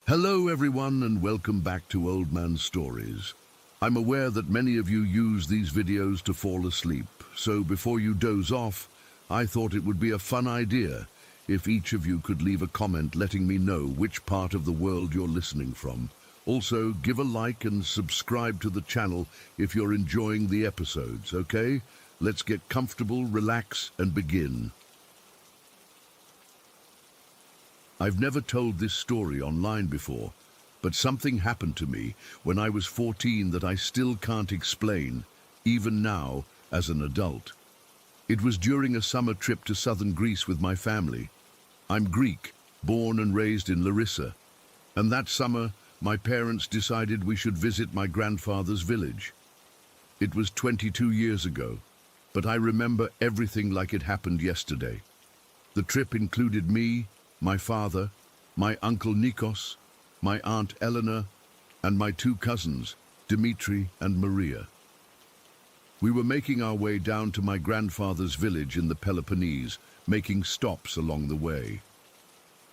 Hello everyone and welcome back to Old Man Stories. I'm aware that many of you use these videos to fall asleep, so before you doze off, I thought it would be a fun idea if each of you could leave a comment letting me know which part of the world you're listening from. Also, give a like and subscribe to the channel if you're enjoying the episodes, okay? Let's get comfortable, relax, and begin. I've never told this story online before, but something happened to me when I was 14 that I still can't explain, even now as an adult. It was during a summer trip to southern Greece with my family. I'm Greek, born and raised in Larissa, and that summer my parents decided we should visit my grandfather's village. It was 22 years ago, but I remember everything like it happened yesterday. The trip included me, my father, my uncle Nikos, my aunt Eleanor, and my two cousins, Dimitri and Maria. We were making our way down to my grandfather's village in the Peloponnese, making stops along the way.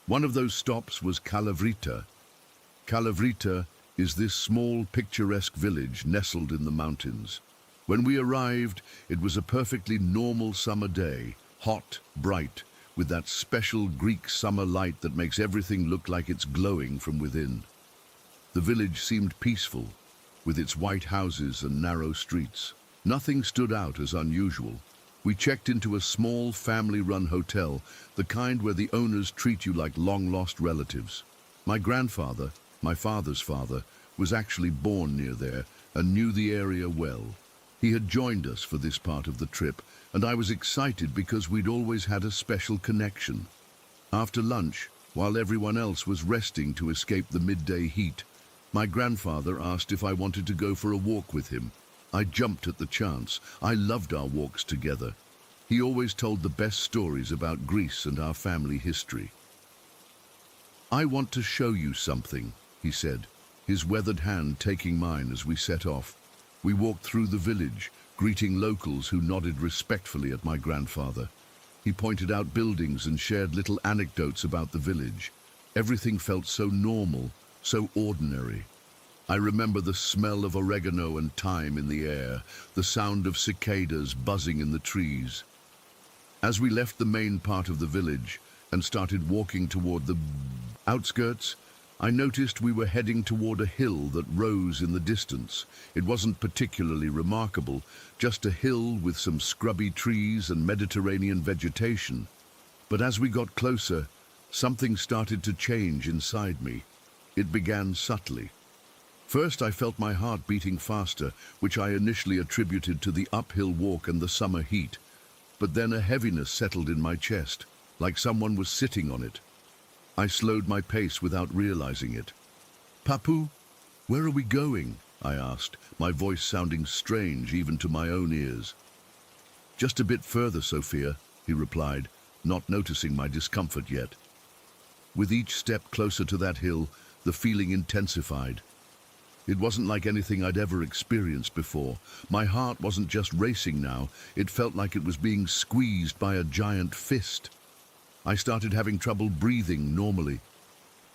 One of those stops was Kalavrita. Kalavrita is this small, picturesque village nestled in the mountains. When we arrived, it was a perfectly normal summer day, hot, bright, with that special Greek summer light that makes everything look like it's glowing from within. The village seemed peaceful, with its white houses and narrow streets. Nothing stood out as unusual. We checked into a small family-run hotel, the kind where the owners treat you like long-lost relatives. My grandfather, my father's father, was actually born near there and knew the area well. He had joined us for this part of the trip, and I was excited because we'd always had a special connection. After lunch, while everyone else was resting to escape the midday heat, my grandfather asked if I wanted to go for a walk with him. I jumped at the chance. I loved our walks together. He always told the best stories about Greece and our family history. "I want to show you something," he said, his weathered hand taking mine as we set off. We walked through the village, greeting locals who nodded respectfully at my grandfather. He pointed out buildings and shared little anecdotes about the village. Everything felt so normal, so ordinary. I remember the smell of oregano and thyme in the air, the sound of cicadas buzzing in the trees. As we left the main part of the village and started walking toward the outskirts, I noticed we were heading toward a hill that rose in the distance. It wasn't particularly remarkable, just a hill with some scrubby trees and Mediterranean vegetation. But as we got closer, something started to change inside me. It began subtly. First, I felt my heart beating faster, which I initially attributed to the uphill walk and the summer heat. But then a heaviness settled in my chest, like someone was sitting on it. I slowed my pace without realizing it. "Papu, where are we going?" I asked, my voice sounding strange even to my own ears. "Just a bit further, Sophia," he replied, not noticing my discomfort yet. With each step closer to that hill, the feeling intensified. It wasn't like anything I'd ever experienced before. My heart wasn't just racing now, it felt like it was being squeezed by a giant fist. I started having trouble breathing normally,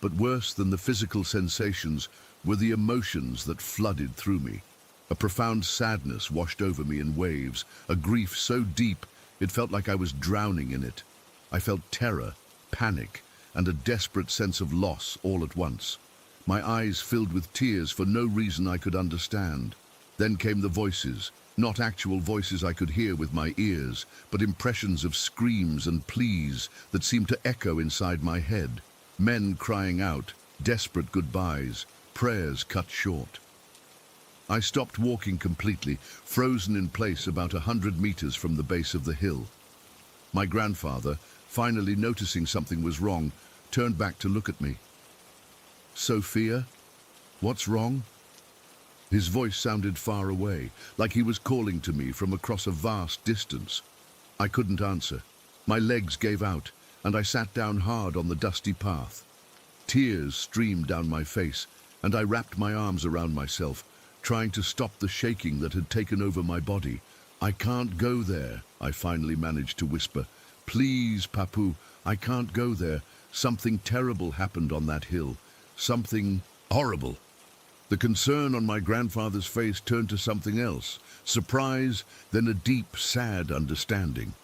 but worse than the physical sensations were the emotions that flooded through me. A profound sadness washed over me in waves, a grief so deep it felt like I was drowning in it. I felt terror, panic, and a desperate sense of loss all at once. My eyes filled with tears for no reason I could understand. Then came the voices. Not actual voices I could hear with my ears, but impressions of screams and pleas that seemed to echo inside my head. Men crying out, desperate goodbyes, prayers cut short. I stopped walking completely, frozen in place about 100 meters from the base of the hill. My grandfather, finally noticing something was wrong, turned back to look at me. "Sophia, what's wrong?" His voice sounded far away, like he was calling to me from across a vast distance. I couldn't answer. My legs gave out, and I sat down hard on the dusty path. Tears streamed down my face, and I wrapped my arms around myself, trying to stop the shaking that had taken over my body. "I can't go there," I finally managed to whisper. "Please, Papu, I can't go there. Something terrible happened on that hill. something horrible. The concern on my grandfather's face turned to something else, surprise, then a deep, sad understanding.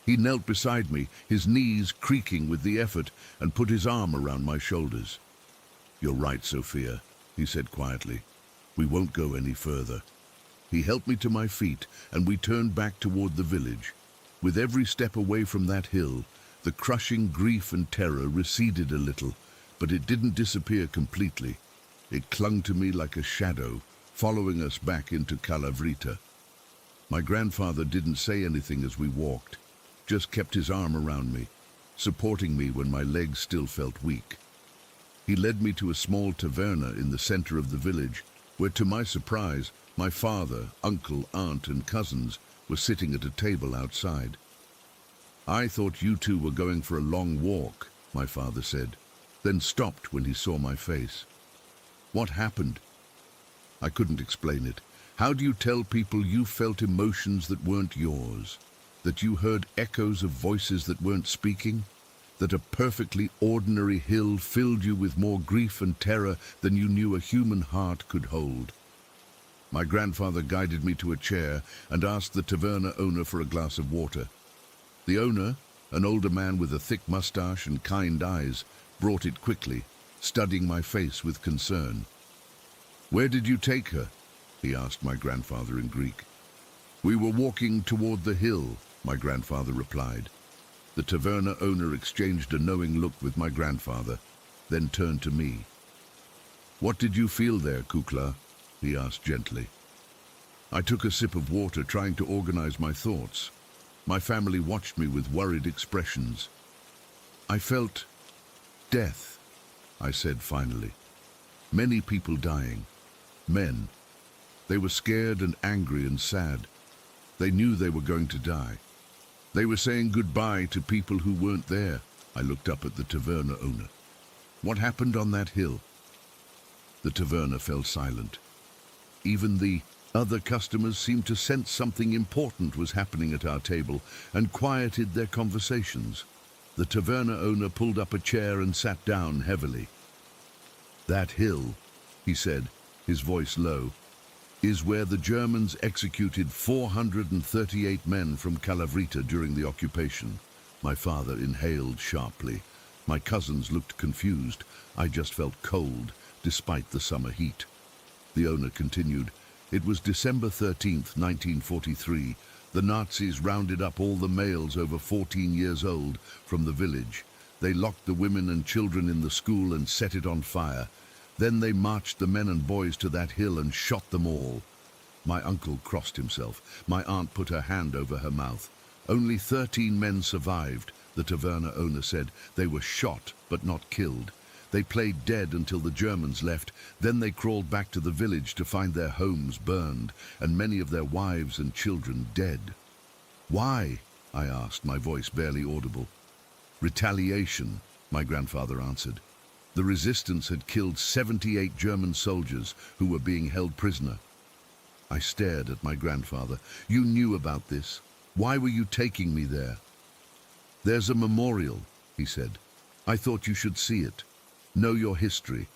He knelt beside me, his knees creaking with the effort, and put his arm around my shoulders. "You're right, Sophia," he said quietly. "We won't go any further." He helped me to my feet, and we turned back toward the village. With every step away from that hill, the crushing grief and terror receded a little, but it didn't disappear completely. It clung to me like a shadow, following us back into Calavrita. My grandfather didn't say anything as we walked, just kept his arm around me, supporting me when my legs still felt weak. He led me to a small taverna in the center of the village, where, to my surprise, my father, uncle, aunt, and cousins were sitting at a table outside. "I thought you two were going for a long walk," my father said, then stopped when he saw my face. "What happened?" I couldn't explain it. How do you tell people you felt emotions that weren't yours? That you heard echoes of voices that weren't speaking? That a perfectly ordinary hill filled you with more grief and terror than you knew a human heart could hold? My grandfather guided me to a chair and asked the taverna owner for a glass of water. The owner, an older man with a thick mustache and kind eyes, brought it quickly, studying my face with concern. "Where did you take her?" he asked my grandfather in Greek. "We were walking toward the hill," my grandfather replied. The taverna owner exchanged a knowing look with my grandfather, then turned to me. "What did you feel there, Kukla?" he asked gently. I took a sip of water, trying to organize my thoughts. My family watched me with worried expressions. "I felt death," I said finally. "Many people dying. Men. They were scared and angry and sad. They knew they were going to die. They were saying goodbye to people who weren't there." I looked up at the taverna owner. "What happened on that hill?" The taverna fell silent. Even the other customers seemed to sense something important was happening at our table and quieted their conversations. The taverna owner pulled up a chair and sat down heavily. "That hill," he said, his voice low, "is where the Germans executed 438 men from Calavrita during the occupation." My father inhaled sharply. My cousins looked confused. I just felt cold, despite the summer heat. The owner continued, "It was December 13th, 1943. The Nazis rounded up all the males over 14 years old from the village. They locked the women and children in the school and set it on fire. Then they marched the men and boys to that hill and shot them all." My uncle crossed himself. My aunt put her hand over her mouth. "Only 13 men survived," the taverna owner said. "They were shot, but not killed. They played dead until the Germans left. Then they crawled back to the village to find their homes burned, and many of their wives and children dead." "Why?" I asked, my voice barely audible. "Retaliation," my grandfather answered. The resistance had killed 78 German soldiers who were being held prisoner. I stared at my grandfather. "You knew about this. Why were you taking me there?" "There's a memorial," he said. "I thought you should see it, know your history,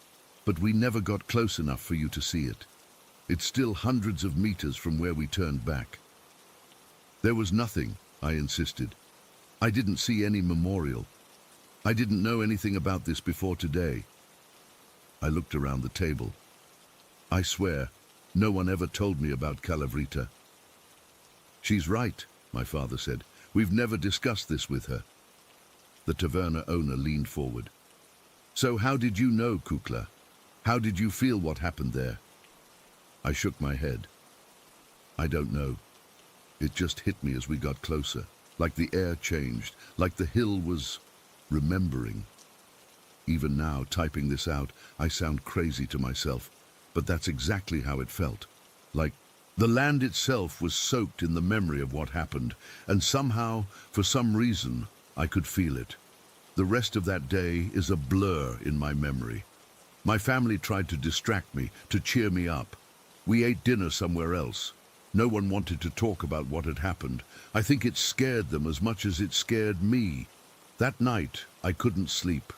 but we never got close enough for you to see it. It's still hundreds of meters from where we turned back." "There was nothing," I insisted. "I didn't see any memorial. I didn't know anything about this before today." I looked around the table. "I swear, no one ever told me about Calavrita." "She's right," my father said. "We've never discussed this with her." The taverna owner leaned forward. "So how did you know, Kukla? How did you feel what happened there?" I shook my head. "I don't know. It just hit me as we got closer, like the air changed, like the hill was remembering." Even now, typing this out, I sound crazy to myself, but that's exactly how it felt. Like the land itself was soaked in the memory of what happened, and somehow, for some reason, I could feel it. The rest of that day is a blur in my memory. My family tried to distract me, to cheer me up. We ate dinner somewhere else. No one wanted to talk about what had happened. I think it scared them as much as it scared me. That night, I couldn't sleep.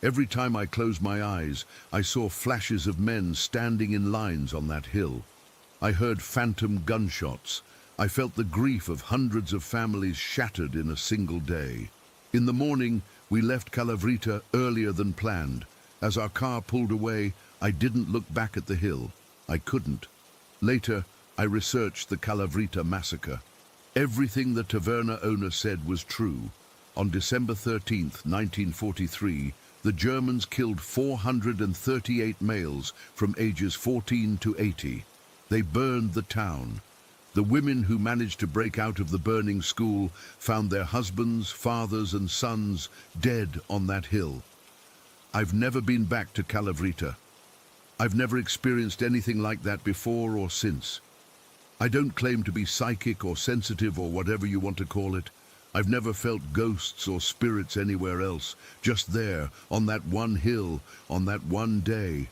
Every time I closed my eyes, I saw flashes of men standing in lines on that hill. I heard phantom gunshots. I felt the grief of hundreds of families shattered in a single day. In the morning, we left Calavrita earlier than planned. As our car pulled away, I didn't look back at the hill. I couldn't. Later, I researched the Calavrita massacre. Everything the taverna owner said was true. On December 13th, 1943, the Germans killed 438 males from ages 14 to 80. They burned the town. The women who managed to break out of the burning school found their husbands, fathers, and sons dead on that hill. I've never been back to Calavrita. I've never experienced anything like that before or since. I don't claim to be psychic or sensitive or whatever you want to call it. I've never felt ghosts or spirits anywhere else, just there, on that one hill, on that one day.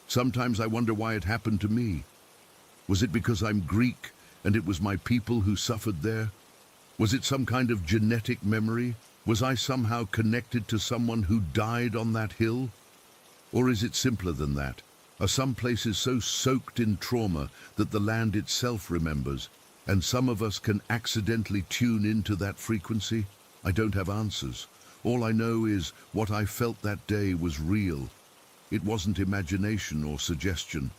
Sometimes I wonder why it happened to me. Was it because I'm Greek and it was my people who suffered there? Was it some kind of genetic memory? Was I somehow connected to someone who died on that hill? Or is it simpler than that? Are some places so soaked in trauma that the land itself remembers, and some of us can accidentally tune into that frequency? I don't have answers. All I know is what I felt that day was real. It wasn't imagination or suggestion.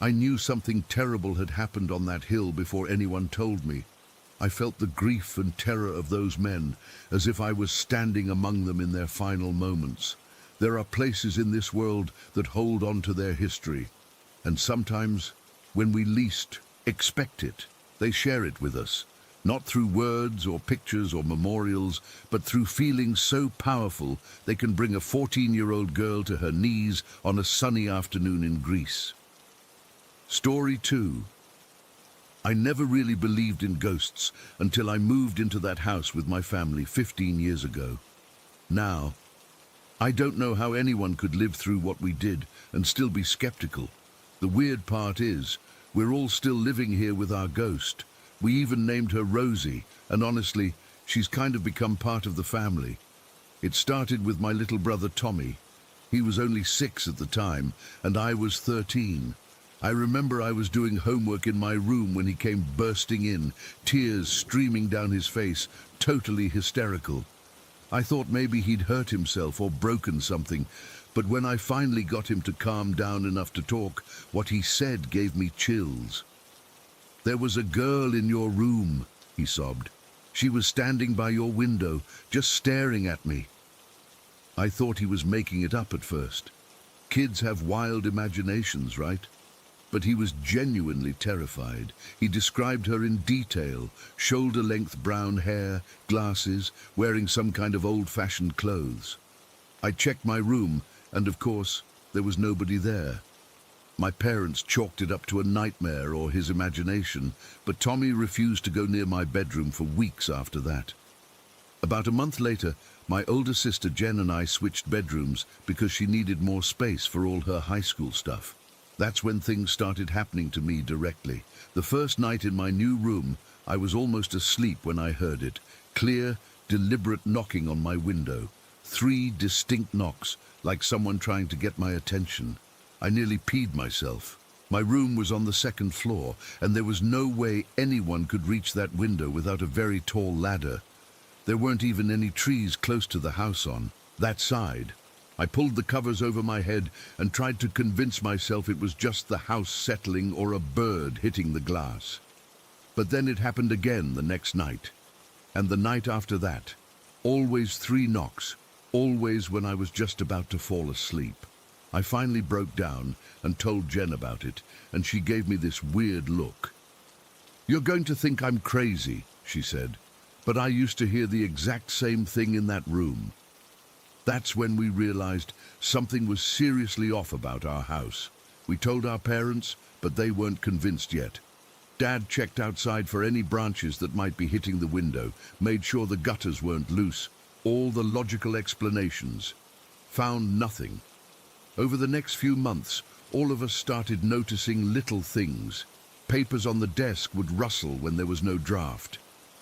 I knew something terrible had happened on that hill before anyone told me. I felt the grief and terror of those men, as if I was standing among them in their final moments. There are places in this world that hold on to their history, and sometimes, when we least expect it, they share it with us, not through words or pictures or memorials, but through feelings so powerful they can bring a 14-year-old girl to her knees on a sunny afternoon in Greece. Story 2. I never really believed in ghosts until I moved into that house with my family 15 years ago. Now, I don't know how anyone could live through what we did and still be skeptical. The weird part is, we're all still living here with our ghost. We even named her Rosie, and honestly, she's kind of become part of the family. It started with my little brother Tommy. He was only 6 at the time, and I was 13. I remember I was doing homework in my room when he came bursting in, tears streaming down his face, totally hysterical. I thought maybe he'd hurt himself or broken something, but when I finally got him to calm down enough to talk, what he said gave me chills. "There was a girl in your room," he sobbed. "She was standing by your window, just staring at me." I thought he was making it up at first. Kids have wild imaginations, right? But he was genuinely terrified. He described her in detail, shoulder-length brown hair, glasses, wearing some kind of old-fashioned clothes. I checked my room, and of course, there was nobody there. My parents chalked it up to a nightmare or his imagination, but Tommy refused to go near my bedroom for weeks after that. About a month later, my older sister Jen and I switched bedrooms because she needed more space for all her high school stuff. That's when things started happening to me directly. The first night in my new room, I was almost asleep when I heard it. Clear, deliberate knocking on my window. 3 distinct knocks, like someone trying to get my attention. I nearly peed myself. My room was on the 2nd floor, and there was no way anyone could reach that window without a very tall ladder. There weren't even any trees close to the house on that side. I pulled the covers over my head and tried to convince myself it was just the house settling or a bird hitting the glass. But then it happened again the next night, and the night after that. Always 3 knocks, always when I was just about to fall asleep. I finally broke down and told Jen about it, and she gave me this weird look. "You're going to think I'm crazy," she said, "but I used to hear the exact same thing in that room." That's when we realized something was seriously off about our house. We told our parents, but they weren't convinced yet. Dad checked outside for any branches that might be hitting the window, made sure the gutters weren't loose, all the logical explanations. Found nothing. Over the next few months, all of us started noticing little things. Papers on the desk would rustle when there was no draft.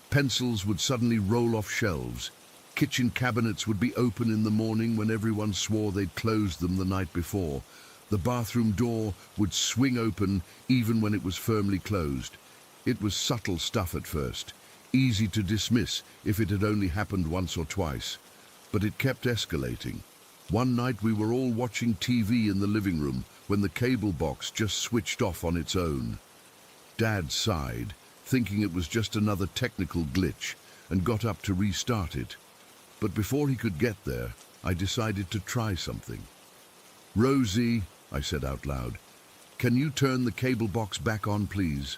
Pencils would suddenly roll off shelves. Kitchen cabinets would be open in the morning when everyone swore they'd closed them the night before. The bathroom door would swing open even when it was firmly closed. It was subtle stuff at first, easy to dismiss if it had only happened once or twice. But it kept escalating. One night we were all watching TV in the living room when the cable box just switched off on its own. Dad sighed, thinking it was just another technical glitch, and got up to restart it. But before he could get there, I decided to try something. "Rosie," I said out loud, "can you turn the cable box back on, please?"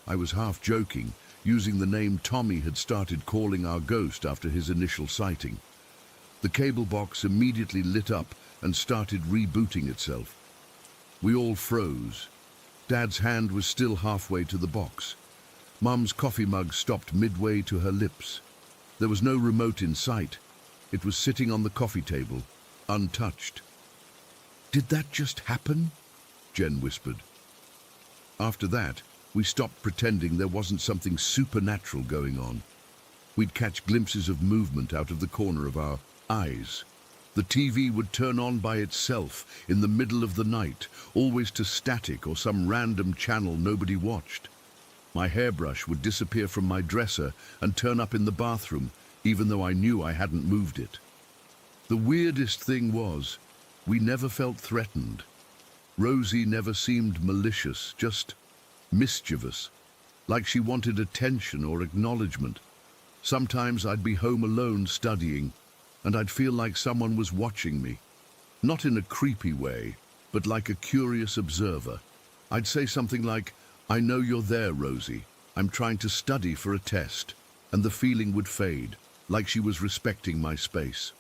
I was half joking, using the name Tommy had started calling our ghost after his initial sighting. The cable box immediately lit up and started rebooting itself. We all froze. Dad's hand was still halfway to the box. Mum's coffee mug stopped midway to her lips. There was no remote in sight. It was sitting on the coffee table, untouched. "Did that just happen?" Jen whispered. After that, we stopped pretending there wasn't something supernatural going on. We'd catch glimpses of movement out of the corner of our eyes. The TV would turn on by itself in the middle of the night, always to static or some random channel nobody watched. My hairbrush would disappear from my dresser and turn up in the bathroom, even though I knew I hadn't moved it. The weirdest thing was, we never felt threatened. Rosie never seemed malicious, just mischievous, like she wanted attention or acknowledgement. Sometimes I'd be home alone studying, and I'd feel like someone was watching me. Not in a creepy way, but like a curious observer. I'd say something like, "I know you're there, Rosie. I'm trying to study for a test," and the feeling would fade, like she was respecting my space.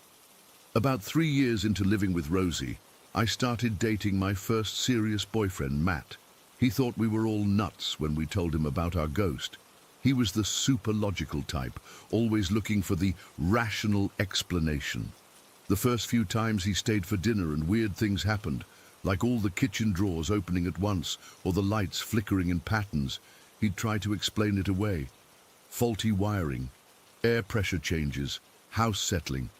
About 3 years into living with Rosie, I started dating my first serious boyfriend, Matt. He thought we were all nuts when we told him about our ghost. He was the super logical type, always looking for the rational explanation. The first few times he stayed for dinner and weird things happened, like all the kitchen drawers opening at once or the lights flickering in patterns, he'd try to explain it away. Faulty wiring, air pressure changes, house settling.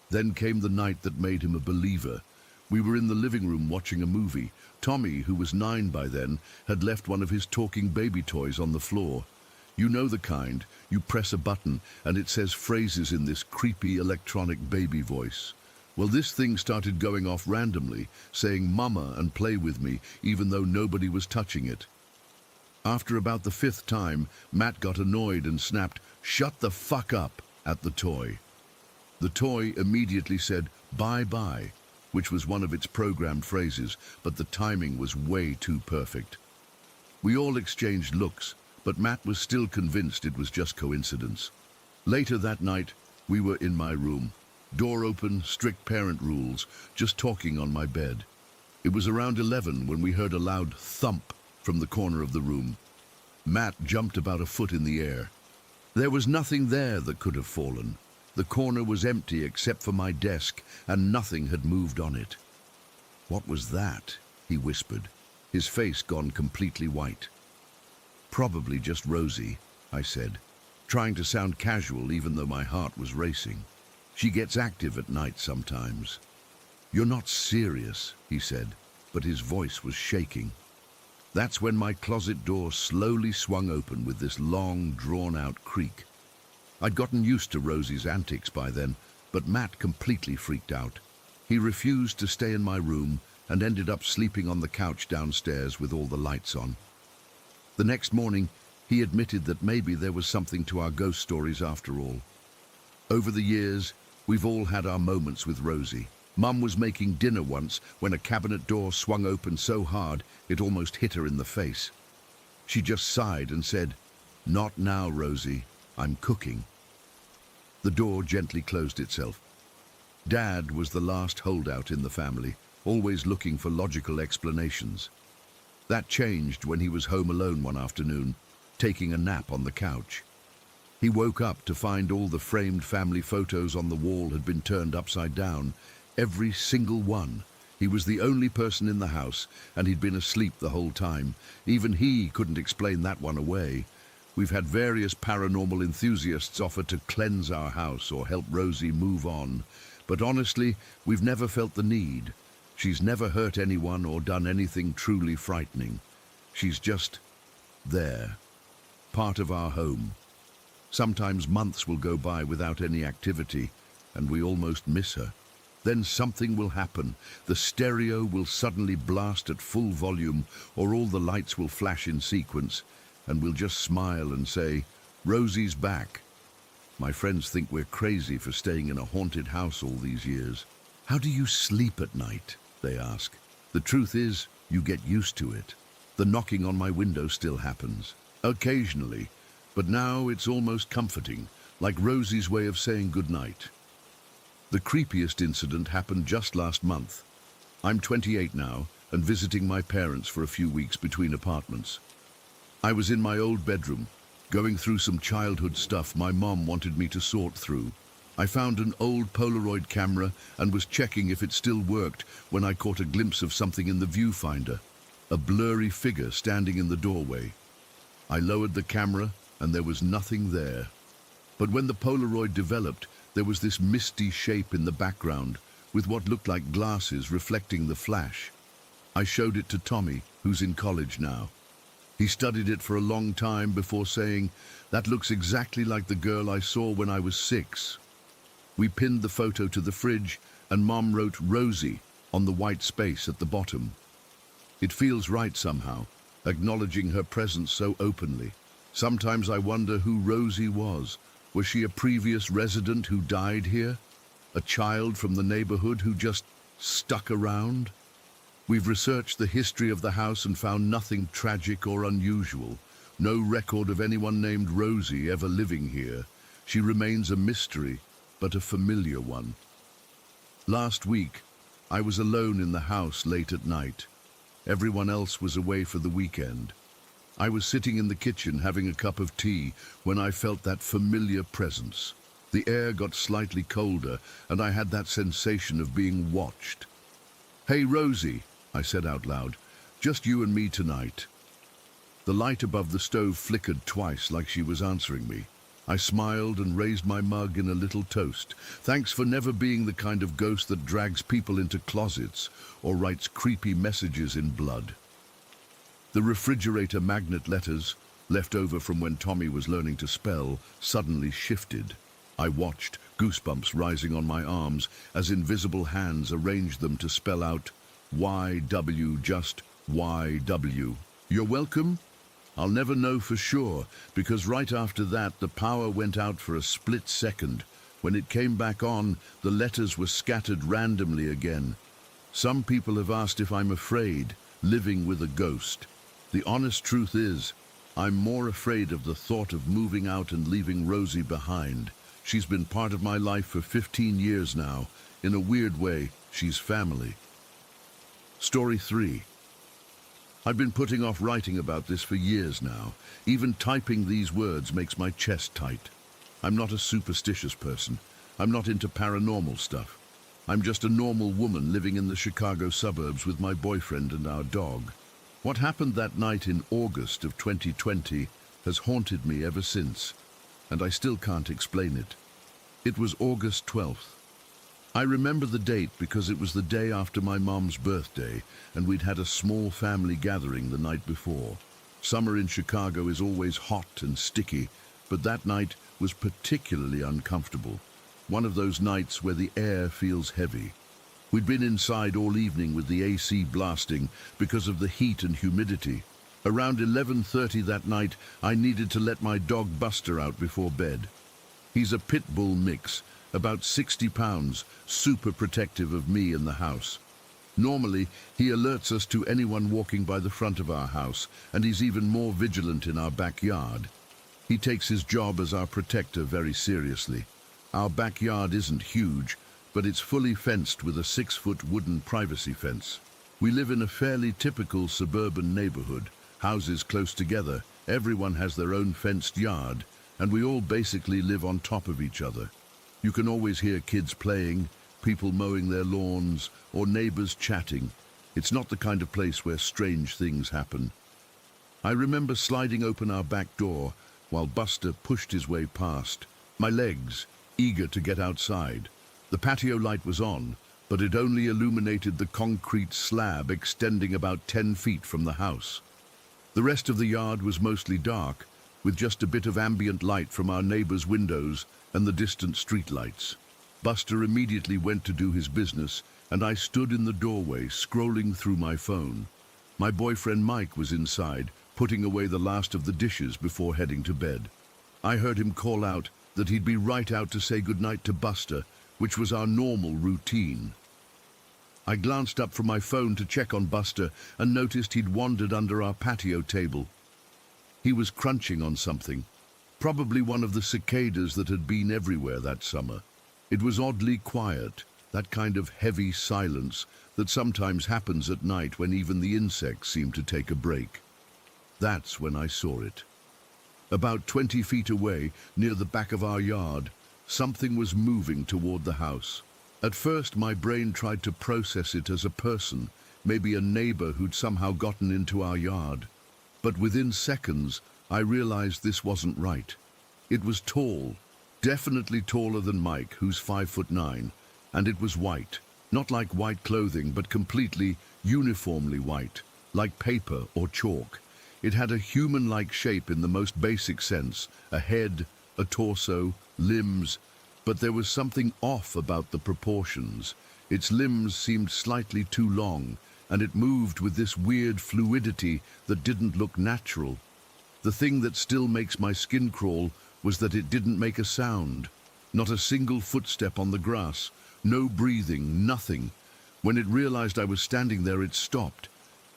Then came the night that made him a believer. We were in the living room watching a movie. Tommy, who was 9 by then, had left one of his talking baby toys on the floor. You know the kind, you press a button and it says phrases in this creepy electronic baby voice. Well, this thing started going off randomly, saying "mama" and "play with me," even though nobody was touching it. After about the 5th time, Matt got annoyed and snapped, "Shut the fuck up," at the toy. The toy immediately said, "Bye-bye," which was one of its programmed phrases, but the timing was way too perfect. We all exchanged looks, but Matt was still convinced it was just coincidence. Later that night, we were in my room. Door open, strict parent rules, just talking on my bed. It was around 11 when we heard a loud thump from the corner of the room. Matt jumped about a foot in the air. There was nothing there that could have fallen. The corner was empty except for my desk, and nothing had moved on it. "What was that?" he whispered, his face gone completely white. "Probably just Rosie," I said, trying to sound casual even though my heart was racing. "She gets active at night sometimes." "You're not serious," he said, but his voice was shaking. That's when my closet door slowly swung open with this long, drawn-out creak. I'd gotten used to Rosie's antics by then, but Matt completely freaked out. He refused to stay in my room and ended up sleeping on the couch downstairs with all the lights on. The next morning, he admitted that maybe there was something to our ghost stories after all. Over the years, we've all had our moments with Rosie. Mum was making dinner once when a cabinet door swung open so hard it almost hit her in the face. She just sighed and said, "Not now, Rosie, I'm cooking." The door gently closed itself. Dad was the last holdout in the family, always looking for logical explanations. That changed when he was home alone one afternoon, taking a nap on the couch. He woke up to find all the framed family photos on the wall had been turned upside down, every single one. He was the only person in the house, and he'd been asleep the whole time. Even he couldn't explain that one away. We've had various paranormal enthusiasts offer to cleanse our house or help Rosie move on, but honestly, we've never felt the need. She's never hurt anyone or done anything truly frightening. She's just there, part of our home. Sometimes months will go by without any activity, and we almost miss her. Then something will happen. The stereo will suddenly blast at full volume, or all the lights will flash in sequence, and we'll just smile and say, "Rosie's back." My friends think we're crazy for staying in a haunted house all these years. "How do you sleep at night?" they ask. The truth is, you get used to it. The knocking on my window still happens, occasionally, but now it's almost comforting, like Rosie's way of saying goodnight. The creepiest incident happened just last month. I'm 28 now and visiting my parents for a few weeks between apartments. I was in my old bedroom, going through some childhood stuff my mom wanted me to sort through. I found an old Polaroid camera and was checking if it still worked when I caught a glimpse of something in the viewfinder, a blurry figure standing in the doorway. I lowered the camera and there was nothing there. But when the Polaroid developed, there was this misty shape in the background with what looked like glasses reflecting the flash. I showed it to Tommy, who's in college now. He studied it for a long time before saying, "That looks exactly like the girl I saw when I was 6. We pinned the photo to the fridge and Mom wrote Rosie on the white space at the bottom. It feels right somehow, acknowledging her presence so openly. Sometimes I wonder who Rosie was. Was she a previous resident who died here? A child from the neighborhood who just stuck around? We've researched the history of the house and found nothing tragic or unusual. No record of anyone named Rosie ever living here. She remains a mystery, but a familiar one. Last week, I was alone in the house late at night. Everyone else was away for the weekend. I was sitting in the kitchen having a cup of tea when I felt that familiar presence. The air got slightly colder and I had that sensation of being watched. "Hey, Rosie," I said out loud, "just you and me tonight." The light above the stove flickered twice like she was answering me. I smiled and raised my mug in a little toast. Thanks for never being the kind of ghost that drags people into closets or writes creepy messages in blood. The refrigerator magnet letters, left over from when Tommy was learning to spell, suddenly shifted. I watched, goosebumps rising on my arms, as invisible hands arranged them to spell out YW, just YW. "You're welcome?" I'll never know for sure, because right after that the power went out for a split second. When it came back on, the letters were scattered randomly again. Some people have asked if I'm afraid, living with a ghost. The honest truth is, I'm more afraid of the thought of moving out and leaving Rosie behind. She's been part of my life for 15 years now. In a weird way, she's family. Story 3. I've been putting off writing about this for years now. Even typing these words makes my chest tight. I'm not a superstitious person. I'm not into paranormal stuff. I'm just a normal woman living in the Chicago suburbs with my boyfriend and our dog. What happened that night in August of 2020 has haunted me ever since, and I still can't explain it. It was August 12th. I remember the date because it was the day after my mom's birthday, and we'd had a small family gathering the night before. Summer in Chicago is always hot and sticky, but that night was particularly uncomfortable. One of those nights where the air feels heavy. We'd been inside all evening with the AC blasting because of the heat and humidity. Around 11:30 that night, I needed to let my dog Buster out before bed. He's a pit bull mix, about 60 pounds, super protective of me and the house. Normally, he alerts us to anyone walking by the front of our house, and he's even more vigilant in our backyard. He takes his job as our protector very seriously. Our backyard isn't huge, but it's fully fenced with a 6-foot wooden privacy fence. We live in a fairly typical suburban neighborhood, houses close together, everyone has their own fenced yard, and we all basically live on top of each other. You can always hear kids playing, people mowing their lawns, or neighbors chatting. It's not the kind of place where strange things happen. I remember sliding open our back door, while Buster pushed his way past, my legs eager to get outside. The patio light was on, but it only illuminated the concrete slab extending about 10 feet from the house. The rest of the yard was mostly dark, with just a bit of ambient light from our neighbors' windows and the distant streetlights. Buster immediately went to do his business, and I stood in the doorway, scrolling through my phone. My boyfriend Mike was inside, putting away the last of the dishes before heading to bed. I heard him call out that he'd be right out to say goodnight to Buster, which was our normal routine. I glanced up from my phone to check on Buster and noticed he'd wandered under our patio table. He was crunching on something, probably one of the cicadas that had been everywhere that summer. It was oddly quiet, that kind of heavy silence that sometimes happens at night when even the insects seem to take a break. That's when I saw it. About 20 feet away, near the back of our yard, something was moving toward the house. At first, my brain tried to process it as a person, maybe a neighbor who'd somehow gotten into our yard. But within seconds, I realized this wasn't right. It was tall, definitely taller than Mike, who's 5'9", and it was white. Not like white clothing, but completely, uniformly white, like paper or chalk. It had a human-like shape in the most basic sense, a head, a torso, limbs, but there was something off about the proportions. Its limbs seemed slightly too long, and it moved with this weird fluidity that didn't look natural. The thing that still makes my skin crawl was that it didn't make a sound. Not a single footstep on the grass, no breathing, nothing. When it realized I was standing there, it stopped.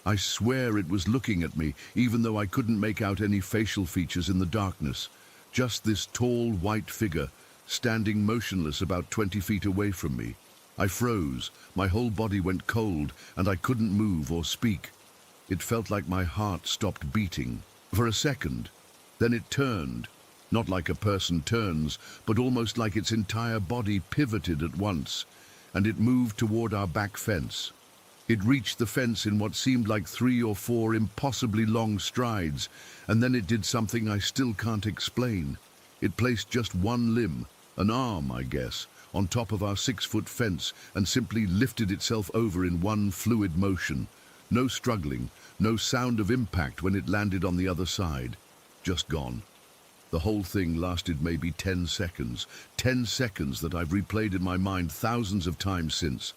I swear it was looking at me, even though I couldn't make out any facial features in the darkness. Just this tall, white figure, standing motionless about 20 feet away from me. I froze, my whole body went cold, and I couldn't move or speak. It felt like my heart stopped beating for a second. Then it turned, not like a person turns, but almost like its entire body pivoted at once, and it moved toward our back fence. It reached the fence in what seemed like 3 or 4 impossibly long strides, and then it did something I still can't explain. It placed just one limb, an arm, I guess, on top of our 6-foot fence and simply lifted itself over in one fluid motion. No struggling, no sound of impact when it landed on the other side. Just gone. The whole thing lasted maybe 10 seconds. 10 seconds that I've replayed in my mind thousands of times since.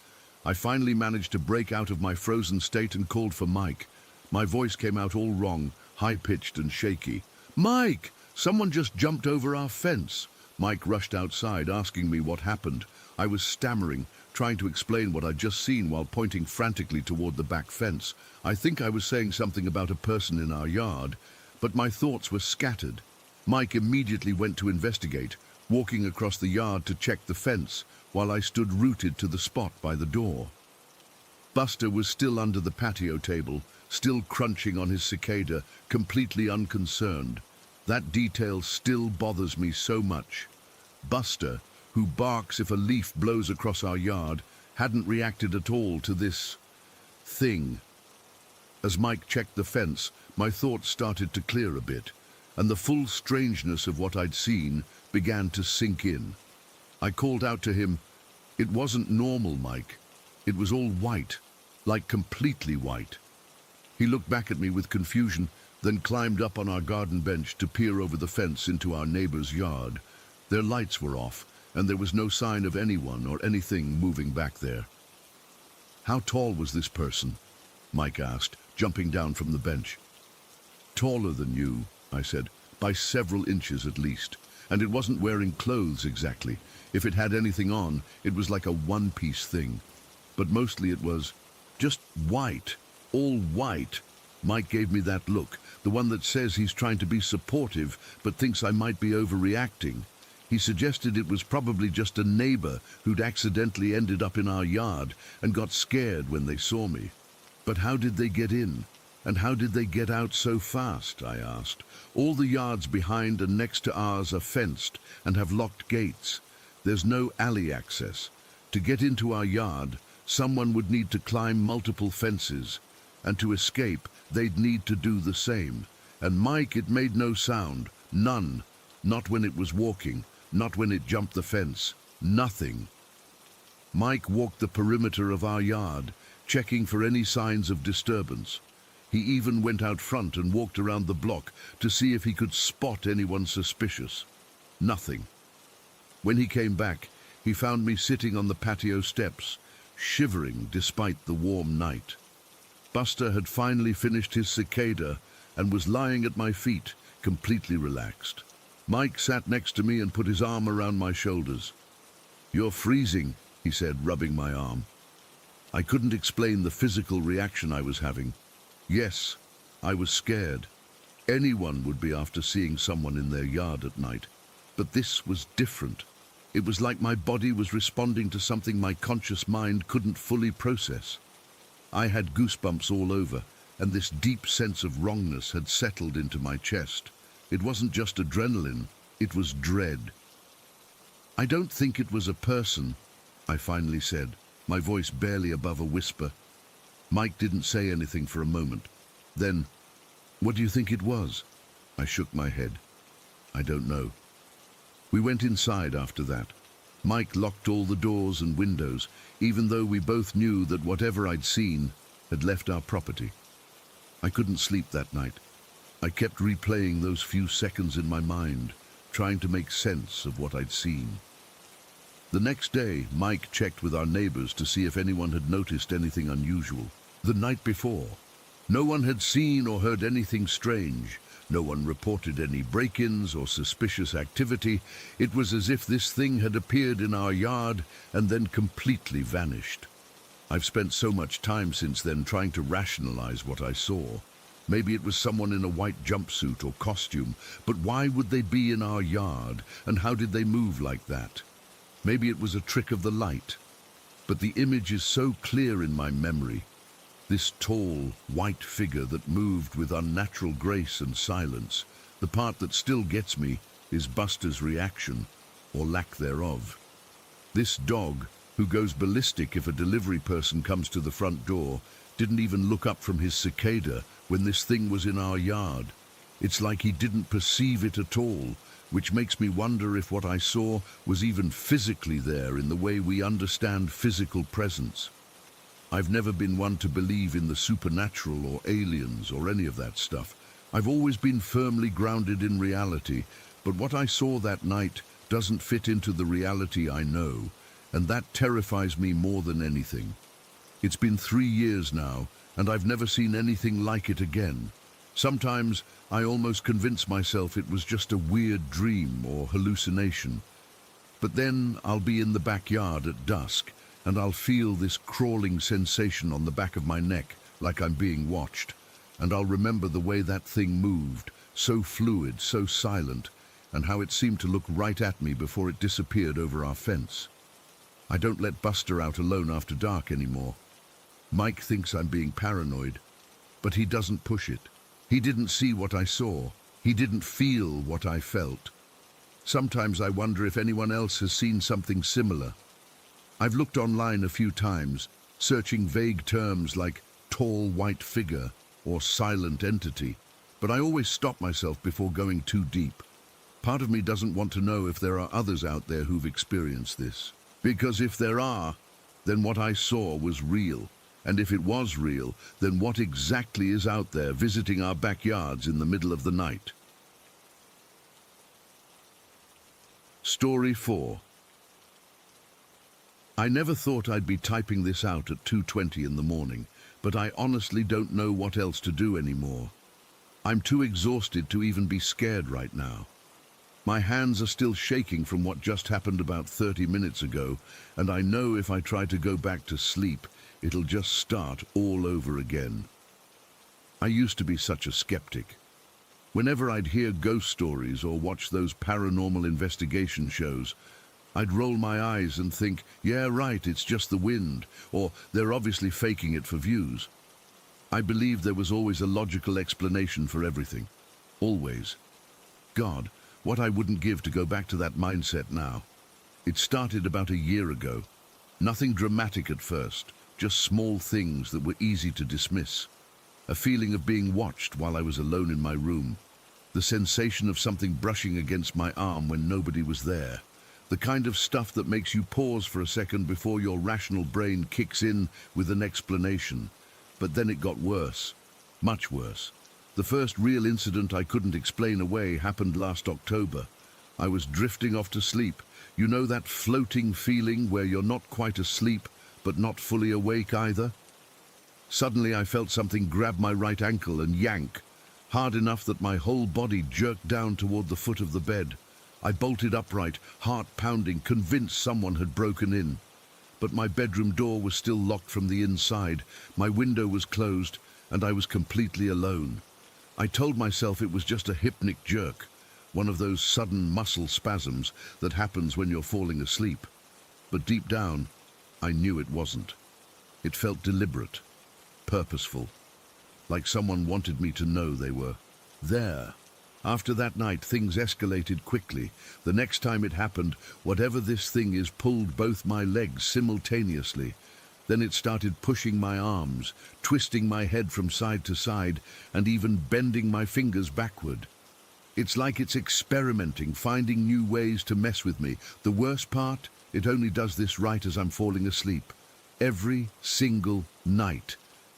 I finally managed to break out of my frozen state and called for Mike. My voice came out all wrong, high-pitched and shaky. "Mike! Someone just jumped over our fence." Mike rushed outside, asking me what happened. I was stammering, trying to explain what I'd just seen while pointing frantically toward the back fence. I think I was saying something about a person in our yard, but my thoughts were scattered. Mike immediately went to investigate, walking across the yard to check the fence, while I stood rooted to the spot by the door. Buster was still under the patio table, still crunching on his cicada, completely unconcerned. That detail still bothers me so much. Buster, who barks if a leaf blows across our yard, hadn't reacted at all to this thing. As Mike checked the fence, my thoughts started to clear a bit, and the full strangeness of what I'd seen began to sink in. I called out to him, "It wasn't normal, Mike. It was all white, like completely white." He looked back at me with confusion, then climbed up on our garden bench to peer over the fence into our neighbor's yard. Their lights were off, and there was no sign of anyone or anything moving back there. "How tall was this person?" Mike asked, jumping down from the bench. "Taller than you," I said, "by several inches at least. And it wasn't wearing clothes exactly. If it had anything on, it was like a one-piece thing. But mostly it was just white, all white." Mike gave me that look, the one that says he's trying to be supportive but thinks I might be overreacting. He suggested it was probably just a neighbor who'd accidentally ended up in our yard and got scared when they saw me. "But how did they get in? And how did they get out so fast?" I asked. "All the yards behind and next to ours are fenced and have locked gates. There's no alley access. To get into our yard, someone would need to climb multiple fences, and to escape, they'd need to do the same." And Mike, it made no sound, None. Not when it was walking, not when it jumped the fence. Nothing. Mike walked the perimeter of our yard, checking for any signs of disturbance. He even went out front and walked around the block to see if he could spot anyone suspicious. Nothing. When he came back, he found me sitting on the patio steps, shivering despite the warm night. Buster had finally finished his cicada and was lying at my feet, completely relaxed. Mike sat next to me and put his arm around my shoulders. "You're freezing," he said, rubbing my arm. I couldn't explain the physical reaction I was having. Yes, I was scared. Anyone would be after seeing someone in their yard at night. But this was different. It was like my body was responding to something my conscious mind couldn't fully process. I had goosebumps all over, and this deep sense of wrongness had settled into my chest. It wasn't just adrenaline, it was dread. "I don't think it was a person," I finally said, my voice barely above a whisper. Mike didn't say anything for a moment. Then, "What do you think it was?" I shook my head. "I don't know." We went inside after that. Mike locked all the doors and windows, even though we both knew that whatever I'd seen had left our property. I couldn't sleep that night. I kept replaying those few seconds in my mind, trying to make sense of what I'd seen. The next day, Mike checked with our neighbors to see if anyone had noticed anything unusual. The night before, no one had seen or heard anything strange. No one reported any break-ins or suspicious activity. It was as if this thing had appeared in our yard and then completely vanished. I've spent so much time since then trying to rationalize what I saw. Maybe it was someone in a white jumpsuit or costume, but why would they be in our yard, and how did they move like that? Maybe it was a trick of the light. But the image is so clear in my memory. This tall, white figure that moved with unnatural grace and silence. The part that still gets me is Buster's reaction, or lack thereof. This dog, who goes ballistic if a delivery person comes to the front door, didn't even look up from his cicada when this thing was in our yard. It's like he didn't perceive it at all, which makes me wonder if what I saw was even physically there in the way we understand physical presence. I've never been one to believe in the supernatural or aliens or any of that stuff. I've always been firmly grounded in reality, but what I saw that night doesn't fit into the reality I know, and that terrifies me more than anything. It's been 3 years now, and I've never seen anything like it again. Sometimes I almost convince myself it was just a weird dream or hallucination. But then I'll be in the backyard at dusk, and I'll feel this crawling sensation on the back of my neck, like I'm being watched. And I'll remember the way that thing moved, so fluid, so silent, and how it seemed to look right at me before it disappeared over our fence. I don't let Buster out alone after dark anymore. Mike thinks I'm being paranoid, but he doesn't push it. He didn't see what I saw. He didn't feel what I felt. Sometimes I wonder if anyone else has seen something similar. I've looked online a few times, searching vague terms like tall white figure or silent entity, but I always stop myself before going too deep. Part of me doesn't want to know if there are others out there who've experienced this. Because if there are, then what I saw was real. And if it was real, then what exactly is out there visiting our backyards in the middle of the night? Story 4. I never thought I'd be typing this out at 2:20 in the morning, but I honestly don't know what else to do anymore. I'm too exhausted to even be scared right now. My hands are still shaking from what just happened about 30 minutes ago, and I know if I try to go back to sleep, it'll just start all over again. I used to be such a skeptic. Whenever I'd hear ghost stories or watch those paranormal investigation shows, I'd roll my eyes and think, yeah, right, it's just the wind, or they're obviously faking it for views. I believed there was always a logical explanation for everything. Always. God, what I wouldn't give to go back to that mindset now. It started about a year ago. Nothing dramatic at first, just small things that were easy to dismiss. A feeling of being watched while I was alone in my room. The sensation of something brushing against my arm when nobody was there. The kind of stuff that makes you pause for a second before your rational brain kicks in with an explanation. But then it got worse. Much worse. The first real incident I couldn't explain away happened last October. I was drifting off to sleep. You know that floating feeling where you're not quite asleep, but not fully awake either? Suddenly I felt something grab my right ankle and yank, hard enough that my whole body jerked down toward the foot of the bed. I bolted upright, heart pounding, convinced someone had broken in. But my bedroom door was still locked from the inside, my window was closed, and I was completely alone. I told myself it was just a hypnic jerk, one of those sudden muscle spasms that happens when you're falling asleep. But deep down, I knew it wasn't. It felt deliberate, purposeful, like someone wanted me to know they were there. After that night, things escalated quickly. The next time it happened, whatever this thing is pulled both my legs simultaneously. Then it started pushing my arms, twisting my head from side to side, and even bending my fingers backward. It's like it's experimenting, finding new ways to mess with me. The worst part, it only does this right as I'm falling asleep. Every single night.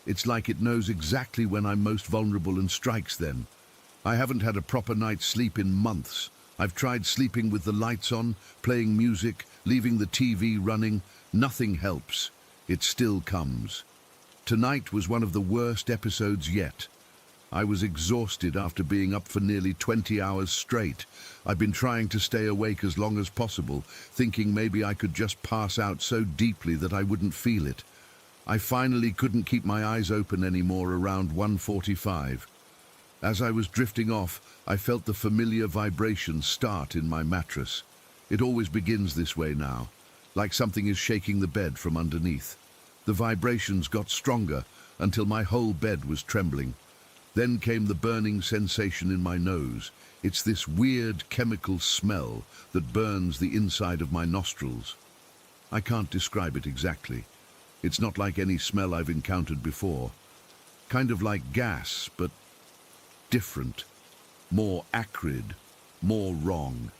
It's like it knows exactly when I'm most vulnerable and strikes then. I haven't had a proper night's sleep in months. I've tried sleeping with the lights on, playing music, leaving the TV running. Nothing helps. It still comes. Tonight was one of the worst episodes yet. I was exhausted after being up for nearly 20 hours straight. I've been trying to stay awake as long as possible, thinking maybe I could just pass out so deeply that I wouldn't feel it. I finally couldn't keep my eyes open anymore around 1:45. As I was drifting off, I felt the familiar vibration start in my mattress. It always begins this way now, like something is shaking the bed from underneath. The vibrations got stronger until my whole bed was trembling. Then came the burning sensation in my nose. It's this weird chemical smell that burns the inside of my nostrils. I can't describe it exactly. It's not like any smell I've encountered before. Kind of like gas, but different, more acrid, more wrong.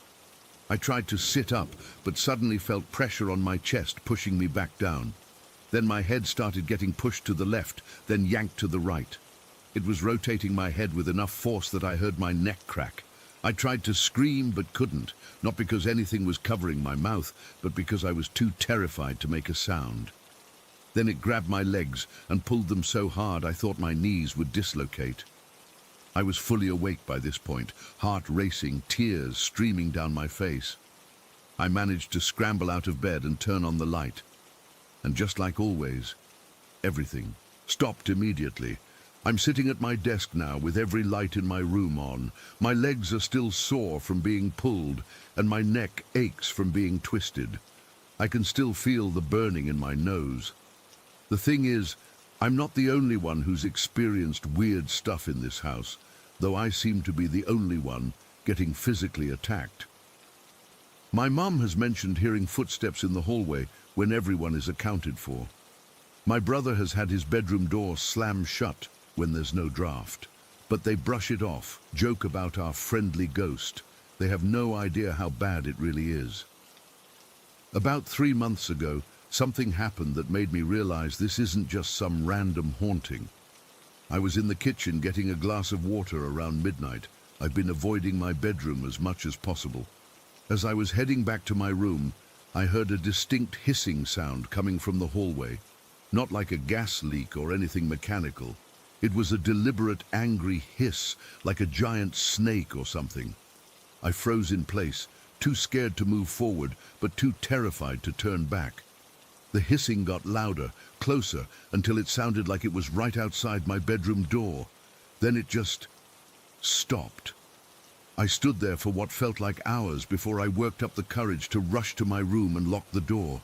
I tried to sit up, but suddenly felt pressure on my chest pushing me back down. Then my head started getting pushed to the left, then yanked to the right. It was rotating my head with enough force that I heard my neck crack. I tried to scream but couldn't, not because anything was covering my mouth, but because I was too terrified to make a sound. Then it grabbed my legs and pulled them so hard I thought my knees would dislocate. I was fully awake by this point, heart racing, tears streaming down my face. I managed to scramble out of bed and turn on the light. And just like always, everything stopped immediately. I'm sitting at my desk now with every light in my room on. My legs are still sore from being pulled, and my neck aches from being twisted. I can still feel the burning in my nose. The thing is, I'm not the only one who's experienced weird stuff in this house, though I seem to be the only one getting physically attacked. My mum has mentioned hearing footsteps in the hallway when everyone is accounted for. My brother has had his bedroom door slam shut when there's no draft, but they brush it off, joke about our friendly ghost. They have no idea how bad it really is. About 3 months ago, something happened that made me realize this isn't just some random haunting. I was in the kitchen getting a glass of water around midnight. I've been avoiding my bedroom as much as possible. As I was heading back to my room, I heard a distinct hissing sound coming from the hallway. Not like a gas leak or anything mechanical. It was a deliberate, angry hiss, like a giant snake or something. I froze in place, too scared to move forward, but too terrified to turn back. The hissing got louder, closer, until it sounded like it was right outside my bedroom door. Then it just stopped. I stood there for what felt like hours before I worked up the courage to rush to my room and lock the door.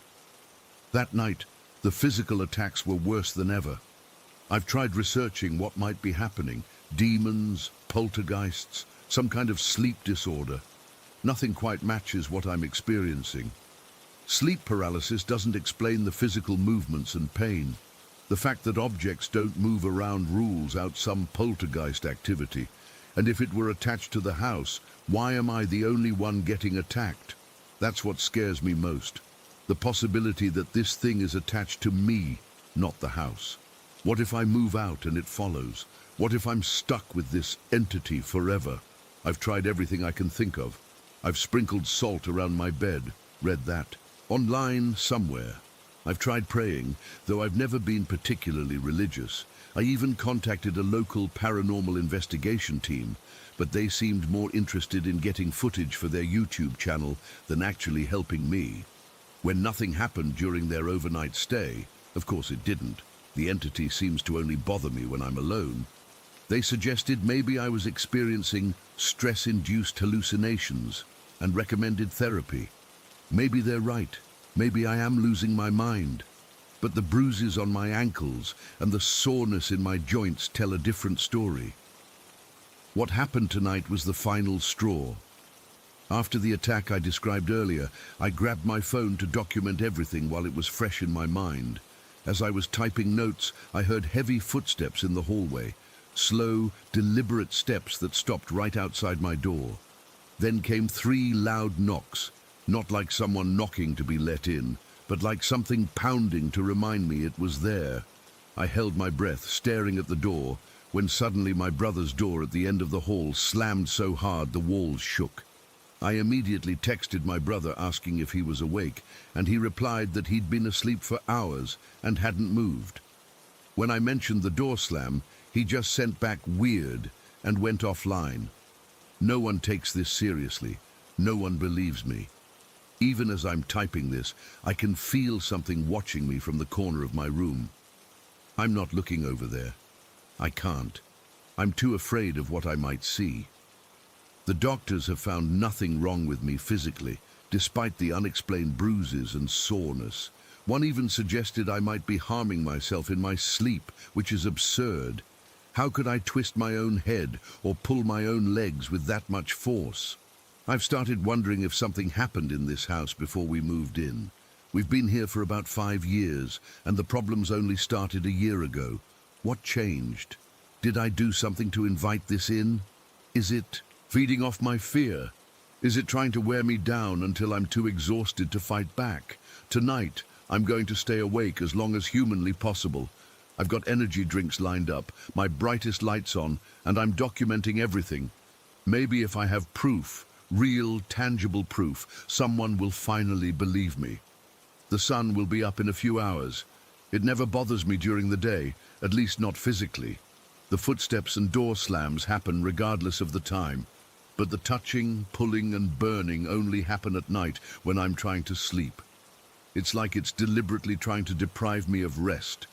That night, the physical attacks were worse than ever. I've tried researching what might be happening. Demons, poltergeists, some kind of sleep disorder. Nothing quite matches what I'm experiencing. Sleep paralysis doesn't explain the physical movements and pain. The fact that objects don't move around rules out some poltergeist activity. And if it were attached to the house, why am I the only one getting attacked? That's what scares me most. The possibility that this thing is attached to me, not the house. What if I move out and it follows? What if I'm stuck with this entity forever? I've tried everything I can think of. I've sprinkled salt around my bed, read that. Online somewhere. I've tried praying, though I've never been particularly religious. I even contacted a local paranormal investigation team, but they seemed more interested in getting footage for their YouTube channel than actually helping me. When nothing happened during their overnight stay, of course it didn't, the entity seems to only bother me when I'm alone, they suggested maybe I was experiencing stress-induced hallucinations and recommended therapy. Maybe they're right. Maybe I am losing my mind. But the bruises on my ankles and the soreness in my joints tell a different story. What happened tonight was the final straw. After the attack I described earlier, I grabbed my phone to document everything while it was fresh in my mind. As I was typing notes, I heard heavy footsteps in the hallway, slow, deliberate steps that stopped right outside my door. Then came 3 loud knocks, not like someone knocking to be let in, but like something pounding to remind me it was there. I held my breath, staring at the door, when suddenly my brother's door at the end of the hall slammed so hard the walls shook. I immediately texted my brother asking if he was awake, and he replied that he'd been asleep for hours and hadn't moved. When I mentioned the door slam, he just sent back weird and went offline. No one takes this seriously. No one believes me. Even as I'm typing this, I can feel something watching me from the corner of my room. I'm not looking over there. I can't. I'm too afraid of what I might see. The doctors have found nothing wrong with me physically, despite the unexplained bruises and soreness. One even suggested I might be harming myself in my sleep, which is absurd. How could I twist my own head or pull my own legs with that much force? I've started wondering if something happened in this house before we moved in. We've been here for about 5 years, and the problems only started a year ago. What changed? Did I do something to invite this in? Is it feeding off my fear? Is it trying to wear me down until I'm too exhausted to fight back? Tonight, I'm going to stay awake as long as humanly possible. I've got energy drinks lined up, my brightest lights on, and I'm documenting everything. Maybe if I have proof, real, tangible proof, someone will finally believe me. The sun will be up in a few hours. It never bothers me during the day, at least not physically. The footsteps and door slams happen regardless of the time, but the touching, pulling and burning only happen at night when I'm trying to sleep. It's like it's deliberately trying to deprive me of rest,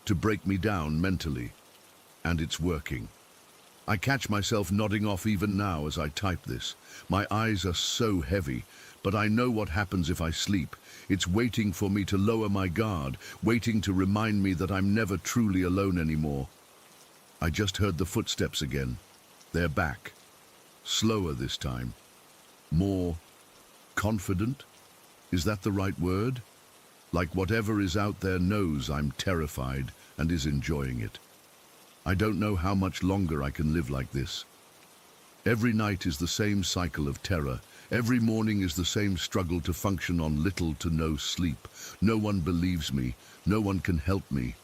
to break me down mentally. And it's working. I catch myself nodding off even now as I type this. My eyes are so heavy, but I know what happens if I sleep. It's waiting for me to lower my guard, waiting to remind me that I'm never truly alone anymore. I just heard the footsteps again. They're back. Slower this time. More confident? Is that the right word? Like whatever is out there knows I'm terrified and is enjoying it. I don't know how much longer I can live like this. Every night is the same cycle of terror. Every morning is the same struggle to function on little to no sleep. No one believes me. No one can help me.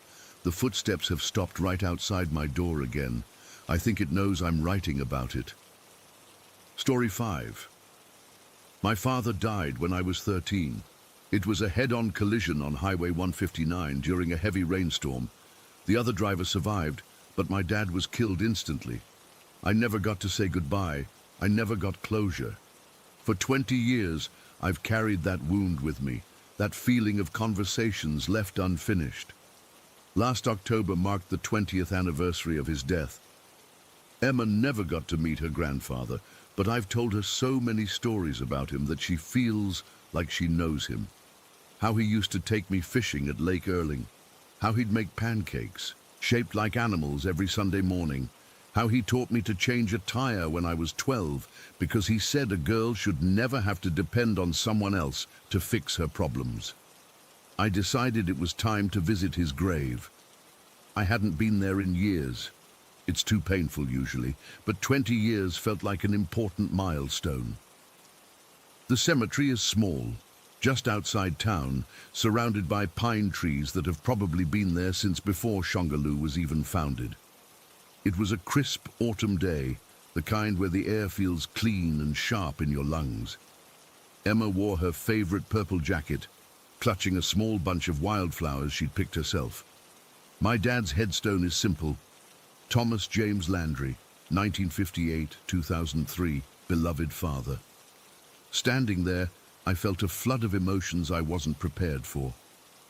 The footsteps have stopped right outside my door again. I think it knows I'm writing about it. Story 5. My father died when I was 13. It was a head-on collision on Highway 159 during a heavy rainstorm. The other driver survived, but my dad was killed instantly. I never got to say goodbye. I never got closure. For 20 years, I've carried that wound with me, that feeling of conversations left unfinished. Last October marked the 20th anniversary of his death. Emma never got to meet her grandfather, but I've told her so many stories about him that she feels like she knows him. How he used to take me fishing at Lake Erling. How he'd make pancakes, shaped like animals every Sunday morning. How he taught me to change a tire when I was 12 because he said a girl should never have to depend on someone else to fix her problems. I decided it was time to visit his grave. I hadn't been there in years. It's too painful usually, but 20 years felt like an important milestone. The cemetery is small, just outside town, surrounded by pine trees that have probably been there since before Shongaloo was even founded. It was a crisp autumn day, the kind where the air feels clean and sharp in your lungs. Emma wore her favorite purple jacket, clutching a small bunch of wildflowers she'd picked herself. My dad's headstone is simple. Thomas James Landry, 1958-2003, beloved father. Standing there, I felt a flood of emotions I wasn't prepared for.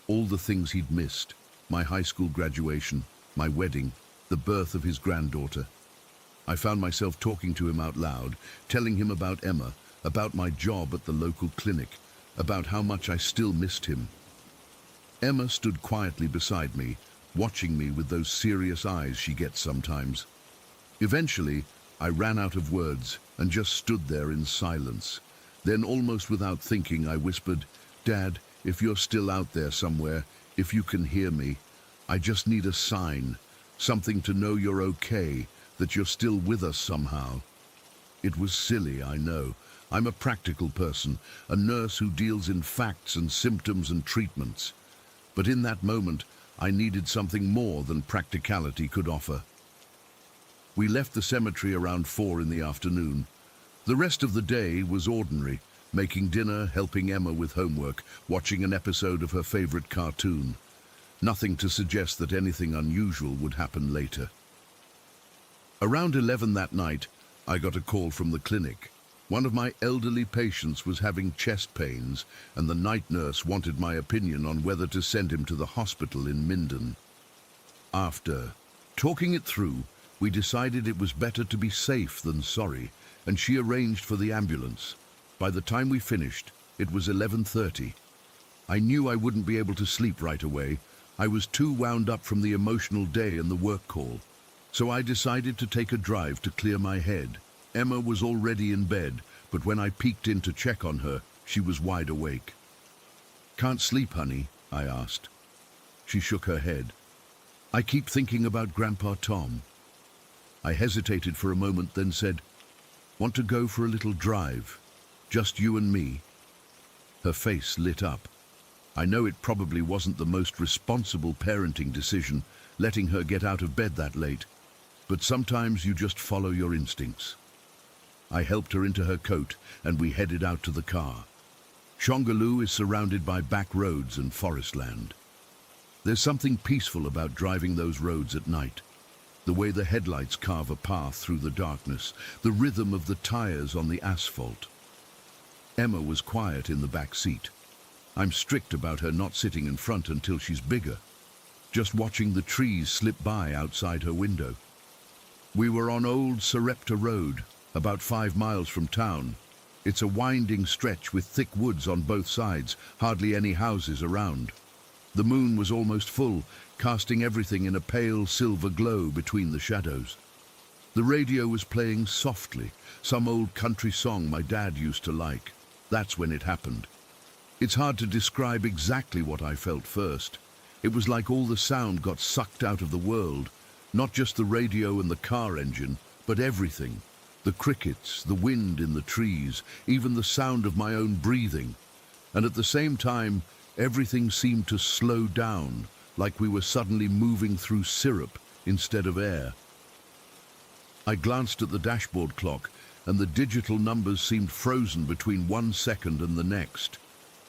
All the things he'd missed, my high school graduation, my wedding, the birth of his granddaughter. I found myself talking to him out loud, telling him about Emma, about my job at the local clinic, about how much I still missed him. Emma stood quietly beside me, watching me with those serious eyes she gets sometimes. Eventually, I ran out of words and just stood there in silence. Then, almost without thinking, I whispered, "Dad, if you're still out there somewhere, if you can hear me, I just need a sign, something to know you're okay, that you're still with us somehow." It was silly, I know. I'm a practical person, a nurse who deals in facts and symptoms and treatments. But in that moment, I needed something more than practicality could offer. We left the cemetery around 4 in the afternoon. The rest of the day was ordinary, making dinner, helping Emma with homework, watching an episode of her favorite cartoon. Nothing to suggest that anything unusual would happen later. Around 11 that night, I got a call from the clinic. One of my elderly patients was having chest pains, and the night nurse wanted my opinion on whether to send him to the hospital in Minden. After talking it through, we decided it was better to be safe than sorry, and she arranged for the ambulance. By the time we finished, it was 11:30. I knew I wouldn't be able to sleep right away. I was too wound up from the emotional day and the work call. So I decided to take a drive to clear my head. Emma was already in bed, but when I peeked in to check on her, she was wide awake. "Can't sleep, honey?" I asked. She shook her head. "I keep thinking about Grandpa Tom." I hesitated for a moment, then said, "Want to go for a little drive? Just you and me?" Her face lit up. I know it probably wasn't the most responsible parenting decision, letting her get out of bed that late, but sometimes you just follow your instincts. I helped her into her coat, and we headed out to the car. Shongaloo is surrounded by back roads and forest land. There's something peaceful about driving those roads at night. The way the headlights carve a path through the darkness, the rhythm of the tires on the asphalt. Emma was quiet in the back seat. I'm strict about her not sitting in front until she's bigger, just watching the trees slip by outside her window. We were on Old Sarepta Road, about 5 miles from town. It's a winding stretch with thick woods on both sides, hardly any houses around. The moon was almost full, casting everything in a pale silver glow between the shadows. The radio was playing softly, some old country song my dad used to like. That's when it happened. It's hard to describe exactly what I felt first. It was like all the sound got sucked out of the world, not just the radio and the car engine, but everything. The crickets, the wind in the trees, even the sound of my own breathing. And at the same time, everything seemed to slow down, like we were suddenly moving through syrup instead of air. I glanced at the dashboard clock, and the digital numbers seemed frozen between 1 second and the next.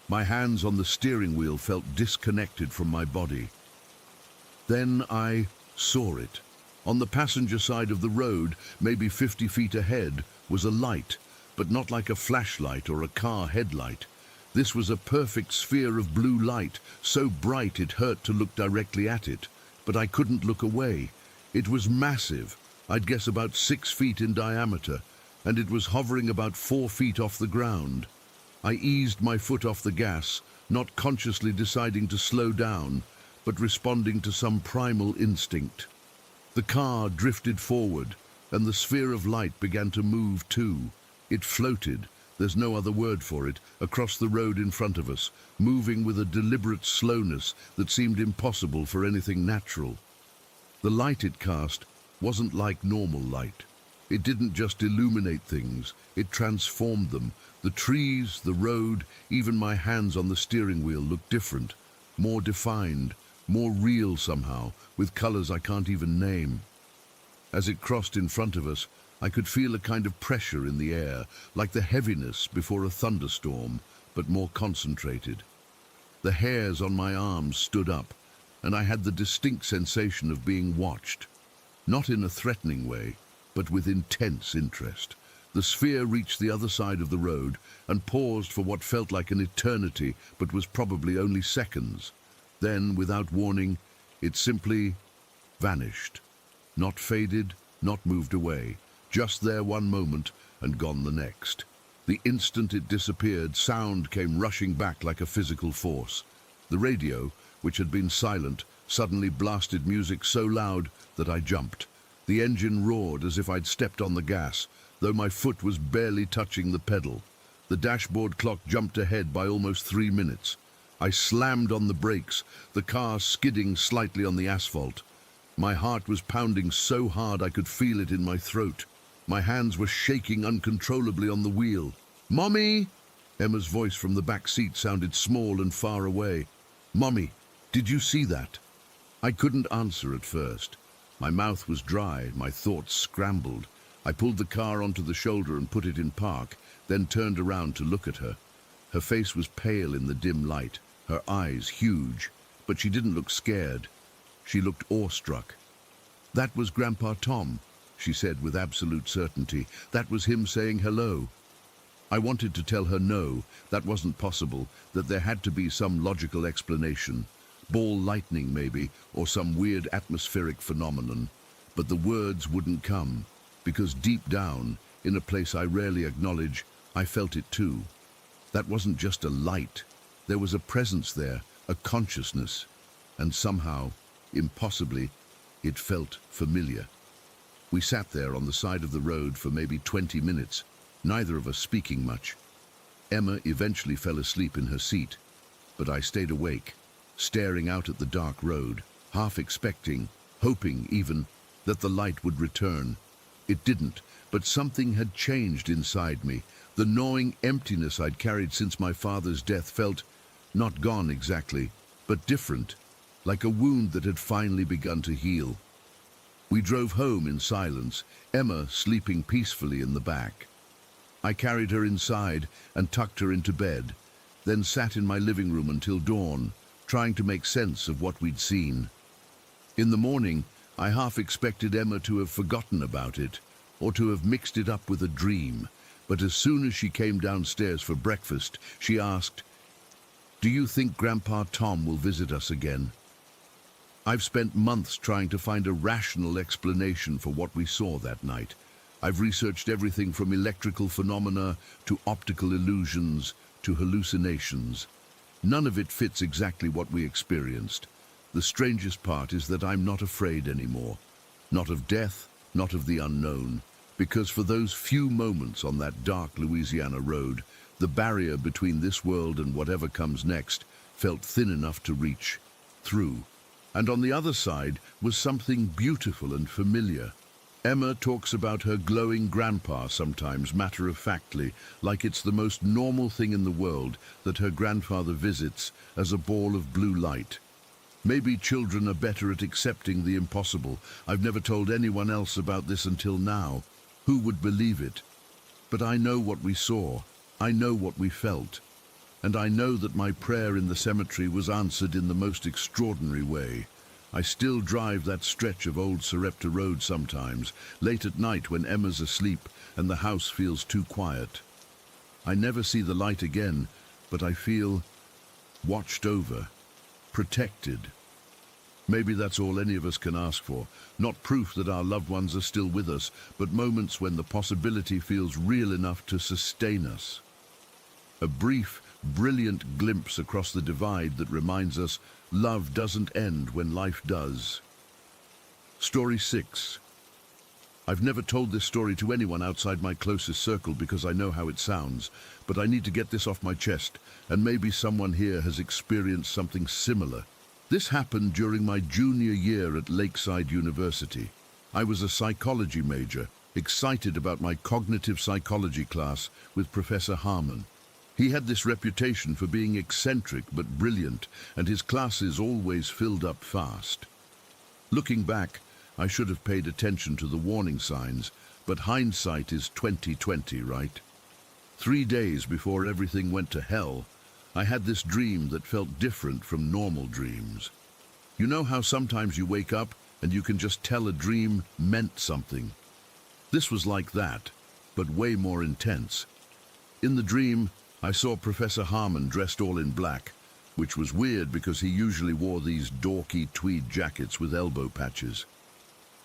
My hands on the steering wheel felt disconnected from my body. Then I saw it. On the passenger side of the road, maybe 50 feet ahead, was a light, but not like a flashlight or a car headlight. This was a perfect sphere of blue light, so bright it hurt to look directly at it, but I couldn't look away. It was massive, I'd guess about 6 feet in diameter, and it was hovering about 4 feet off the ground. I eased my foot off the gas, not consciously deciding to slow down, but responding to some primal instinct. The car drifted forward, and the sphere of light began to move too. It floated, there's no other word for it, across the road in front of us, moving with a deliberate slowness that seemed impossible for anything natural. The light it cast wasn't like normal light. It didn't just illuminate things, it transformed them. The trees, the road, even my hands on the steering wheel looked different, more defined, more real somehow, with colors I can't even name. As it crossed in front of us, I could feel a kind of pressure in the air, like the heaviness before a thunderstorm, but more concentrated. The hairs on my arms stood up, and I had the distinct sensation of being watched. Not in a threatening way, but with intense interest. The sphere reached the other side of the road and paused for what felt like an eternity, but was probably only seconds. Then, without warning, it simply vanished. Not faded, not moved away. Just there one moment and gone the next. The instant it disappeared, sound came rushing back like a physical force. The radio, which had been silent, suddenly blasted music so loud that I jumped. The engine roared as if I'd stepped on the gas, though my foot was barely touching the pedal. The dashboard clock jumped ahead by almost 3 minutes. I slammed on the brakes, the car skidding slightly on the asphalt. My heart was pounding so hard I could feel it in my throat. My hands were shaking uncontrollably on the wheel. "Mommy!" Emma's voice from the back seat sounded small and far away. "Mommy, did you see that?" I couldn't answer at first. My mouth was dry, my thoughts scrambled. I pulled the car onto the shoulder and put it in park, then turned around to look at her. Her face was pale in the dim light, her eyes huge, but she didn't look scared. She looked awestruck. "That was Grandpa Tom," she said with absolute certainty. "That was him saying hello." I wanted to tell her no, that wasn't possible, that there had to be some logical explanation. Ball lightning maybe, or some weird atmospheric phenomenon. But the words wouldn't come, because deep down, in a place I rarely acknowledge, I felt it too. That wasn't just a light. There was a presence there, a consciousness. And somehow, impossibly, it felt familiar. We sat there on the side of the road for maybe 20 minutes, neither of us speaking much. Emma eventually fell asleep in her seat, but I stayed awake, staring out at the dark road, half expecting, hoping even, that the light would return. It didn't, but something had changed inside me. The gnawing emptiness I'd carried since my father's death felt, not gone exactly, but different, like a wound that had finally begun to heal. We drove home in silence, Emma sleeping peacefully in the back. I carried her inside and tucked her into bed, then sat in my living room until dawn, trying to make sense of what we'd seen. In the morning, I half expected Emma to have forgotten about it, or to have mixed it up with a dream, but as soon as she came downstairs for breakfast, she asked, "Do you think Grandpa Tom will visit us again?" I've spent months trying to find a rational explanation for what we saw that night. I've researched everything from electrical phenomena to optical illusions to hallucinations. None of it fits exactly what we experienced. The strangest part is that I'm not afraid anymore. Not of death, not of the unknown. Because for those few moments on that dark Louisiana road, the barrier between this world and whatever comes next felt thin enough to reach through. And on the other side was something beautiful and familiar. Emma talks about her glowing grandpa sometimes, matter-of-factly, like it's the most normal thing in the world that her grandfather visits as a ball of blue light. Maybe children are better at accepting the impossible. I've never told anyone else about this until now. Who would believe it? But I know what we saw. I know what we felt. And I know that my prayer in the cemetery was answered in the most extraordinary way. I still drive that stretch of old Sarepta Road sometimes, late at night when Emma's asleep and the house feels too quiet. I never see the light again, but I feel watched over, protected. Maybe that's all any of us can ask for. Not proof that our loved ones are still with us, but moments when the possibility feels real enough to sustain us. A brief, brilliant glimpse across the divide that reminds us love doesn't end when life does. Story 6. I've never told this story to anyone outside my closest circle because I know how it sounds, but I need to get this off my chest, and maybe someone here has experienced something similar. This happened during my junior year at Lakeside University. I was a psychology major, excited about my cognitive psychology class with Professor Harmon. He had this reputation for being eccentric but brilliant, and his classes always filled up fast. Looking back, I should have paid attention to the warning signs, but hindsight is 20/20, right? 3 days before everything went to hell, I had this dream that felt different from normal dreams. You know how sometimes you wake up and you can just tell a dream meant something? This was like that, but way more intense. In the dream, I saw Professor Harmon dressed all in black, which was weird because he usually wore these dorky tweed jackets with elbow patches.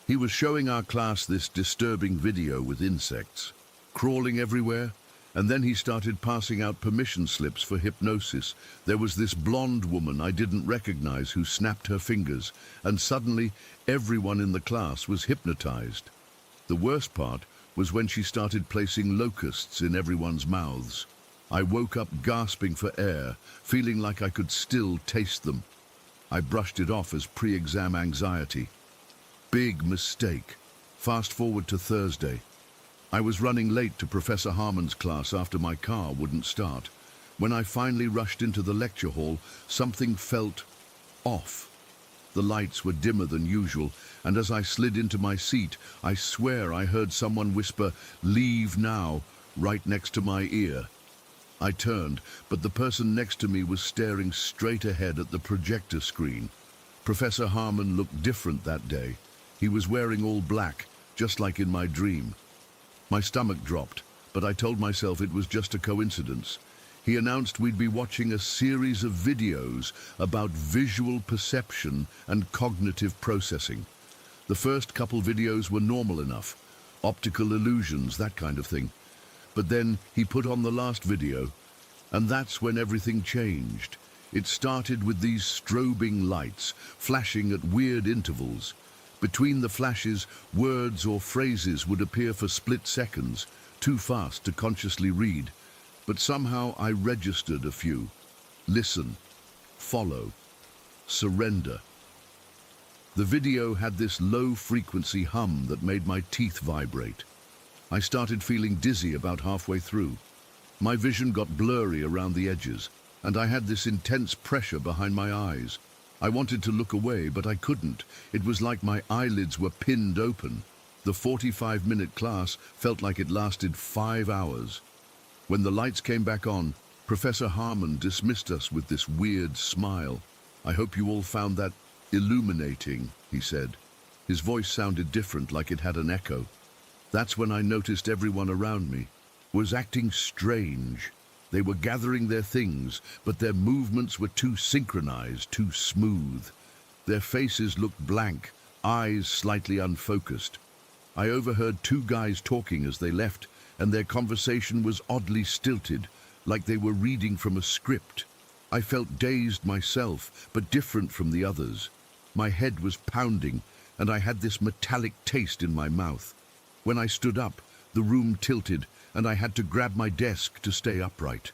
He was showing our class this disturbing video with insects, crawling everywhere, and then he started passing out permission slips for hypnosis. There was this blonde woman I didn't recognize who snapped her fingers, and suddenly everyone in the class was hypnotized. The worst part was when she started placing locusts in everyone's mouths. I woke up gasping for air, feeling like I could still taste them. I brushed it off as pre-exam anxiety. Big mistake. Fast forward to Thursday. I was running late to Professor Harmon's class after my car wouldn't start. When I finally rushed into the lecture hall, something felt off. The lights were dimmer than usual, and as I slid into my seat, I swear I heard someone whisper, "Leave now," right next to my ear. I turned, but the person next to me was staring straight ahead at the projector screen. Professor Harmon looked different that day. He was wearing all black, just like in my dream. My stomach dropped, but I told myself it was just a coincidence. He announced we'd be watching a series of videos about visual perception and cognitive processing. The first couple videos were normal enough, optical illusions, that kind of thing. But then he put on the last video, and that's when everything changed. It started with these strobing lights, flashing at weird intervals. Between the flashes, words or phrases would appear for split seconds, too fast to consciously read. But somehow I registered a few. Listen, follow, surrender. The video had this low-frequency hum that made my teeth vibrate. I started feeling dizzy about halfway through. My vision got blurry around the edges, and I had this intense pressure behind my eyes. I wanted to look away, but I couldn't. It was like my eyelids were pinned open. The 45-minute class felt like it lasted 5 hours. When the lights came back on, Professor Harmon dismissed us with this weird smile. "I hope you all found that illuminating," he said. His voice sounded different, like it had an echo. That's when I noticed everyone around me was acting strange. They were gathering their things, but their movements were too synchronized, too smooth. Their faces looked blank, eyes slightly unfocused. I overheard 2 guys talking as they left, and their conversation was oddly stilted, like they were reading from a script. I felt dazed myself, but different from the others. My head was pounding, and I had this metallic taste in my mouth. When I stood up, the room tilted, and I had to grab my desk to stay upright.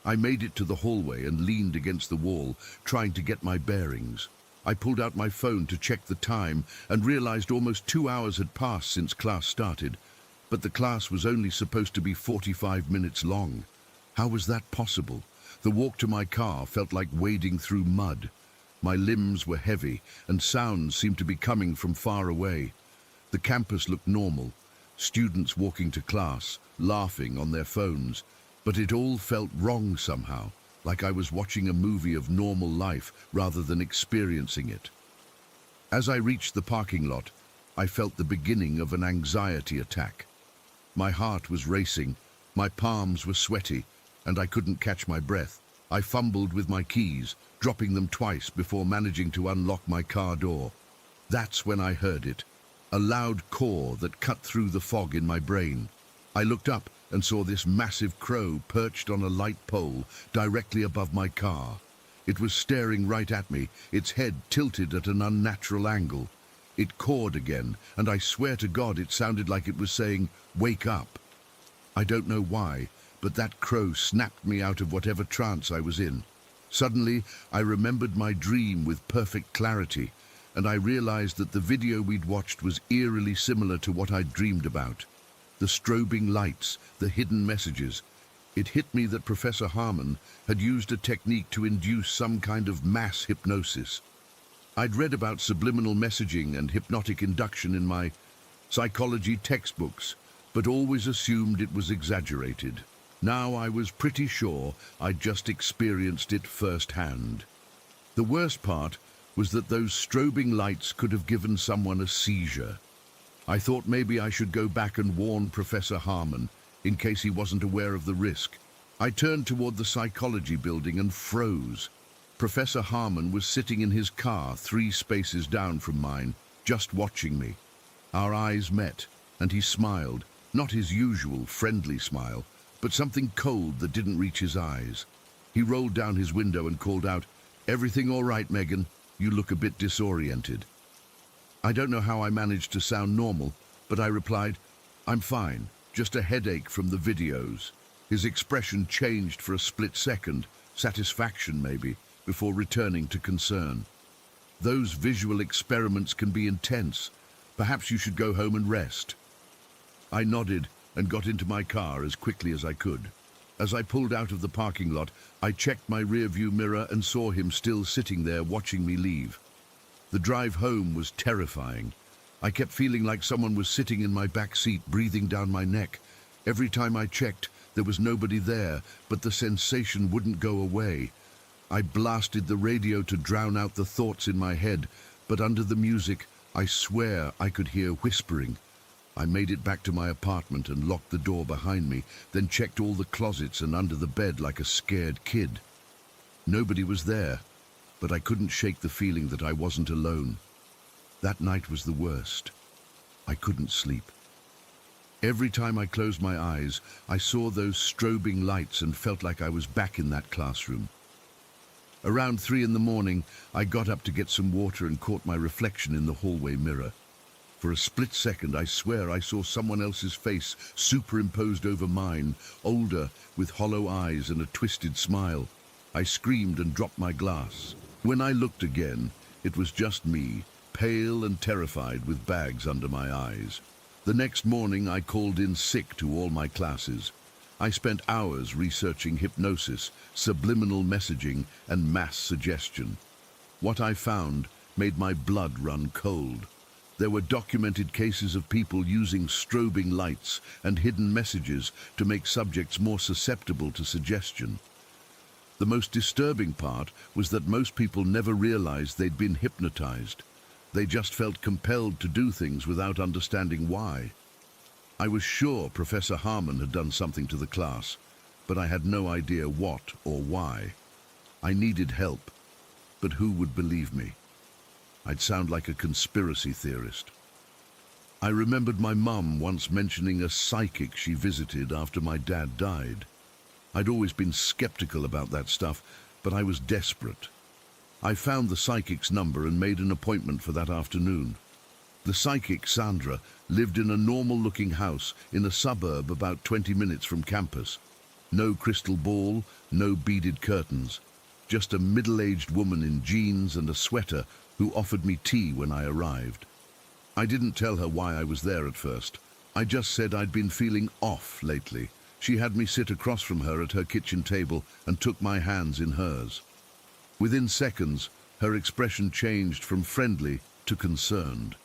I made it to the hallway and leaned against the wall, trying to get my bearings. I pulled out my phone to check the time and realized almost 2 hours had passed since class started. But the class was only supposed to be 45 minutes long. How was that possible? The walk to my car felt like wading through mud. My limbs were heavy, and sounds seemed to be coming from far away. The campus looked normal. Students walking to class, laughing on their phones, but it all felt wrong somehow, like I was watching a movie of normal life rather than experiencing it. As I reached the parking lot, I felt the beginning of an anxiety attack. My heart was racing, my palms were sweaty, and I couldn't catch my breath. I fumbled with my keys, dropping them twice before managing to unlock my car door. That's when I heard it. A loud caw that cut through the fog in my brain. I looked up and saw this massive crow perched on a light pole directly above my car. It was staring right at me, its head tilted at an unnatural angle. It cawed again, and I swear to God it sounded like it was saying, "Wake up." I don't know why, but that crow snapped me out of whatever trance I was in. Suddenly, I remembered my dream with perfect clarity. and I realized that the video we'd watched was eerily similar to what I'd dreamed about. The strobing lights, the hidden messages. It hit me that Professor Harmon had used a technique to induce some kind of mass hypnosis. I'd read about subliminal messaging and hypnotic induction in my psychology textbooks, but always assumed it was exaggerated. Now I was pretty sure I'd just experienced it firsthand. The worst part was that those strobing lights could have given someone a seizure. I thought maybe I should go back and warn Professor Harmon, in case he wasn't aware of the risk. I turned toward the psychology building and froze. Professor Harmon was sitting in his car 3 spaces down from mine, just watching me. Our eyes met, and he smiled, not his usual friendly smile, but something cold that didn't reach his eyes. He rolled down his window and called out, "Everything all right, Megan? You look a bit disoriented." I don't know how I managed to sound normal, but I replied, "I'm fine, just a headache from the videos." His expression changed for a split second, satisfaction maybe, before returning to concern. "Those visual experiments can be intense. Perhaps you should go home and rest." I nodded and got into my car as quickly as I could. As I pulled out of the parking lot, I checked my rearview mirror and saw him still sitting there watching me leave. The drive home was terrifying. I kept feeling like someone was sitting in my back seat, breathing down my neck. Every time I checked, there was nobody there, but the sensation wouldn't go away. I blasted the radio to drown out the thoughts in my head, but under the music, I swear I could hear whispering. I made it back to my apartment and locked the door behind me, then checked all the closets and under the bed like a scared kid. Nobody was there, but I couldn't shake the feeling that I wasn't alone. That night was the worst. I couldn't sleep. Every time I closed my eyes, I saw those strobing lights and felt like I was back in that classroom. Around 3 in the morning, I got up to get some water and caught my reflection in the hallway mirror. For a split second, I swear I saw someone else's face superimposed over mine, older, with hollow eyes and a twisted smile. I screamed and dropped my glass. When I looked again, it was just me, pale and terrified with bags under my eyes. The next morning, I called in sick to all my classes. I spent hours researching hypnosis, subliminal messaging, and mass suggestion. What I found made my blood run cold. There were documented cases of people using strobing lights and hidden messages to make subjects more susceptible to suggestion. The most disturbing part was that most people never realized they'd been hypnotized. They just felt compelled to do things without understanding why. I was sure Professor Harmon had done something to the class, but I had no idea what or why. I needed help, but who would believe me? I'd sound like a conspiracy theorist. I remembered my mum once mentioning a psychic she visited after my dad died. I'd always been skeptical about that stuff, but I was desperate. I found the psychic's number and made an appointment for that afternoon. The psychic, Sandra, lived in a normal-looking house in a suburb about 20 minutes from campus. No crystal ball, no beaded curtains. Just a middle-aged woman in jeans and a sweater who offered me tea when I arrived. I didn't tell her why I was there at first. I just said I'd been feeling off lately. She had me sit across from her at her kitchen table and took my hands in hers. Within seconds, her expression changed from friendly to concerned.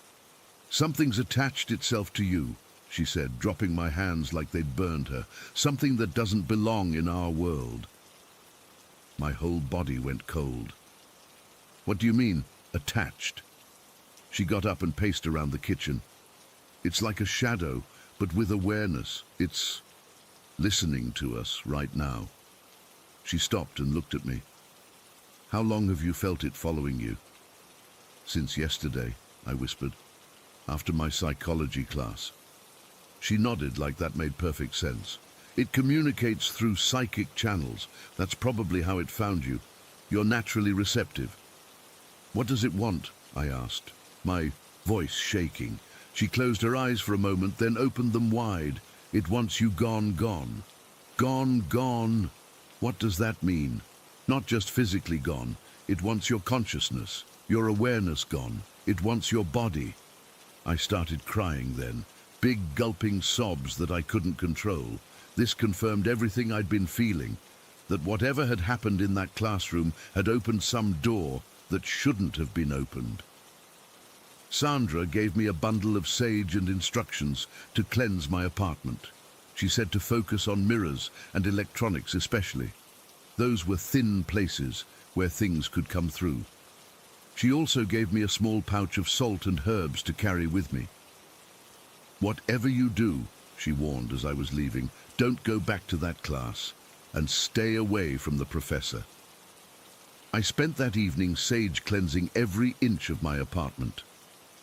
"Something's attached itself to you," she said, dropping my hands like they'd burned her. "Something that doesn't belong in our world." My whole body went cold. "What do you mean, attached?" She got up and paced around the kitchen. "It's like a shadow, but with awareness. It's listening to us right now." She stopped and looked at me. "How long have you felt it following you?" "Since yesterday," I whispered. "After my psychology class." She nodded like that made perfect sense. "It communicates through psychic channels. That's probably how it found you. You're naturally receptive." "What does it want?" I asked, my voice shaking. She closed her eyes for a moment, then opened them wide. "It wants you gone, gone." "Gone, gone." What does that mean? Not just physically gone. It wants your consciousness, your awareness gone. It wants your body. I started crying then, big gulping sobs that I couldn't control. This confirmed everything I'd been feeling, that whatever had happened in that classroom had opened some door that shouldn't have been opened. Sandra gave me a bundle of sage and instructions to cleanse my apartment. She said to focus on mirrors and electronics especially. Those were thin places where things could come through. She also gave me a small pouch of salt and herbs to carry with me. Whatever you do, she warned as I was leaving, don't go back to that class and stay away from the professor. I spent that evening sage cleansing every inch of my apartment.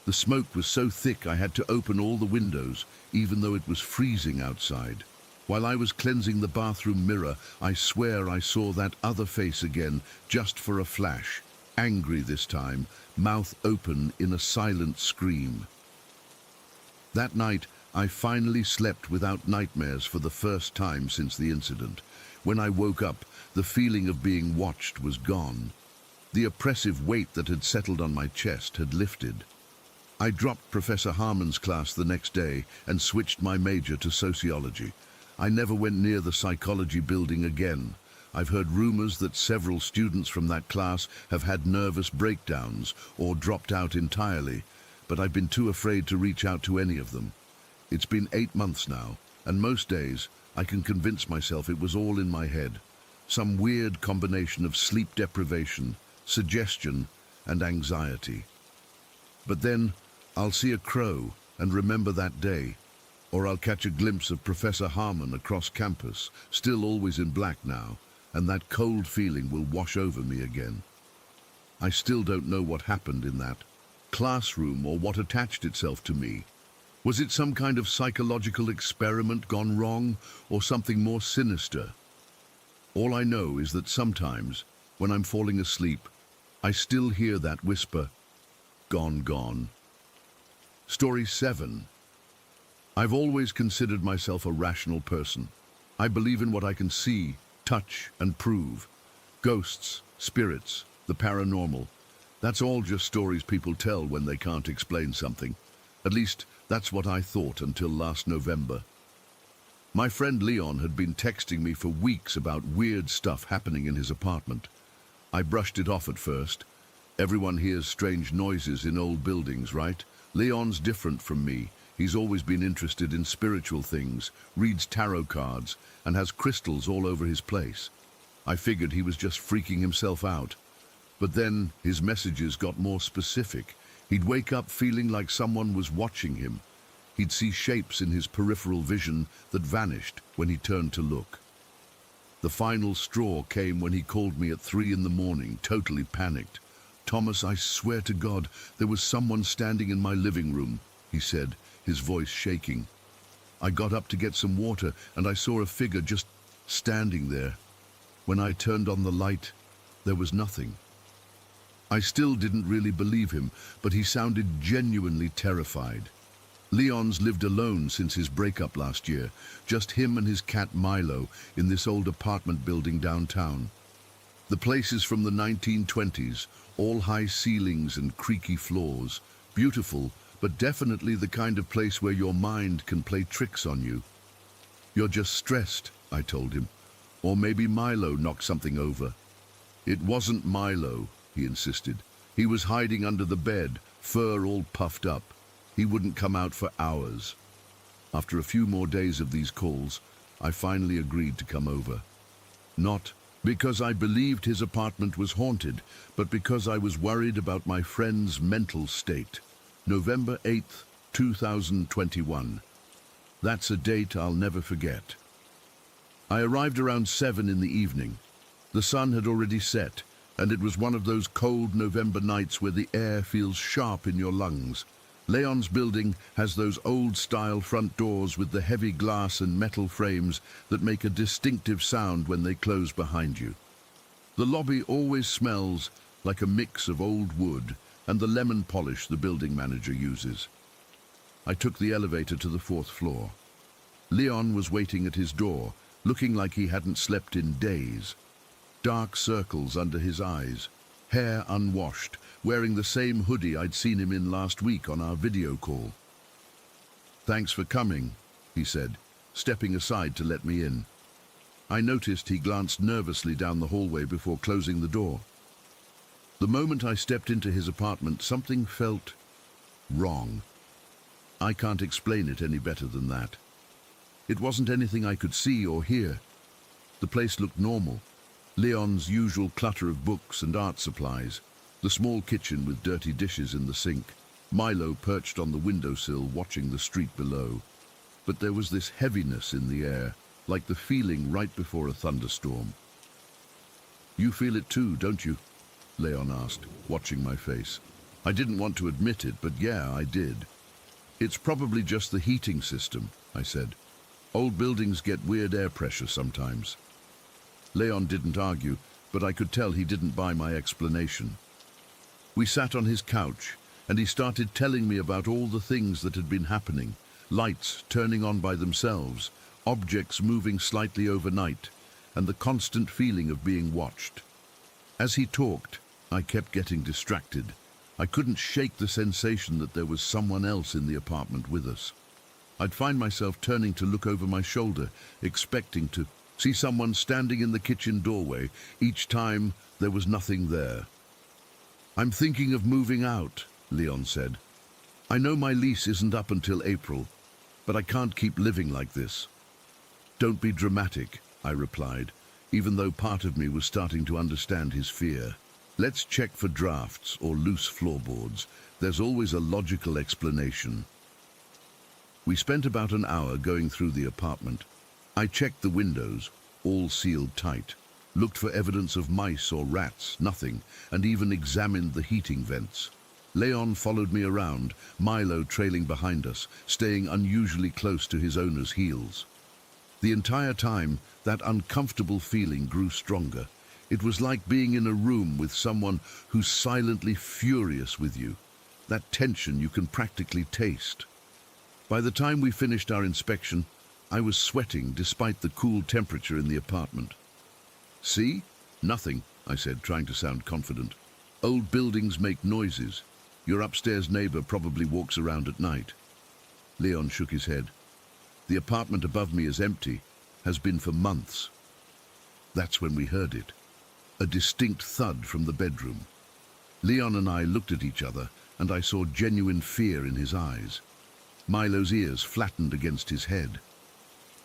The smoke was so thick I had to open all the windows, even though it was freezing outside. While I was cleansing the bathroom mirror, I swear I saw that other face again, just for a flash. Angry this time, mouth open in a silent scream. That night, I finally slept without nightmares for the first time since the incident. When I woke up, the feeling of being watched was gone. The oppressive weight that had settled on my chest had lifted. I dropped Professor Harmon's class the next day and switched my major to sociology. I never went near the psychology building again. I've heard rumors that several students from that class have had nervous breakdowns or dropped out entirely, but I've been too afraid to reach out to any of them. It's been 8 months now, and most days I can convince myself it was all in my head. Some weird combination of sleep deprivation, suggestion, and anxiety. But then I'll see a crow and remember that day, or I'll catch a glimpse of Professor Harmon across campus, still always in black now, and that cold feeling will wash over me again. I still don't know what happened in that classroom or what attached itself to me. Was it some kind of psychological experiment gone wrong, or something more sinister? All I know is that sometimes, when I'm falling asleep, I still hear that whisper, "Gone, gone." Story 7. I've always considered myself a rational person. I believe in what I can see, touch, and prove. Ghosts, spirits, the paranormal. That's all just stories people tell when they can't explain something. At least, that's what I thought until last November. My friend Leon had been texting me for weeks about weird stuff happening in his apartment. I brushed it off at first. Everyone hears strange noises in old buildings, right? Leon's different from me. He's always been interested in spiritual things, reads tarot cards, and has crystals all over his place. I figured he was just freaking himself out. But then his messages got more specific. He'd wake up feeling like someone was watching him. He'd see shapes in his peripheral vision that vanished when he turned to look. The final straw came when he called me at 3 in the morning, totally panicked. "Thomas, I swear to God, there was someone standing in my living room," he said, his voice shaking. I got up to get some water and I saw a figure just standing there. When I turned on the light, there was nothing. I still didn't really believe him, but he sounded genuinely terrified. Leon's lived alone since his breakup last year, just him and his cat Milo in this old apartment building downtown. The place is from the 1920s, all high ceilings and creaky floors. Beautiful, but definitely the kind of place where your mind can play tricks on you. "You're just stressed," I told him. "Or maybe Milo knocked something over." "It wasn't Milo," he insisted. "He was hiding under the bed, fur all puffed up. He wouldn't come out for hours." After a few more days of these calls, I finally agreed to come over. Not because I believed his apartment was haunted, but because I was worried about my friend's mental state. November 8th, 2021. That's a date I'll never forget. I arrived around 7 in the evening. The sun had already set, and it was one of those cold November nights where the air feels sharp in your lungs. Leon's building has those old-style front doors with the heavy glass and metal frames that make a distinctive sound when they close behind you. The lobby always smells like a mix of old wood and the lemon polish the building manager uses. I took the elevator to the 4th floor. Leon was waiting at his door, looking like he hadn't slept in days. Dark circles under his eyes, hair unwashed, wearing the same hoodie I'd seen him in last week on our video call. "Thanks for coming," he said, stepping aside to let me in. I noticed he glanced nervously down the hallway before closing the door. The moment I stepped into his apartment, something felt wrong. I can't explain it any better than that. It wasn't anything I could see or hear. The place looked normal. Leon's usual clutter of books and art supplies, the small kitchen with dirty dishes in the sink, Milo perched on the windowsill watching the street below. But there was this heaviness in the air, like the feeling right before a thunderstorm. "You feel it too, don't you?" Leon asked, watching my face. I didn't want to admit it, but yeah, I did. "It's probably just the heating system," I said. "Old buildings get weird air pressure sometimes." Leon didn't argue, but I could tell he didn't buy my explanation. We sat on his couch, and he started telling me about all the things that had been happening. Lights turning on by themselves, objects moving slightly overnight, and the constant feeling of being watched. As he talked, I kept getting distracted. I couldn't shake the sensation that there was someone else in the apartment with us. I'd find myself turning to look over my shoulder, expecting to see someone standing in the kitchen doorway. Each time, there was nothing there. "I'm thinking of moving out," Leon said. "I know my lease isn't up until April, but I can't keep living like this." "Don't be dramatic," I replied, even though part of me was starting to understand his fear. "Let's check for drafts or loose floorboards. There's always a logical explanation." We spent about an hour going through the apartment. I checked the windows, all sealed tight, looked for evidence of mice or rats, nothing, and even examined the heating vents. Leon followed me around, Milo trailing behind us, staying unusually close to his owner's heels. The entire time, that uncomfortable feeling grew stronger. It was like being in a room with someone who's silently furious with you. That tension you can practically taste. By the time we finished our inspection, I was sweating despite the cool temperature in the apartment. "See? Nothing," I said, trying to sound confident. "Old buildings make noises. Your upstairs neighbor probably walks around at night." Leon shook his head. "The apartment above me is empty, has been for months." That's when we heard it. A distinct thud from the bedroom. Leon and I looked at each other, and I saw genuine fear in his eyes. Milo's ears flattened against his head.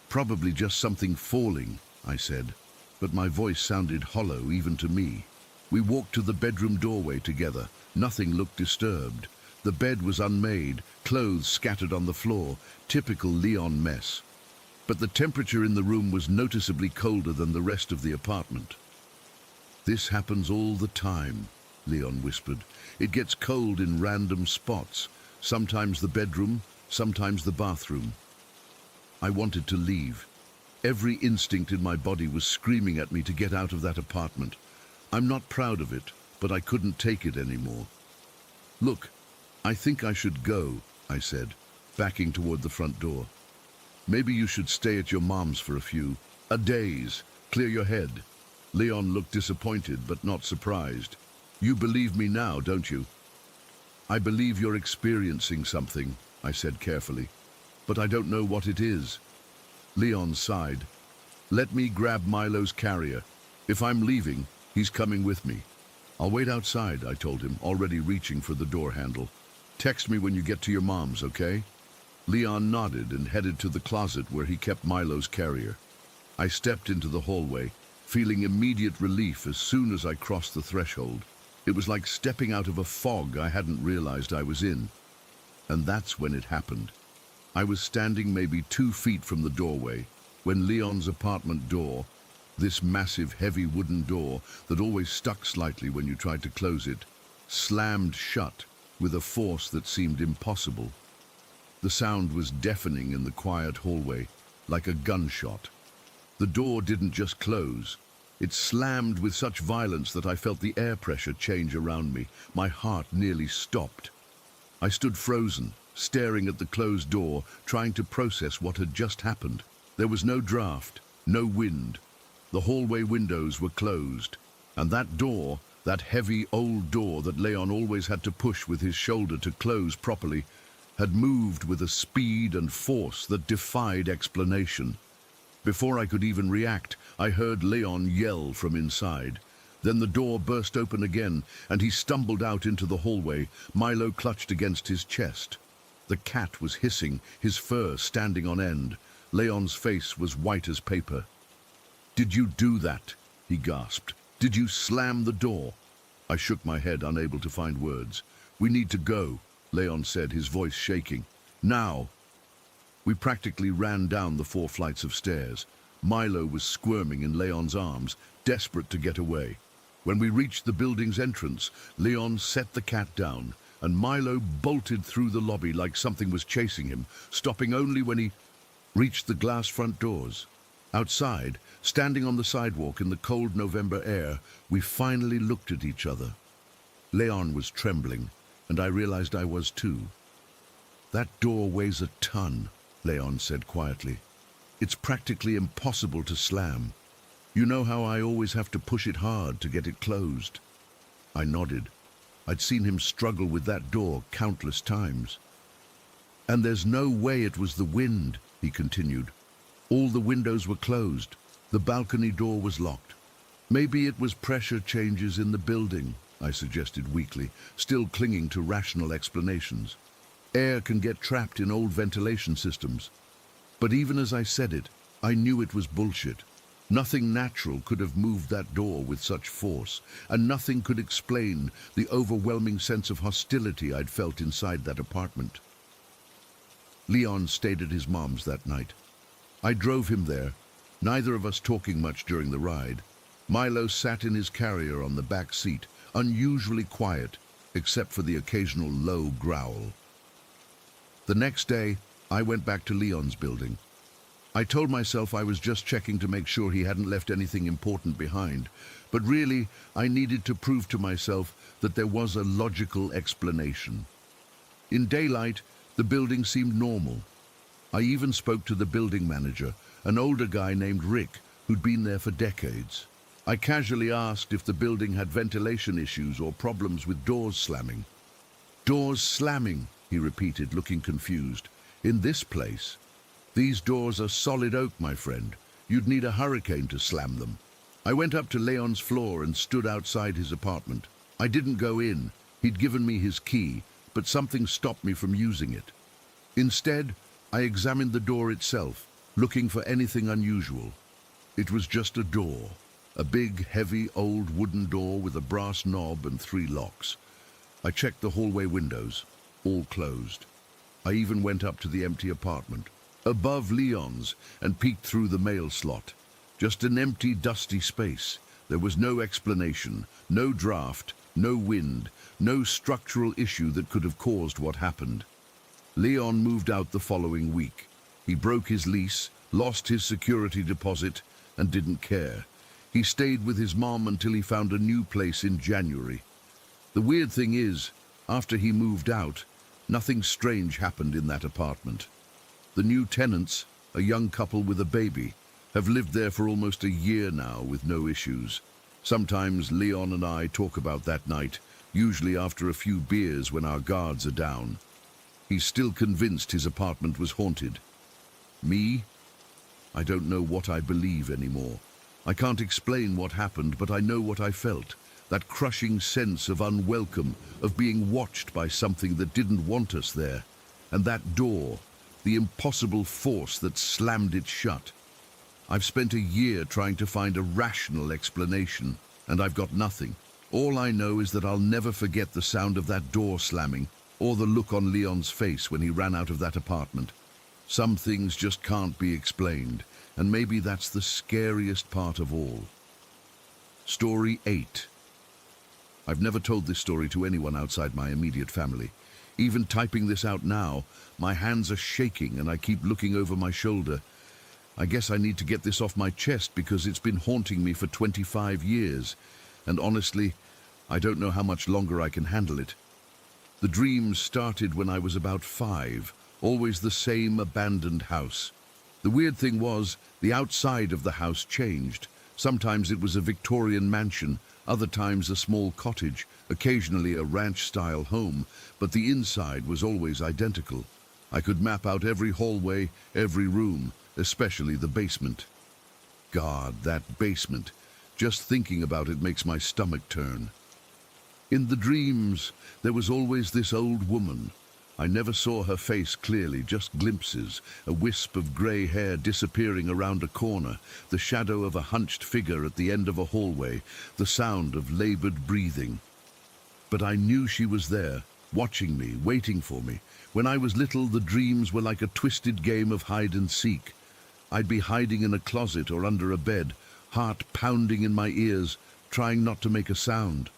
"Probably just something falling," I said, but my voice sounded hollow even to me. We walked to the bedroom doorway together. Nothing looked disturbed. The bed was unmade, clothes scattered on the floor, typical Leon mess. But the temperature in the room was noticeably colder than the rest of the apartment. "This happens all the time," Leon whispered. "It gets cold in random spots, sometimes the bedroom, sometimes the bathroom." I wanted to leave. Every instinct in my body was screaming at me to get out of that apartment. I'm not proud of it, but I couldn't take it anymore. "Look, I think I should go," I said, backing toward the front door. "Maybe you should stay at your mom's for a few days. Clear your head." Leon looked disappointed, but not surprised. "You believe me now, don't you?" "I believe you're experiencing something," I said carefully, "but I don't know what it is." Leon sighed. "Let me grab Milo's carrier. If I'm leaving, he's coming with me." "I'll wait outside," I told him, already reaching for the door handle. "Text me when you get to your mom's, okay?" Leon nodded and headed to the closet where he kept Milo's carrier. I stepped into the hallway, feeling immediate relief as soon as I crossed the threshold. It was like stepping out of a fog I hadn't realized I was in. And that's when it happened. I was standing maybe 2 feet from the doorway when Leon's apartment door, this massive heavy wooden door that always stuck slightly when you tried to close it, slammed shut with a force that seemed impossible. The sound was deafening in the quiet hallway, like a gunshot. The door didn't just close. It slammed with such violence that I felt the air pressure change around me. My heart nearly stopped. I stood frozen, staring at the closed door, trying to process what had just happened. There was no draft, no wind. The hallway windows were closed, and that door, That heavy old door that Leon always had to push with his shoulder to close properly had moved with a speed and force that defied explanation. Before I could even react, I heard Leon yell from inside. Then the door burst open again, and he stumbled out into the hallway, Milo clutched against his chest. The cat was hissing, his fur standing on end. Leon's face was white as paper. "Did you do that?" he gasped. "Did you slam the door?" I shook my head, unable to find words. "We need to go," Leon said, his voice shaking. "Now!" We practically ran down the 4 flights of stairs. Milo was squirming in Leon's arms, desperate to get away. When we reached the building's entrance, Leon set the cat down, and Milo bolted through the lobby like something was chasing him, stopping only when he reached the glass front doors. Outside, standing on the sidewalk in the cold November air, we finally looked at each other. Leon was trembling, and I realized I was too. "That door weighs a ton," Leon said quietly. "It's practically impossible to slam. You know how I always have to push it hard to get it closed?" I nodded. I'd seen him struggle with that door countless times. "And there's no way it was the wind," he continued. "All the windows were closed. The balcony door was locked. Maybe it was pressure changes in the building," I suggested weakly, still clinging to rational explanations. "Air can get trapped in old ventilation systems." But even as I said it, I knew it was bullshit. Nothing natural could have moved that door with such force, and nothing could explain the overwhelming sense of hostility I'd felt inside that apartment. Leon stayed at his mom's that night. I drove him there, neither of us talking much during the ride. Milo sat in his carrier on the back seat, unusually quiet, except for the occasional low growl. The next day, I went back to Leon's building. I told myself I was just checking to make sure he hadn't left anything important behind, but really, I needed to prove to myself that there was a logical explanation. In daylight, the building seemed normal. I even spoke to the building manager, an older guy named Rick, who'd been there for decades. I casually asked if the building had ventilation issues or problems with doors slamming. "Doors slamming," he repeated, looking confused. "In this place? These doors are solid oak, my friend. You'd need a hurricane to slam them." I went up to Leon's floor and stood outside his apartment. I didn't go in. He'd given me his key, but something stopped me from using it. Instead, I examined the door itself, looking for anything unusual. It was just a door, a big, heavy, old wooden door with a brass knob and 3 locks. I checked the hallway windows, all closed. I even went up to the empty apartment, above Leon's, and peeked through the mail slot. Just an empty, dusty space. There was no explanation, no draft, no wind, no structural issue that could have caused what happened. Leon moved out the following week. He broke his lease, lost his security deposit, and didn't care. He stayed with his mom until he found a new place in January. The weird thing is, after he moved out, nothing strange happened in that apartment. The new tenants, a young couple with a baby, have lived there for almost a year now with no issues. Sometimes Leon and I talk about that night, usually after a few beers when our guards are down. He's still convinced his apartment was haunted. Me? I don't know what I believe anymore. I can't explain what happened, but I know what I felt. That crushing sense of unwelcome, of being watched by something that didn't want us there. And that door, the impossible force that slammed it shut. I've spent a year trying to find a rational explanation, and I've got nothing. All I know is that I'll never forget the sound of that door slamming, or the look on Leon's face when he ran out of that apartment. Some things just can't be explained, and maybe that's the scariest part of all. Story 8. I've never told this story to anyone outside my immediate family. Even typing this out now, my hands are shaking and I keep looking over my shoulder. I guess I need to get this off my chest because it's been haunting me for 25 years, and honestly, I don't know how much longer I can handle it. The dream started when I was about 5, always the same abandoned house. The weird thing was, the outside of the house changed. Sometimes it was a Victorian mansion, other times a small cottage, occasionally a ranch-style home, but the inside was always identical. I could map out every hallway, every room, especially the basement. God, that basement. Just thinking about it makes my stomach turn. In the dreams, there was always this old woman. I never saw her face clearly, just glimpses, a wisp of grey hair disappearing around a corner, the shadow of a hunched figure at the end of a hallway, the sound of laboured breathing. But I knew she was there, watching me, waiting for me. When I was little, the dreams were like a twisted game of hide and seek. I'd be hiding in a closet or under a bed, heart pounding in my ears, trying not to make a sound.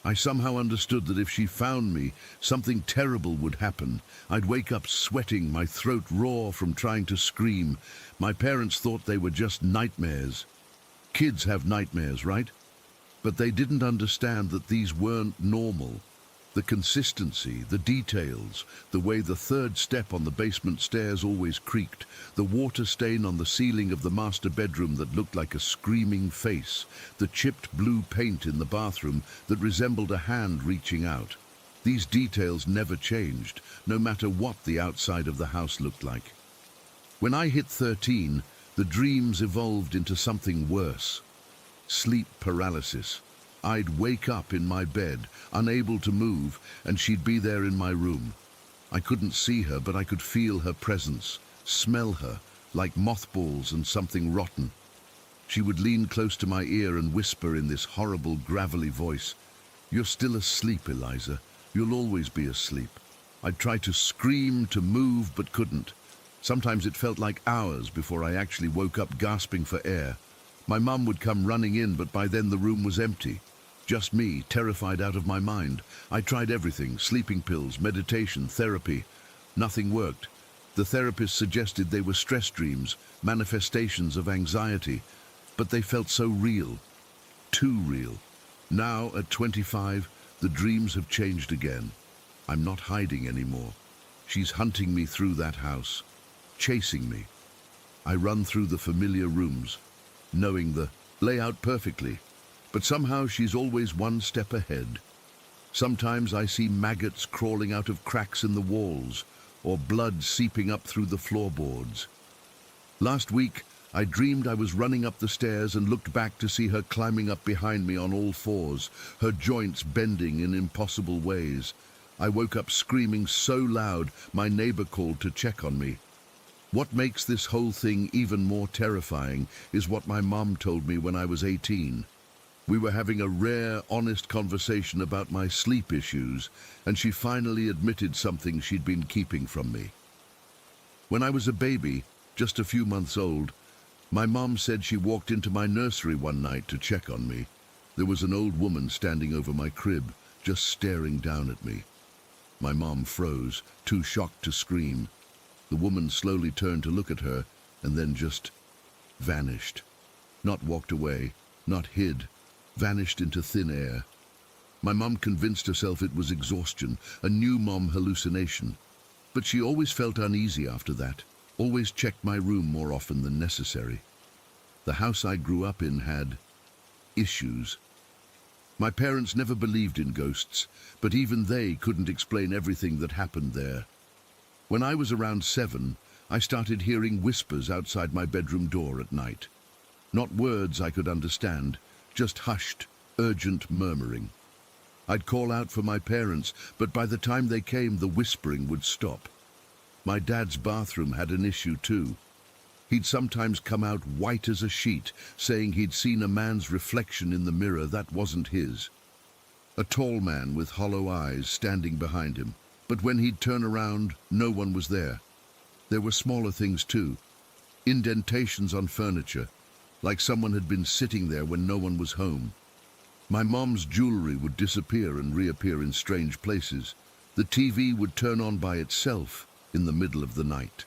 I somehow understood that if she found me, something terrible would happen. I'd wake up sweating, my throat raw from trying to scream. My parents thought they were just nightmares. Kids have nightmares, right? But they didn't understand that these weren't normal. The consistency, the details, the way the third step on the basement stairs always creaked, the water stain on the ceiling of the master bedroom that looked like a screaming face, the chipped blue paint in the bathroom that resembled a hand reaching out. These details never changed, no matter what the outside of the house looked like. When I hit 13, the dreams evolved into something worse. Sleep paralysis. I'd wake up in my bed, unable to move, and she'd be there in my room. I couldn't see her, but I could feel her presence, smell her, like mothballs and something rotten. She would lean close to my ear and whisper in this horrible, gravelly voice, "You're still asleep, Eliza. You'll always be asleep." I'd try to scream, to move, but couldn't. Sometimes it felt like hours before I actually woke up gasping for air. My mum would come running in, but by then the room was empty. Just me, terrified out of my mind. I tried everything, sleeping pills, meditation, therapy. Nothing worked. The therapist suggested they were stress dreams, manifestations of anxiety, but they felt so real. Too real. Now, at 25, the dreams have changed again. I'm not hiding anymore. She's hunting me through that house, chasing me. I run through the familiar rooms, knowing the layout perfectly, but somehow she's always one step ahead. Sometimes I see maggots crawling out of cracks in the walls, or blood seeping up through the floorboards. Last week, I dreamed I was running up the stairs and looked back to see her climbing up behind me on all fours, her joints bending in impossible ways. I woke up screaming so loud, my neighbor called to check on me. What makes this whole thing even more terrifying is what my mom told me when I was 18. We were having a rare, honest conversation about my sleep issues, and she finally admitted something she'd been keeping from me. When I was a baby, just a few months old, my mom said she walked into my nursery one night to check on me. There was an old woman standing over my crib, just staring down at me. My mom froze, too shocked to scream. The woman slowly turned to look at her, and then just vanished. Not walked away, not hid, vanished into thin air. My mom convinced herself it was exhaustion, a new mom hallucination. But she always felt uneasy after that, always checked my room more often than necessary. The house I grew up in had issues. My parents never believed in ghosts, but even they couldn't explain everything that happened there. When I was around 7, I started hearing whispers outside my bedroom door at night. Not words I could understand, just hushed, urgent murmuring. I'd call out for my parents, but by the time they came, the whispering would stop. My dad's bathroom had an issue too. He'd sometimes come out white as a sheet, saying he'd seen a man's reflection in the mirror that wasn't his. A tall man with hollow eyes standing behind him, but when he'd turn around, no one was there. There were smaller things too, indentations on furniture, like someone had been sitting there when no one was home. My mom's jewelry would disappear and reappear in strange places. The TV would turn on by itself in the middle of the night.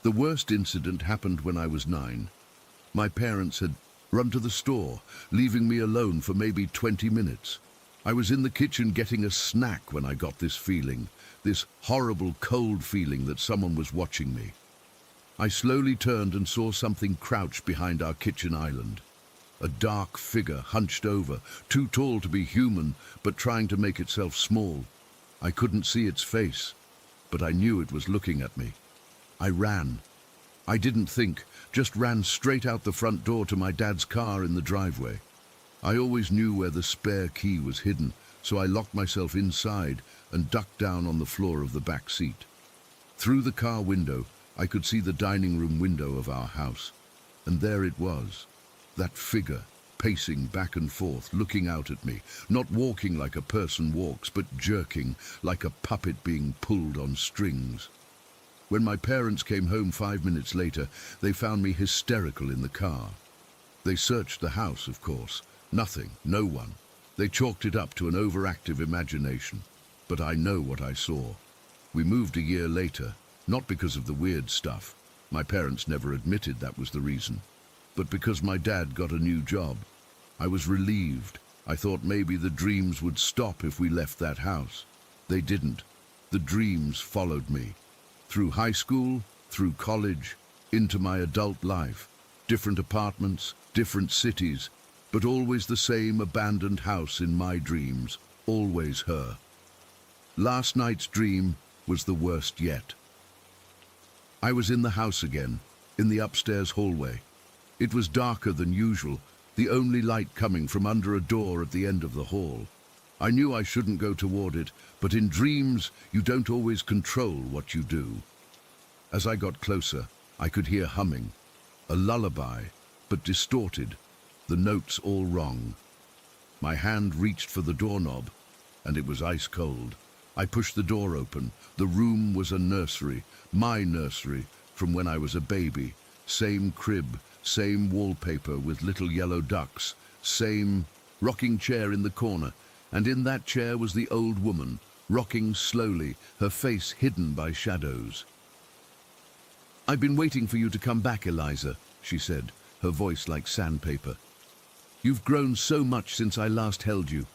The worst incident happened when I was 9. My parents had run to the store, leaving me alone for maybe 20 minutes. I was in the kitchen getting a snack when I got this feeling, this horrible cold feeling that someone was watching me. I slowly turned and saw something crouched behind our kitchen island. A dark figure hunched over, too tall to be human, but trying to make itself small. I couldn't see its face, but I knew it was looking at me. I ran. I didn't think, just ran straight out the front door to my dad's car in the driveway. I always knew where the spare key was hidden, so I locked myself inside and ducked down on the floor of the back seat. Through the car window, I could see the dining room window of our house, and there it was, that figure, pacing back and forth, looking out at me, not walking like a person walks, but jerking like a puppet being pulled on strings. When my parents came home 5 minutes later, they found me hysterical in the car. They searched the house, of course. Nothing, no one. They chalked it up to an overactive imagination. But I know what I saw. We moved a year later, not because of the weird stuff. My parents never admitted that was the reason. But because my dad got a new job. I was relieved. I thought maybe the dreams would stop if we left that house. They didn't. The dreams followed me. Through high school, through college, into my adult life. Different apartments, different cities, but always the same abandoned house in my dreams. Always her. Last night's dream was the worst yet. I was in the house again, in the upstairs hallway. It was darker than usual, the only light coming from under a door at the end of the hall. I knew I shouldn't go toward it, but in dreams you don't always control what you do. As I got closer, I could hear humming, a lullaby, but distorted, the notes all wrong. My hand reached for the doorknob, and it was ice cold. I pushed the door open. The room was a nursery, my nursery, from when I was a baby. Same crib, same wallpaper with little yellow ducks, same rocking chair in the corner, and in that chair was the old woman, rocking slowly, her face hidden by shadows. "I've been waiting for you to come back, Eliza," she said, her voice like sandpaper. "You've grown so much since I last held you."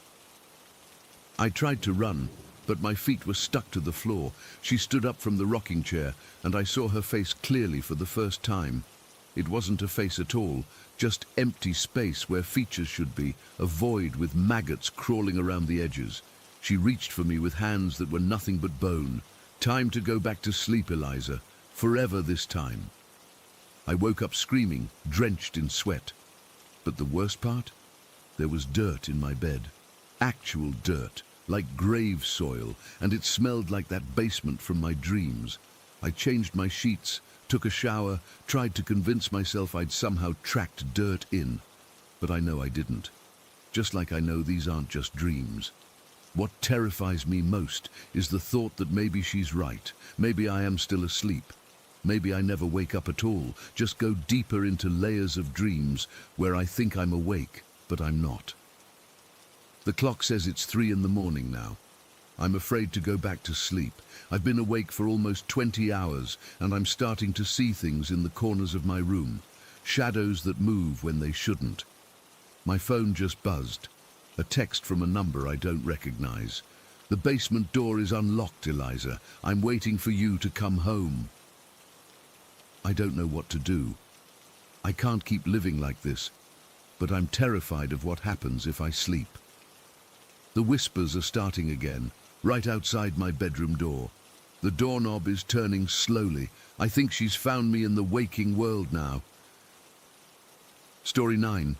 I tried to run, but my feet were stuck to the floor. She stood up from the rocking chair, and I saw her face clearly for the first time. It wasn't a face at all, just empty space where features should be, a void with maggots crawling around the edges. She reached for me with hands that were nothing but bone. "Time to go back to sleep, Eliza. Forever this time." I woke up screaming, drenched in sweat. But the worst part? There was dirt in my bed. Actual dirt, like grave soil, and it smelled like that basement from my dreams. I changed my sheets, took a shower, tried to convince myself I'd somehow tracked dirt in. But I know I didn't. Just like I know these aren't just dreams. What terrifies me most is the thought that maybe she's right. Maybe I am still asleep. Maybe I never wake up at all, just go deeper into layers of dreams where I think I'm awake, but I'm not. The clock says it's 3 in the morning now. I'm afraid to go back to sleep. I've been awake for almost 20 hours, and I'm starting to see things in the corners of my room. Shadows that move when they shouldn't. My phone just buzzed. A text from a number I don't recognize. "The basement door is unlocked, Eliza. I'm waiting for you to come home." I don't know what to do. I can't keep living like this, but I'm terrified of what happens if I sleep. The whispers are starting again, right outside my bedroom door. The doorknob is turning slowly. I think she's found me in the waking world now. Story 9.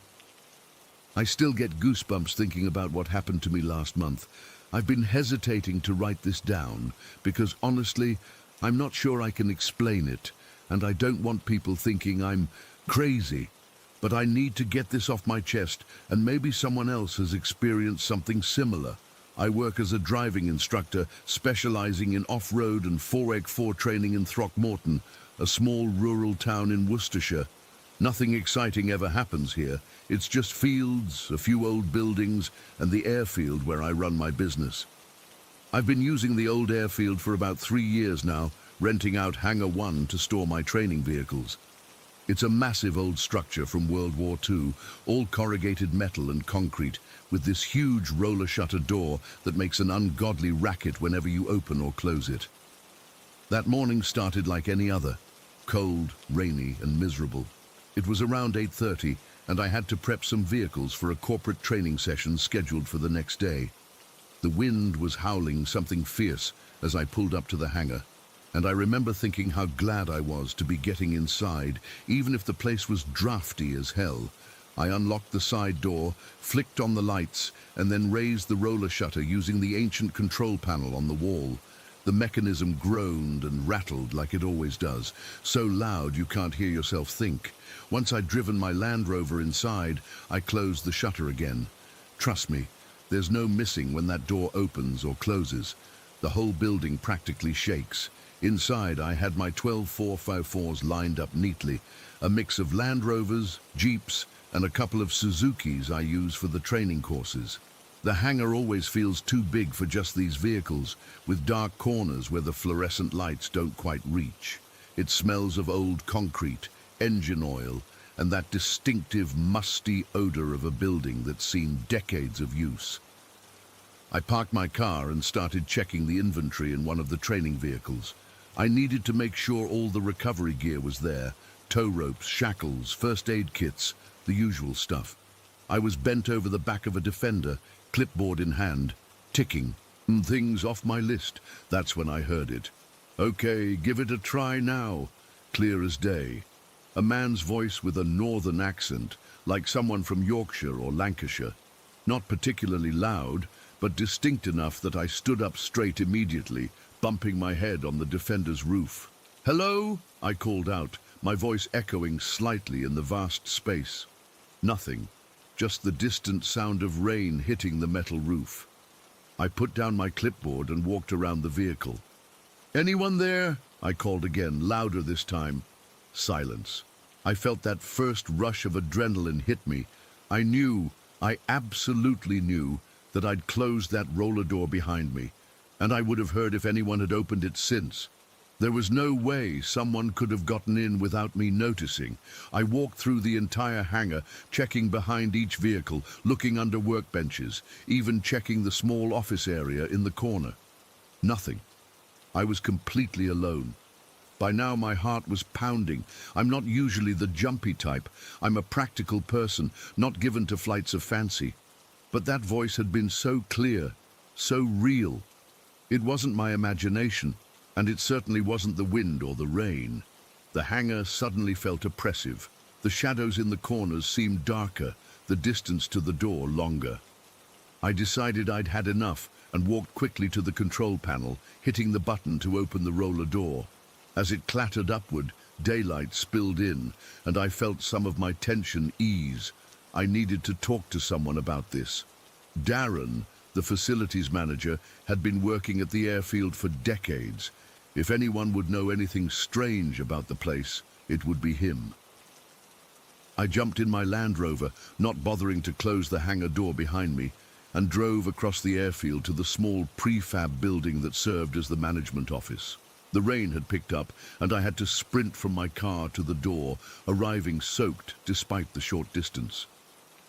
I still get goosebumps thinking about what happened to me last month. I've been hesitating to write this down because honestly, I'm not sure I can explain it, and I don't want people thinking I'm crazy. But I need to get this off my chest, and maybe someone else has experienced something similar. I work as a driving instructor, specializing in off-road and 4x4 training in Throckmorton, a small rural town in Worcestershire. Nothing exciting ever happens here. It's just fields, a few old buildings, and the airfield where I run my business. I've been using the old airfield for about 3 years now, renting out Hangar 1 to store my training vehicles. It's a massive old structure from World War II, all corrugated metal and concrete, with this huge roller shutter door that makes an ungodly racket whenever you open or close it. That morning started like any other, cold, rainy, and miserable. It was around 8:30, and I had to prep some vehicles for a corporate training session scheduled for the next day. The wind was howling something fierce as I pulled up to the hangar, and I remember thinking how glad I was to be getting inside, even if the place was drafty as hell. I unlocked the side door, flicked on the lights, and then raised the roller shutter using the ancient control panel on the wall. The mechanism groaned and rattled like it always does, so loud you can't hear yourself think. Once I'd driven my Land Rover inside, I closed the shutter again. Trust me, there's no missing when that door opens or closes. The whole building practically shakes. Inside, I had my 12 4x4s lined up neatly, a mix of Land Rovers, Jeeps, and a couple of Suzukis I use for the training courses. The hangar always feels too big for just these vehicles, with dark corners where the fluorescent lights don't quite reach. It smells of old concrete, engine oil, and that distinctive musty odor of a building that's seen decades of use. I parked my car and started checking the inventory in one of the training vehicles. I needed to make sure all the recovery gear was there: tow ropes, shackles, first aid kits, the usual stuff. I was bent over the back of a Defender, clipboard in hand, ticking. Things off my list. That's when I heard it. "Okay, give it a try now." Clear as day. A man's voice with a northern accent, like someone from Yorkshire or Lancashire. Not particularly loud, but distinct enough that I stood up straight immediately, bumping my head on the Defender's roof. "Hello?" I called out, my voice echoing slightly in the vast space. Nothing. Just the distant sound of rain hitting the metal roof. I put down my clipboard and walked around the vehicle. "Anyone there?" I called again, louder this time. Silence. I felt that first rush of adrenaline hit me. I absolutely knew, that I'd closed that roller door behind me, and I would have heard if anyone had opened it since. There was no way someone could have gotten in without me noticing. I walked through the entire hangar, checking behind each vehicle, looking under workbenches, even checking the small office area in the corner. Nothing. I was completely alone. By now my heart was pounding. I'm not usually the jumpy type. I'm a practical person, not given to flights of fancy. But that voice had been so clear, so real. It wasn't my imagination. And it certainly wasn't the wind or the rain. The hangar suddenly felt oppressive. The shadows in the corners seemed darker, the distance to the door longer. I decided I'd had enough and walked quickly to the control panel, hitting the button to open the roller door. As it clattered upward, daylight spilled in, and I felt some of my tension ease. I needed to talk to someone about this. Darren, the facilities manager, had been working at the airfield for decades. If anyone would know anything strange about the place, it would be him. I jumped in my Land Rover, not bothering to close the hangar door behind me, and drove across the airfield to the small prefab building that served as the management office. The rain had picked up, and I had to sprint from my car to the door, arriving soaked despite the short distance.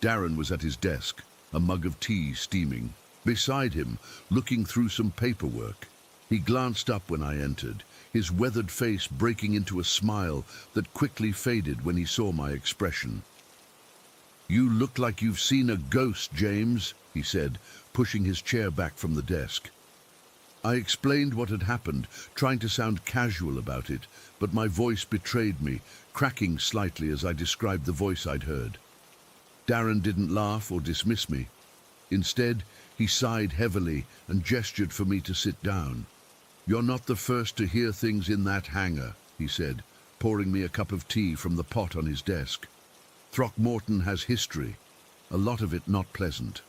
Darren was at his desk, a mug of tea steaming. Beside him, looking through some paperwork. He glanced up when I entered, his weathered face breaking into a smile that quickly faded when he saw my expression. "You look like you've seen a ghost, James," he said, pushing his chair back from the desk. I explained what had happened, trying to sound casual about it, but my voice betrayed me, cracking slightly as I described the voice I'd heard. Darren didn't laugh or dismiss me. Instead, he sighed heavily and gestured for me to sit down. "You're not the first to hear things in that hangar," he said, pouring me a cup of tea from the pot on his desk. "Throckmorton has history, a lot of it not pleasant."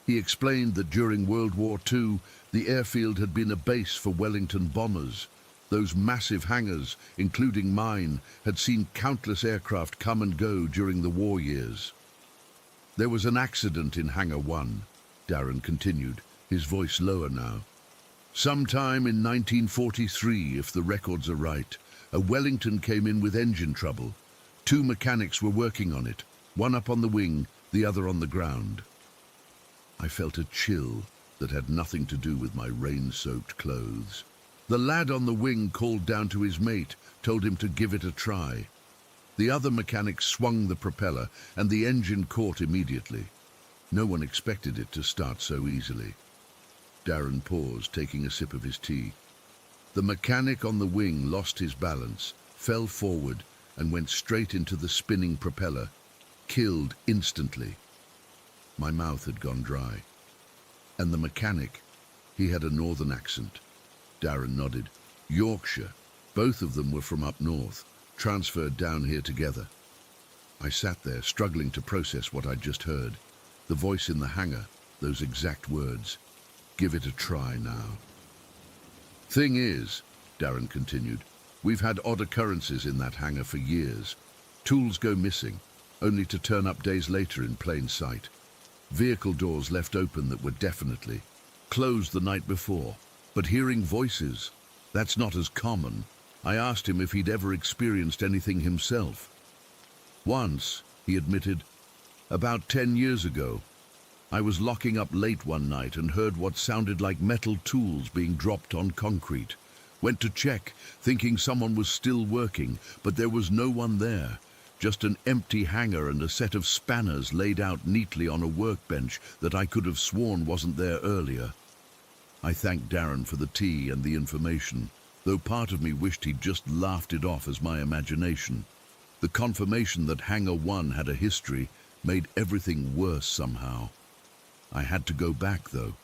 He explained that during World War II, the airfield had been a base for Wellington bombers. Those massive hangars, including mine, had seen countless aircraft come and go during the war years. "There was an accident in Hangar 1, Darren continued, his voice lower now. "Sometime in 1943, if the records are right, a Wellington came in with engine trouble. 2 mechanics were working on it, one up on the wing, the other on the ground." I felt a chill that had nothing to do with my rain-soaked clothes. The lad on the wing called down to his mate, told him to give it a try. The other mechanic swung the propeller, and the engine caught immediately. No one expected it to start so easily. Darren paused, taking a sip of his tea. The mechanic on the wing lost his balance, fell forward, and went straight into the spinning propeller, killed instantly. My mouth had gone dry. And the mechanic, he had a northern accent. Darren nodded. Yorkshire. Both of them were from up north, transferred down here together. I sat there, struggling to process what I'd just heard. The voice in the hangar, those exact words. Give it a try now. Thing is, Darren continued, we've had odd occurrences in that hangar for years. Tools go missing, only to turn up days later in plain sight. Vehicle doors left open that were definitely closed the night before. But hearing voices, that's not as common. I asked him if he'd ever experienced anything himself. Once, he admitted, about 10 years ago, I was locking up late one night and heard what sounded like metal tools being dropped on concrete. Went to check, thinking someone was still working, but there was no one there. Just an empty hangar and a set of spanners laid out neatly on a workbench that I could have sworn wasn't there earlier. I thanked Darren for the tea and the information, though part of me wished he'd just laughed it off as my imagination. The confirmation that Hangar 1 had a history made everything worse somehow. I had to go back, though.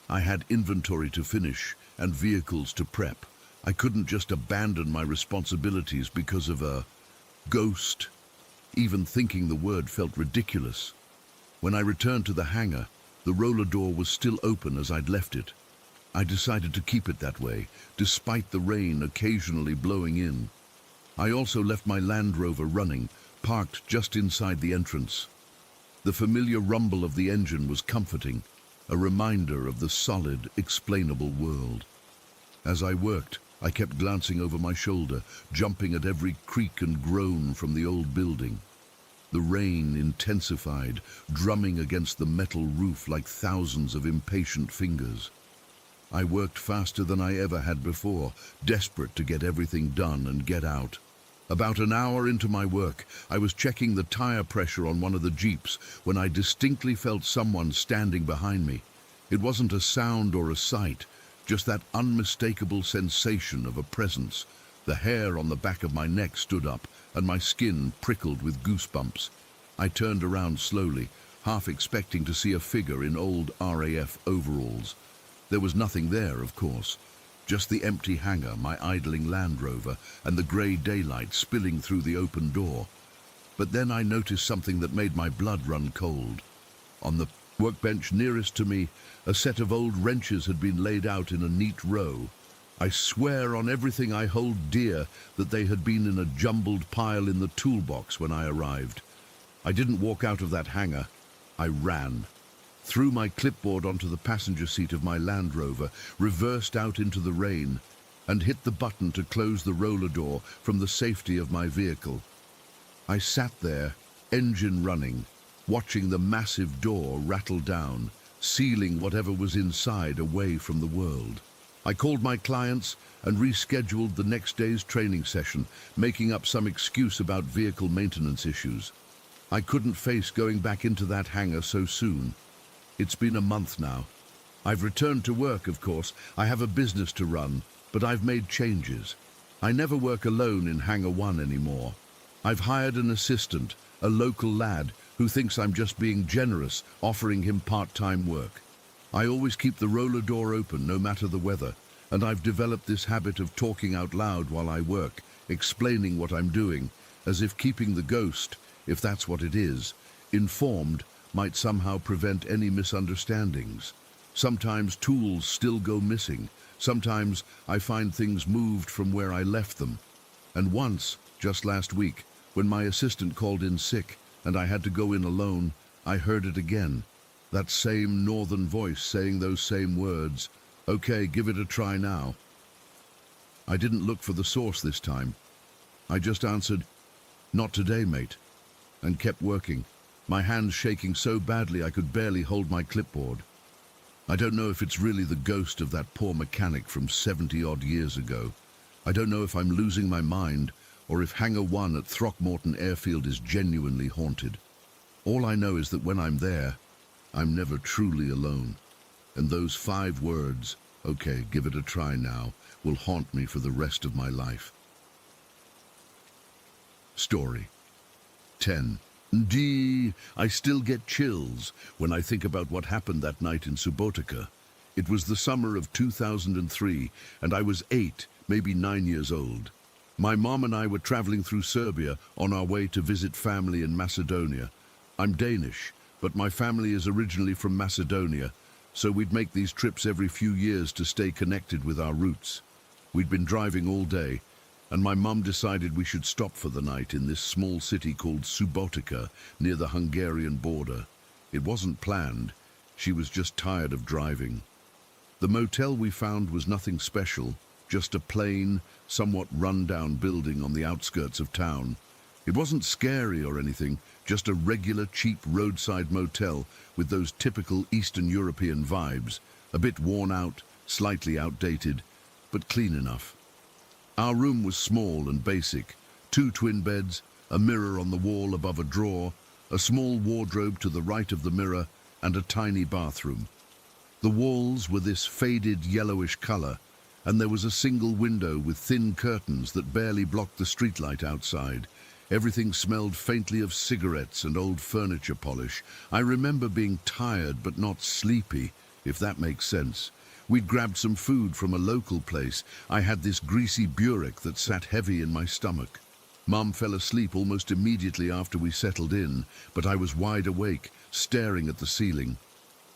I had inventory to finish and vehicles to prep. I couldn't just abandon my responsibilities because of a ghost. Even thinking the word felt ridiculous. When I returned to the hangar, the roller door was still open as I'd left it. I decided to keep it that way, despite the rain occasionally blowing in. I also left my Land Rover running, parked just inside the entrance. The familiar rumble of the engine was comforting, a reminder of the solid, explainable world. As I worked, I kept glancing over my shoulder, jumping at every creak and groan from the old building. The rain intensified, drumming against the metal roof like thousands of impatient fingers. I worked faster than I ever had before, desperate to get everything done and get out. About an hour into my work, I was checking the tire pressure on one of the Jeeps when I distinctly felt someone standing behind me. It wasn't a sound or a sight, just that unmistakable sensation of a presence. The hair on the back of my neck stood up, and my skin prickled with goosebumps. I turned around slowly, half expecting to see a figure in old RAF overalls. There was nothing there, of course. Just the empty hangar, my idling Land Rover, and the grey daylight spilling through the open door. But then I noticed something that made my blood run cold. On the workbench nearest to me, a set of old wrenches had been laid out in a neat row. I swear on everything I hold dear that they had been in a jumbled pile in the toolbox when I arrived. I didn't walk out of that hangar. I ran. Threw my clipboard onto the passenger seat of my Land Rover, reversed out into the rain, and hit the button to close the roller door from the safety of my vehicle. I sat there, engine running, watching the massive door rattle down, sealing whatever was inside away from the world. I called my clients and rescheduled the next day's training session, making up some excuse about vehicle maintenance issues. I couldn't face going back into that hangar so soon. It's been a month now. I've returned to work, of course. I have a business to run, but I've made changes. I never work alone in Hangar 1 anymore. I've hired an assistant, a local lad, who thinks I'm just being generous, offering him part-time work. I always keep the roller door open, no matter the weather, and I've developed this habit of talking out loud while I work, explaining what I'm doing, as if keeping the ghost, if that's what it is, informed, might somehow prevent any misunderstandings. Sometimes tools still go missing. Sometimes I find things moved from where I left them. And once, just last week, when my assistant called in sick and I had to go in alone, I heard it again. That same northern voice saying those same words, "Okay, give it a try now." I didn't look for the source this time. I just answered, "Not today, mate," and kept working. My hands shaking so badly I could barely hold my clipboard. I don't know if it's really the ghost of that poor mechanic from 70-odd years ago. I don't know if I'm losing my mind or if Hangar 1 at Throckmorton Airfield is genuinely haunted. All I know is that when I'm there, I'm never truly alone. And those 5 words, "Okay, give it a try now," will haunt me for the rest of my life. Story 10. I still get chills when I think about what happened that night in Subotica. It was the summer of 2003, and I was 8, maybe 9 years old. My mom and I were traveling through Serbia on our way to visit family in Macedonia. I'm Danish, but my family is originally from Macedonia, so we'd make these trips every few years to stay connected with our roots. We'd been driving all day, and my mum decided we should stop for the night in this small city called Subotica, near the Hungarian border. It wasn't planned. She was just tired of driving. The motel we found was nothing special, just a plain, somewhat run-down building on the outskirts of town. It wasn't scary or anything, just a regular cheap roadside motel with those typical Eastern European vibes, a bit worn out, slightly outdated, but clean enough. Our room was small and basic, 2 twin beds, a mirror on the wall above a drawer, a small wardrobe to the right of the mirror, and a tiny bathroom. The walls were this faded yellowish color, and there was a single window with thin curtains that barely blocked the streetlight outside. Everything smelled faintly of cigarettes and old furniture polish. I remember being tired but not sleepy, if that makes sense. We'd grabbed some food from a local place. I had this greasy burek that sat heavy in my stomach. Mum fell asleep almost immediately after we settled in, but I was wide awake, staring at the ceiling.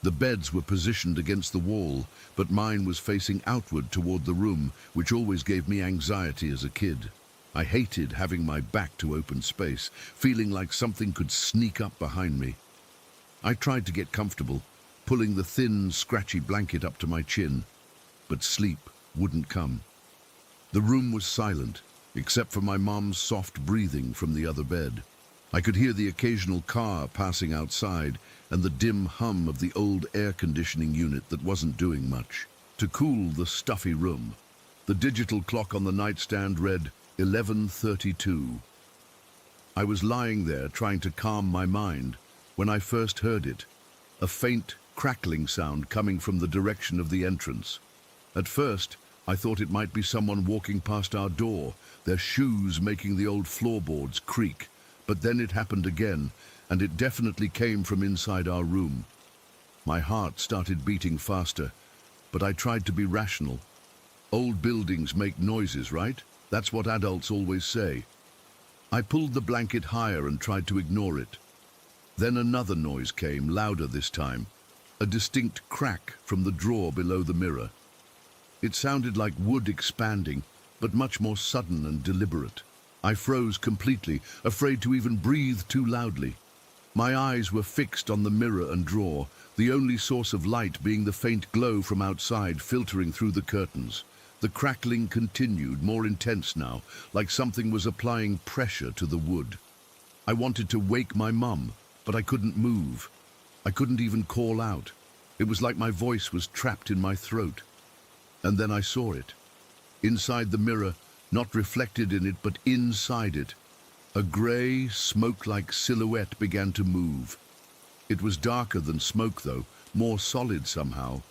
The beds were positioned against the wall, but mine was facing outward toward the room, which always gave me anxiety as a kid. I hated having my back to open space, feeling like something could sneak up behind me. I tried to get comfortable, pulling the thin, scratchy blanket up to my chin, but sleep wouldn't come. The room was silent, except for my mom's soft breathing from the other bed. I could hear the occasional car passing outside and the dim hum of the old air conditioning unit that wasn't doing much. To cool the stuffy room, the digital clock on the nightstand read 11:32. I was lying there trying to calm my mind when I first heard it, a faint crackling sound coming from the direction of the entrance. At first, I thought it might be someone walking past our door, their shoes making the old floorboards creak. But then it happened again, and it definitely came from inside our room. My heart started beating faster, but I tried to be rational. Old buildings make noises, right? That's what adults always say. I pulled the blanket higher and tried to ignore it. Then another noise came, louder this time, a distinct crack from the drawer below the mirror. It sounded like wood expanding, but much more sudden and deliberate. I froze completely, afraid to even breathe too loudly. My eyes were fixed on the mirror and drawer, the only source of light being the faint glow from outside filtering through the curtains. The crackling continued, more intense now, like something was applying pressure to the wood. I wanted to wake my mum, but I couldn't move. I couldn't even call out. It was like my voice was trapped in my throat. And then I saw it. Inside the mirror, not reflected in it, but inside it, a grey, smoke-like silhouette began to move. It was darker than smoke, though, more solid somehow,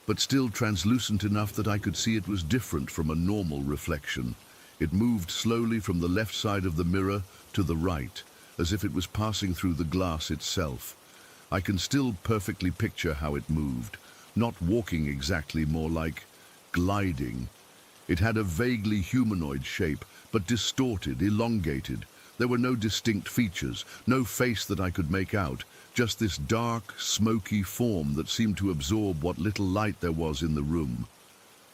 but still translucent enough that I could see it was different from a normal reflection. It moved slowly from the left side of the mirror to the right, as if it was passing through the glass itself. I can still perfectly picture how it moved, not walking exactly, more like gliding. It had a vaguely humanoid shape, but distorted, elongated. There were no distinct features, no face that I could make out, just this dark, smoky form that seemed to absorb what little light there was in the room.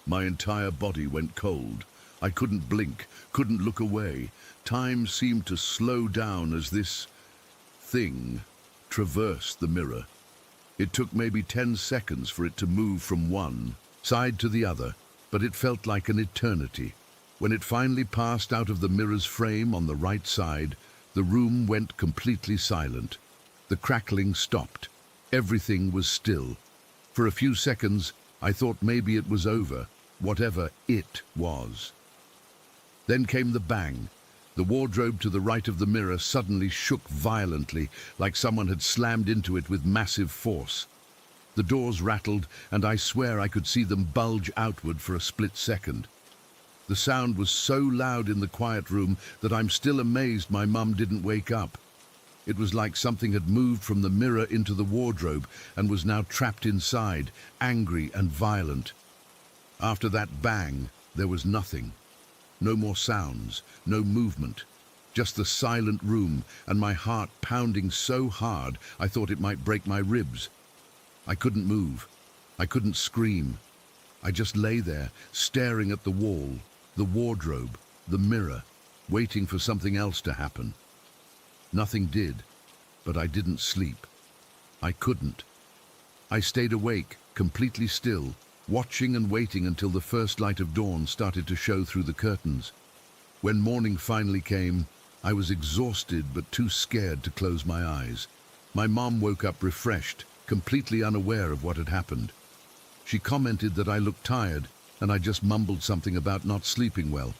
My entire body went cold. I couldn't blink, couldn't look away. Time seemed to slow down as this thing traversed the mirror. It took maybe 10 seconds for it to move from one side to the other, but it felt like an eternity. When it finally passed out of the mirror's frame on the right side, the room went completely silent. The crackling stopped. Everything was still. For a few seconds, I thought maybe it was over, whatever it was. Then came the bang, The wardrobe to the right of the mirror suddenly shook violently, like someone had slammed into it with massive force. The doors rattled, and I swear I could see them bulge outward for a split second. The sound was so loud in the quiet room that I'm still amazed my mum didn't wake up. It was like something had moved from the mirror into the wardrobe and was now trapped inside, angry and violent. After that bang, there was nothing. No more sounds, no movement. Just the silent room and my heart pounding so hard I thought it might break my ribs. I couldn't move. I couldn't scream. I just lay there, staring at the wall, the wardrobe, the mirror, waiting for something else to happen. Nothing did, but I didn't sleep. I couldn't. I stayed awake, completely still, watching and waiting until the first light of dawn started to show through the curtains. When morning finally came, I was exhausted but too scared to close my eyes. My mom woke up refreshed, completely unaware of what had happened. She commented that I looked tired, and I just mumbled something about not sleeping well.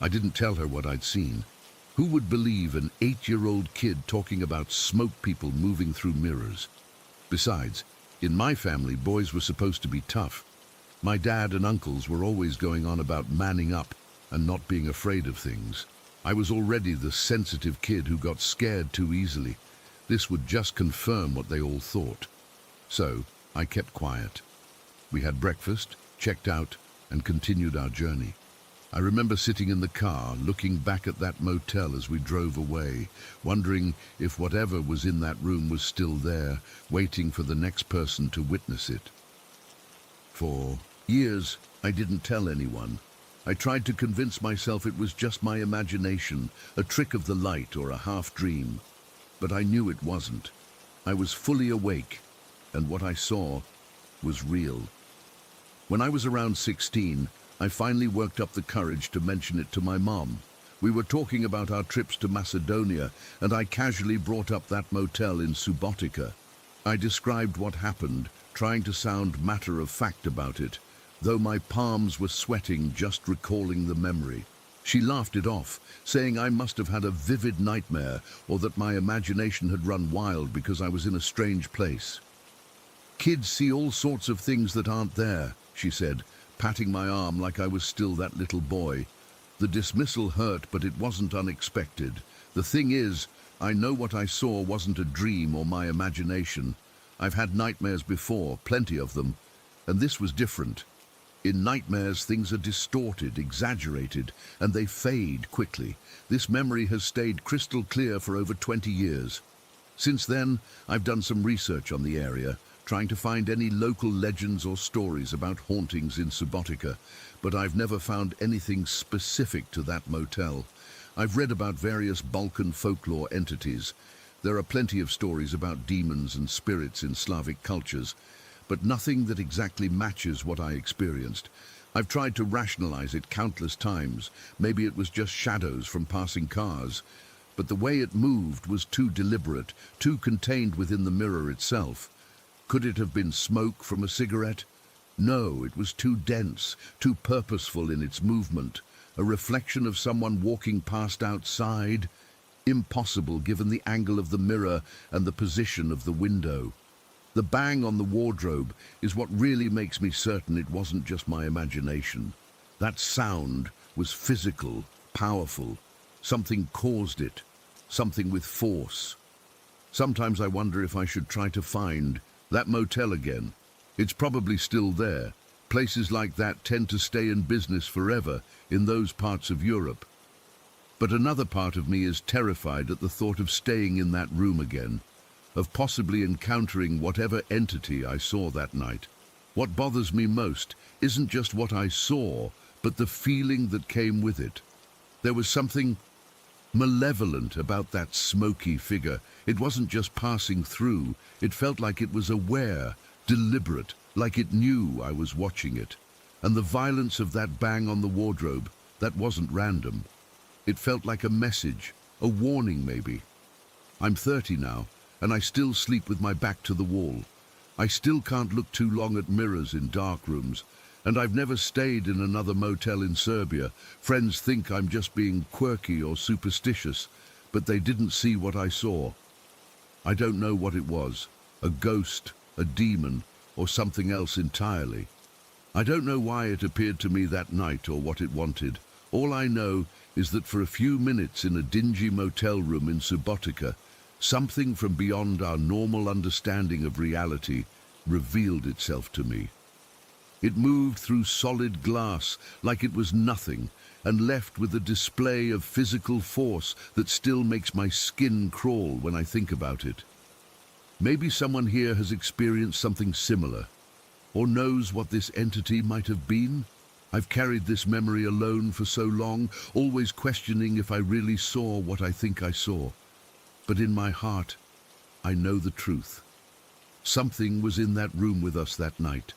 I didn't tell her what I'd seen. Who would believe an 8-year-old kid talking about smoke people moving through mirrors? Besides, in my family, boys were supposed to be tough. My dad and uncles were always going on about manning up and not being afraid of things. I was already the sensitive kid who got scared too easily. This would just confirm what they all thought. So, I kept quiet. We had breakfast, checked out, and continued our journey. I remember sitting in the car, looking back at that motel as we drove away, wondering if whatever was in that room was still there, waiting for the next person to witness it. For years, I didn't tell anyone. I tried to convince myself it was just my imagination, a trick of the light or a half-dream. But I knew it wasn't. I was fully awake, and what I saw was real. When I was around 16, I finally worked up the courage to mention it to my mom. We were talking about our trips to Macedonia, and I casually brought up that motel in Subotica. I described what happened, trying to sound matter-of-fact about it, though my palms were sweating just recalling the memory. She laughed it off, saying I must have had a vivid nightmare or that my imagination had run wild because I was in a strange place. "Kids see all sorts of things that aren't there," she said, patting my arm like I was still that little boy. The dismissal hurt, but it wasn't unexpected. The thing is, I know what I saw wasn't a dream or my imagination. I've had nightmares before, plenty of them, and this was different. In nightmares, things are distorted, exaggerated, and they fade quickly. This memory has stayed crystal clear for over 20 years. Since then, I've done some research on the area, trying to find any local legends or stories about hauntings in Subotica, but I've never found anything specific to that motel. I've read about various Balkan folklore entities. There are plenty of stories about demons and spirits in Slavic cultures, but nothing that exactly matches what I experienced. I've tried to rationalize it countless times. Maybe it was just shadows from passing cars, but the way it moved was too deliberate, too contained within the mirror itself. Could it have been smoke from a cigarette? No, it was too dense, too purposeful in its movement. A reflection of someone walking past outside? Impossible given the angle of the mirror and the position of the window. The bang on the wardrobe is what really makes me certain it wasn't just my imagination. That sound was physical, powerful. Something caused it, something with force. Sometimes I wonder if I should try to find that motel again. It's probably still there. Places like that tend to stay in business forever in those parts of Europe. But another part of me is terrified at the thought of staying in that room again, of possibly encountering whatever entity I saw that night. What bothers me most isn't just what I saw, but the feeling that came with it. There was something malevolent about that smoky figure. It wasn't just passing through. It felt like it was aware, deliberate, like it knew I was watching it. And the violence of that bang on the wardrobe, that wasn't random. It felt like a message, a warning maybe. I'm 30 now, and I still sleep with my back to the wall. I still can't look too long at mirrors in dark rooms, And I've never stayed in another motel in Serbia. Friends think I'm just being quirky or superstitious, but they didn't see what I saw. I don't know what it was, a ghost, a demon, or something else entirely. I don't know why it appeared to me that night or what it wanted. All I know is that for a few minutes in a dingy motel room in Subotica, something from beyond our normal understanding of reality revealed itself to me. It moved through solid glass like it was nothing and left with a display of physical force that still makes my skin crawl when I think about it. Maybe someone here has experienced something similar, or knows what this entity might have been. I've carried this memory alone for so long, always questioning if I really saw what I think I saw. But in my heart, I know the truth. Something was in that room with us that night.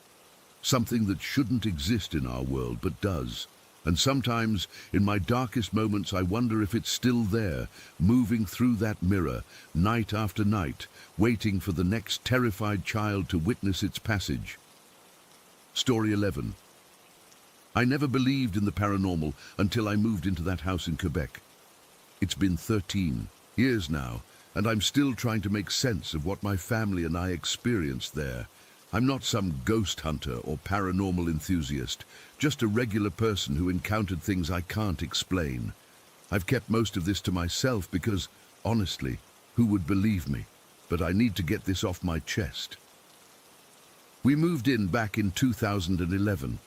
Something that shouldn't exist in our world, but does. And sometimes, in my darkest moments, I wonder if it's still there, moving through that mirror, night after night, waiting for the next terrified child to witness its passage. Story 11. I never believed in the paranormal until I moved into that house in Quebec. It's been 13 years now, and I'm still trying to make sense of what my family and I experienced there. I'm not some ghost hunter or paranormal enthusiast, just a regular person who encountered things I can't explain. I've kept most of this to myself because, honestly, who would believe me? But I need to get this off my chest. We moved in back in 2011.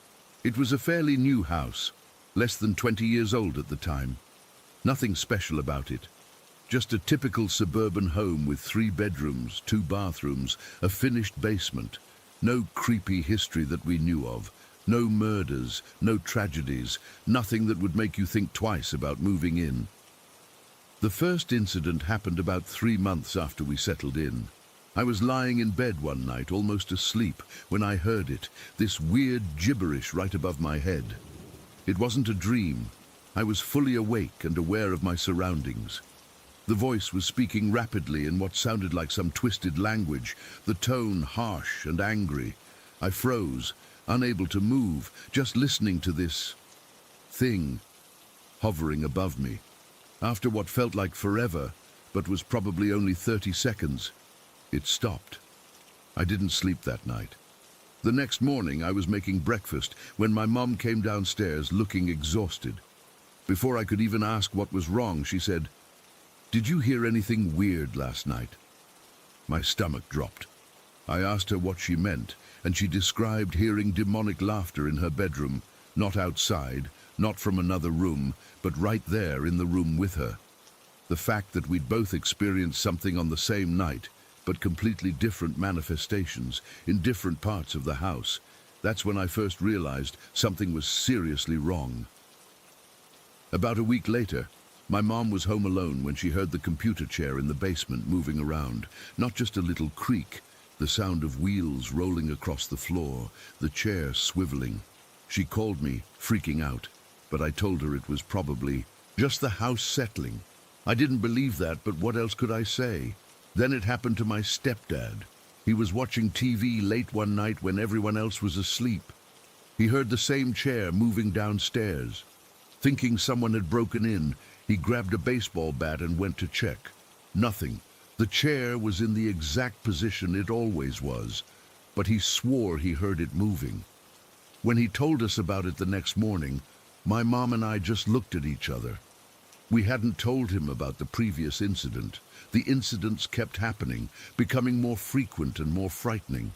It was a fairly new house, less than 20 years old at the time. Nothing special about it. Just a typical suburban home with 3 bedrooms, 2 bathrooms, a finished basement. No creepy history that we knew of. No murders, no tragedies, nothing that would make you think twice about moving in. The first incident happened about 3 months after we settled in. I was lying in bed one night, almost asleep, when I heard it, this weird gibberish right above my head. It wasn't a dream. I was fully awake and aware of my surroundings. The voice was speaking rapidly in what sounded like some twisted language, the tone harsh and angry. I froze, unable to move, just listening to this thing hovering above me. After what felt like forever, but was probably only 30 seconds, it stopped. I didn't sleep that night. The next morning I was making breakfast when my mom came downstairs looking exhausted. Before I could even ask what was wrong, she said, "Did you hear anything weird last night?" My stomach dropped. I asked her what she meant, and she described hearing demonic laughter in her bedroom, not outside, not from another room, but right there in the room with her. The fact that we'd both experienced something on the same night, but completely different manifestations in different parts of the house, that's when I first realized something was seriously wrong. About a week later, my mom was home alone when she heard the computer chair in the basement moving around. Not just a little creak, the sound of wheels rolling across the floor, the chair swiveling. She called me, freaking out, but I told her it was probably just the house settling. I didn't believe that, but what else could I say? Then it happened to my stepdad. He was watching TV late one night when everyone else was asleep. He heard the same chair moving downstairs. Thinking someone had broken in, he grabbed a baseball bat and went to check. Nothing. The chair was in the exact position it always was, but he swore he heard it moving. When he told us about it the next morning, my mom and I just looked at each other. We hadn't told him about the previous incident. The incidents kept happening, becoming more frequent and more frightening.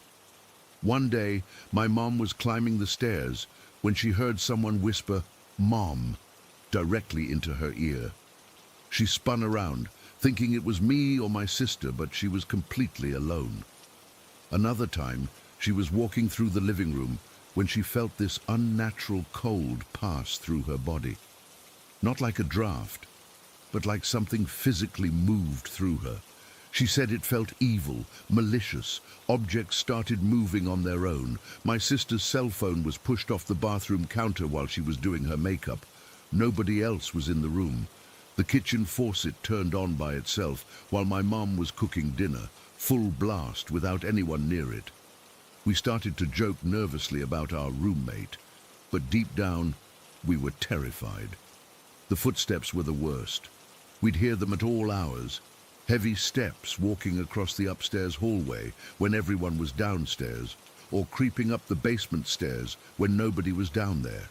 One day, my mom was climbing the stairs when she heard someone whisper, "Mom," directly into her ear. She spun around, thinking it was me or my sister, but she was completely alone. Another time, she was walking through the living room when she felt this unnatural cold pass through her body. Not like a draft, but like something physically moved through her. She said it felt evil, malicious. Objects started moving on their own. My sister's cell phone was pushed off the bathroom counter while she was doing her makeup. Nobody else was in the room. The kitchen faucet turned on by itself while my mom was cooking dinner, full blast without anyone near it. We started to joke nervously about our roommate, but deep down, we were terrified. The footsteps were the worst. We'd hear them at all hours, heavy steps walking across the upstairs hallway when everyone was downstairs, or creeping up the basement stairs when nobody was down there.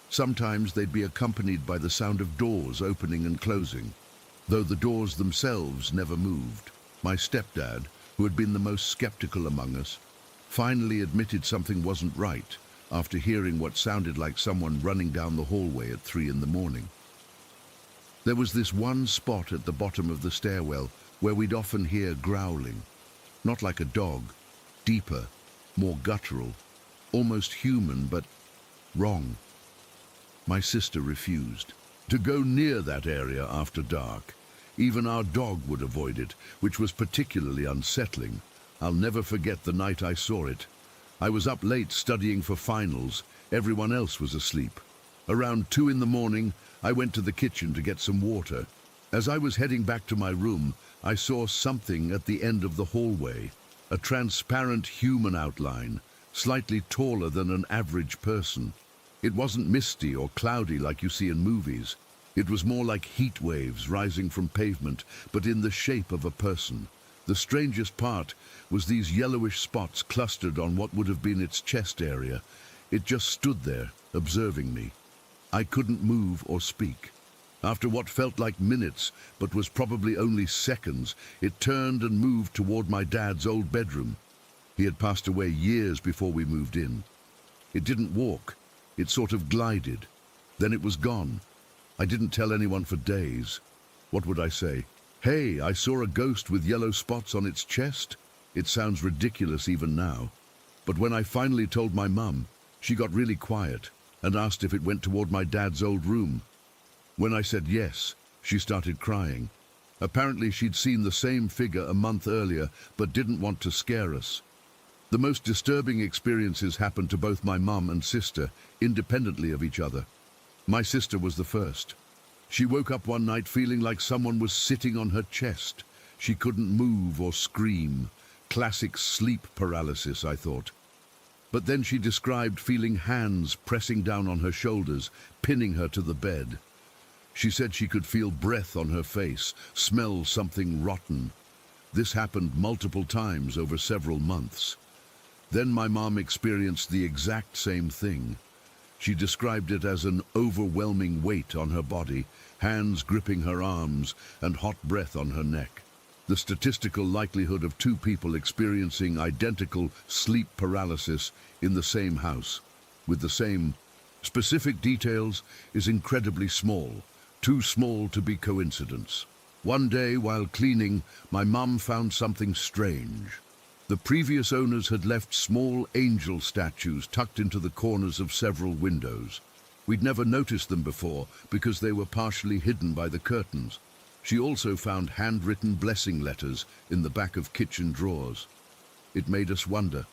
Sometimes they'd be accompanied by the sound of doors opening and closing, though the doors themselves never moved. My stepdad, who had been the most skeptical among us, finally admitted something wasn't right after hearing what sounded like someone running down the hallway at 3 in the morning. There was this one spot at the bottom of the stairwell where we'd often hear growling, not like a dog, deeper, more guttural, almost human, but wrong. My sister refused to go near that area after dark. Even our dog would avoid it, which was particularly unsettling. I'll never forget the night I saw it. I was up late studying for finals. Everyone else was asleep. Around 2 in the morning, I went to the kitchen to get some water. As I was heading back to my room, I saw something at the end of the hallway. A transparent human outline, slightly taller than an average person. It wasn't misty or cloudy like you see in movies. It was more like heat waves rising from pavement, but in the shape of a person. The strangest part was these yellowish spots clustered on what would have been its chest area. It just stood there, observing me. I couldn't move or speak. After what felt like minutes, but was probably only seconds, it turned and moved toward my dad's old bedroom. He had passed away years before we moved in. It didn't walk. It sort of glided. Then it was gone. I didn't tell anyone for days. What would I say? Hey, I saw a ghost with yellow spots on its chest? It sounds ridiculous even now. But when I finally told my mum, she got really quiet and asked if it went toward my dad's old room. When I said yes, she started crying. Apparently she'd seen the same figure a month earlier, but didn't want to scare us. The most disturbing experiences happened to both my mum and sister, independently of each other. My sister was the first. She woke up one night feeling like someone was sitting on her chest. She couldn't move or scream. Classic sleep paralysis, I thought. But then she described feeling hands pressing down on her shoulders, pinning her to the bed. She said she could feel breath on her face, smell something rotten. This happened multiple times over several months. Then my mom experienced the exact same thing. She described it as an overwhelming weight on her body, hands gripping her arms, and hot breath on her neck. The statistical likelihood of 2 people experiencing identical sleep paralysis in the same house, with the same specific details, is incredibly small, too small to be coincidence. One day, while cleaning, my mum found something strange. The previous owners had left small angel statues tucked into the corners of several windows. We'd never noticed them before because they were partially hidden by the curtains. She also found handwritten blessing letters in the back of kitchen drawers. It made us wonder,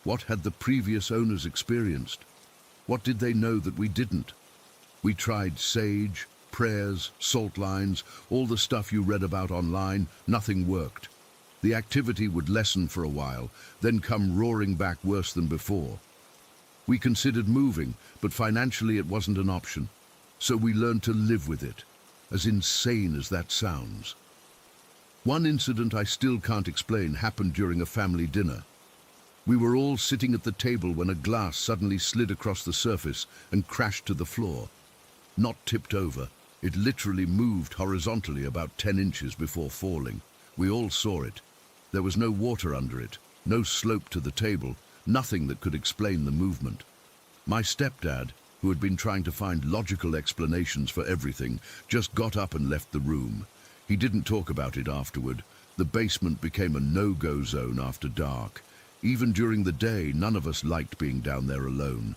what had the previous owners experienced? What did they know that we didn't? We tried sage, prayers, salt lines, all the stuff you read about online. Nothing worked. The activity would lessen for a while, then come roaring back worse than before. We considered moving, but financially it wasn't an option. So we learned to live with it, as insane as that sounds. One incident I still can't explain happened during a family dinner. We were all sitting at the table when a glass suddenly slid across the surface and crashed to the floor. Not tipped over, it literally moved horizontally about 10 inches before falling. We all saw it. There was no water under it, no slope to the table, nothing that could explain the movement. My stepdad, who had been trying to find logical explanations for everything, just got up and left the room. He didn't talk about it afterward. The basement became a no-go zone after dark. Even during the day, none of us liked being down there alone.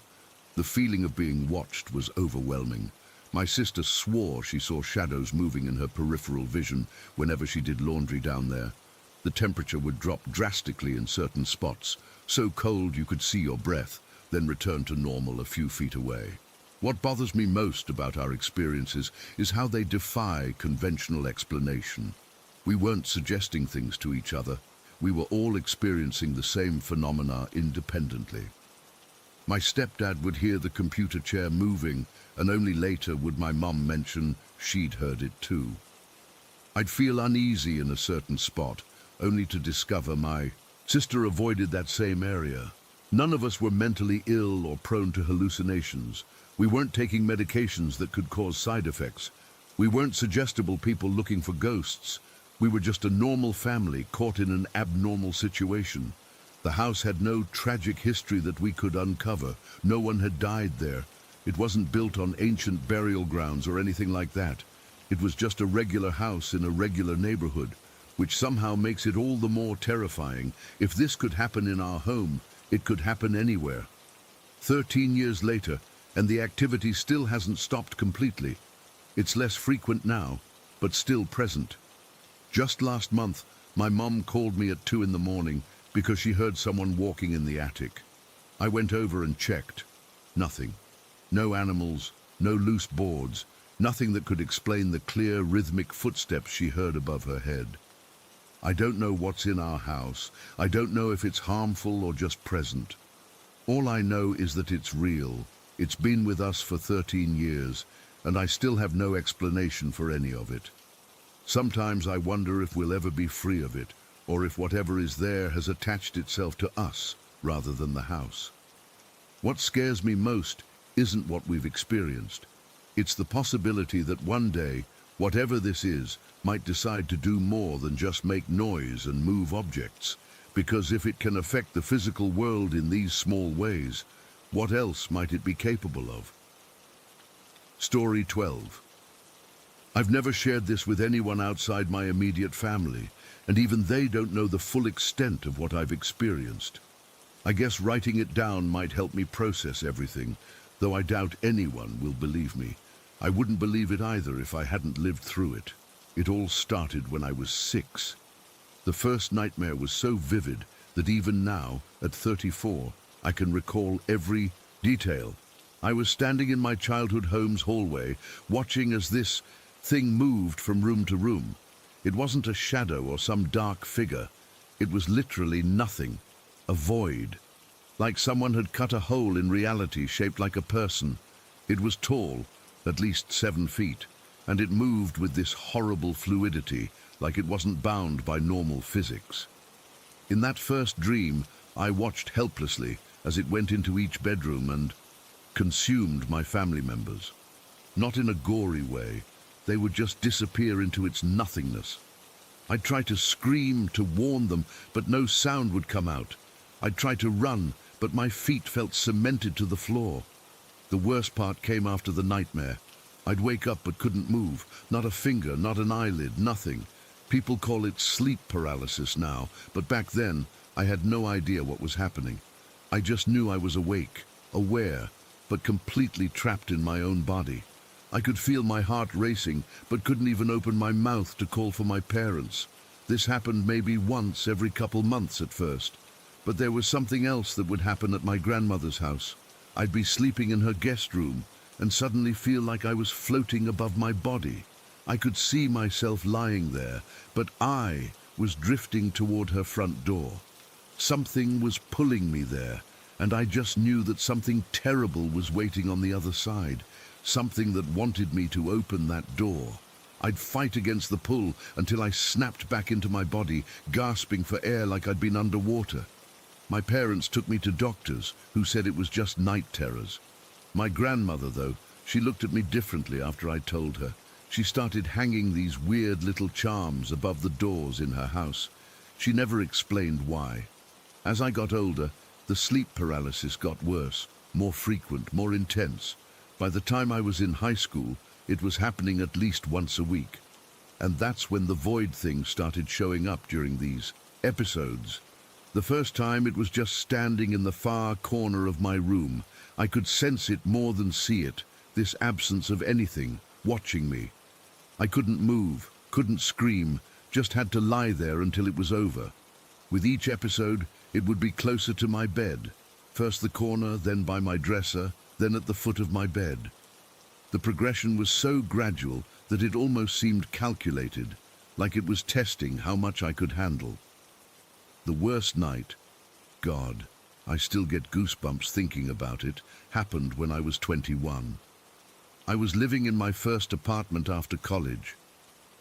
The feeling of being watched was overwhelming. My sister swore she saw shadows moving in her peripheral vision whenever she did laundry down there. The temperature would drop drastically in certain spots, so cold you could see your breath, then return to normal a few feet away. What bothers me most about our experiences is how they defy conventional explanation. We weren't suggesting things to each other. we were all experiencing the same phenomena independently. My stepdad would hear the computer chair moving, and only later would my mum mention she'd heard it too. I'd feel uneasy in a certain spot, only to discover my sister avoided that same area. None of us were mentally ill or prone to hallucinations. We weren't taking medications that could cause side effects. We weren't suggestible people looking for ghosts. We were just a normal family caught in an abnormal situation. The house had no tragic history that we could uncover. No one had died there. It wasn't built on ancient burial grounds or anything like that. It was just a regular house in a regular neighborhood, which somehow makes it all the more terrifying. If this could happen in our home, it could happen anywhere. 13 years later, and the activity still hasn't stopped completely. It's less frequent now, but still present. Just last month, my mum called me at 2 in the morning because she heard someone walking in the attic. I went over and checked. Nothing. No animals, no loose boards, nothing that could explain the clear, rhythmic footsteps she heard above her head. I don't know what's in our house. I don't know if it's harmful or just present. All I know is that it's real. It's been with us for 13 years, and I still have no explanation for any of it. Sometimes I wonder if we'll ever be free of it, or if whatever is there has attached itself to us rather than the house. What scares me most isn't what we've experienced. It's the possibility that one day, whatever this is, might decide to do more than just make noise and move objects. Because if it can affect the physical world in these small ways, what else might it be capable of? Story 12. I've never shared this with anyone outside my immediate family, and even they don't know the full extent of what I've experienced. I guess writing it down might help me process everything, though I doubt anyone will believe me. I wouldn't believe it either if I hadn't lived through it. It all started when I was 6. The first nightmare was so vivid that even now, at 34, I can recall every detail. I was standing in my childhood home's hallway, watching as this thing moved from room to room. It wasn't a shadow or some dark figure. It was literally nothing, a void. Like someone had cut a hole in reality shaped like a person. It was tall, at least 7 feet, and it moved with this horrible fluidity, like it wasn't bound by normal physics. In that first dream, I watched helplessly as it went into each bedroom and consumed my family members. Not in a gory way, they would just disappear into its nothingness. I'd try to scream to warn them, but no sound would come out. I'd try to run, but my feet felt cemented to the floor. The worst part came after the nightmare. I'd wake up but couldn't move, not a finger, not an eyelid, nothing. People call it sleep paralysis now, but back then I had no idea what was happening. I just knew I was awake, aware, but completely trapped in my own body. I could feel my heart racing, but couldn't even open my mouth to call for my parents. This happened maybe once every couple months at first. But there was something else that would happen at my grandmother's house. I'd be sleeping in her guest room and suddenly feel like I was floating above my body. I could see myself lying there, but I was drifting toward her front door. Something was pulling me there, and I just knew that something terrible was waiting on the other side, something that wanted me to open that door. I'd fight against the pull until I snapped back into my body, gasping for air like I'd been underwater. My parents took me to doctors who said it was just night terrors. My grandmother, though, she looked at me differently after I told her. She started hanging these weird little charms above the doors in her house. She never explained why. As I got older, the sleep paralysis got worse, more frequent, more intense. By the time I was in high school, it was happening at least once a week. And that's when the void thing started showing up during these episodes. The first time it was just standing in the far corner of my room. I could sense it more than see it, this absence of anything, watching me. I couldn't move, couldn't scream, just had to lie there until it was over. With each episode, it would be closer to my bed. First the corner, then by my dresser, then at the foot of my bed. The progression was so gradual that it almost seemed calculated, like it was testing how much I could handle. The worst night, God, I still get goosebumps thinking about it, happened when I was 21. I was living in my first apartment after college.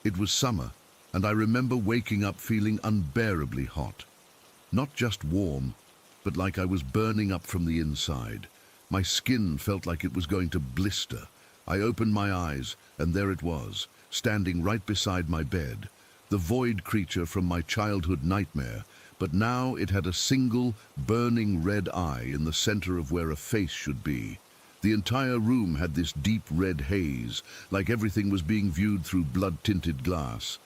It was summer, and I remember waking up feeling unbearably hot. Not just warm, but like I was burning up from the inside. My skin felt like it was going to blister. I opened my eyes, and there it was, standing right beside my bed, the void creature from my childhood nightmare, but now it had a single, burning red eye in the center of where a face should be. The entire room had this deep red haze, like everything was being viewed through blood-tinted glass.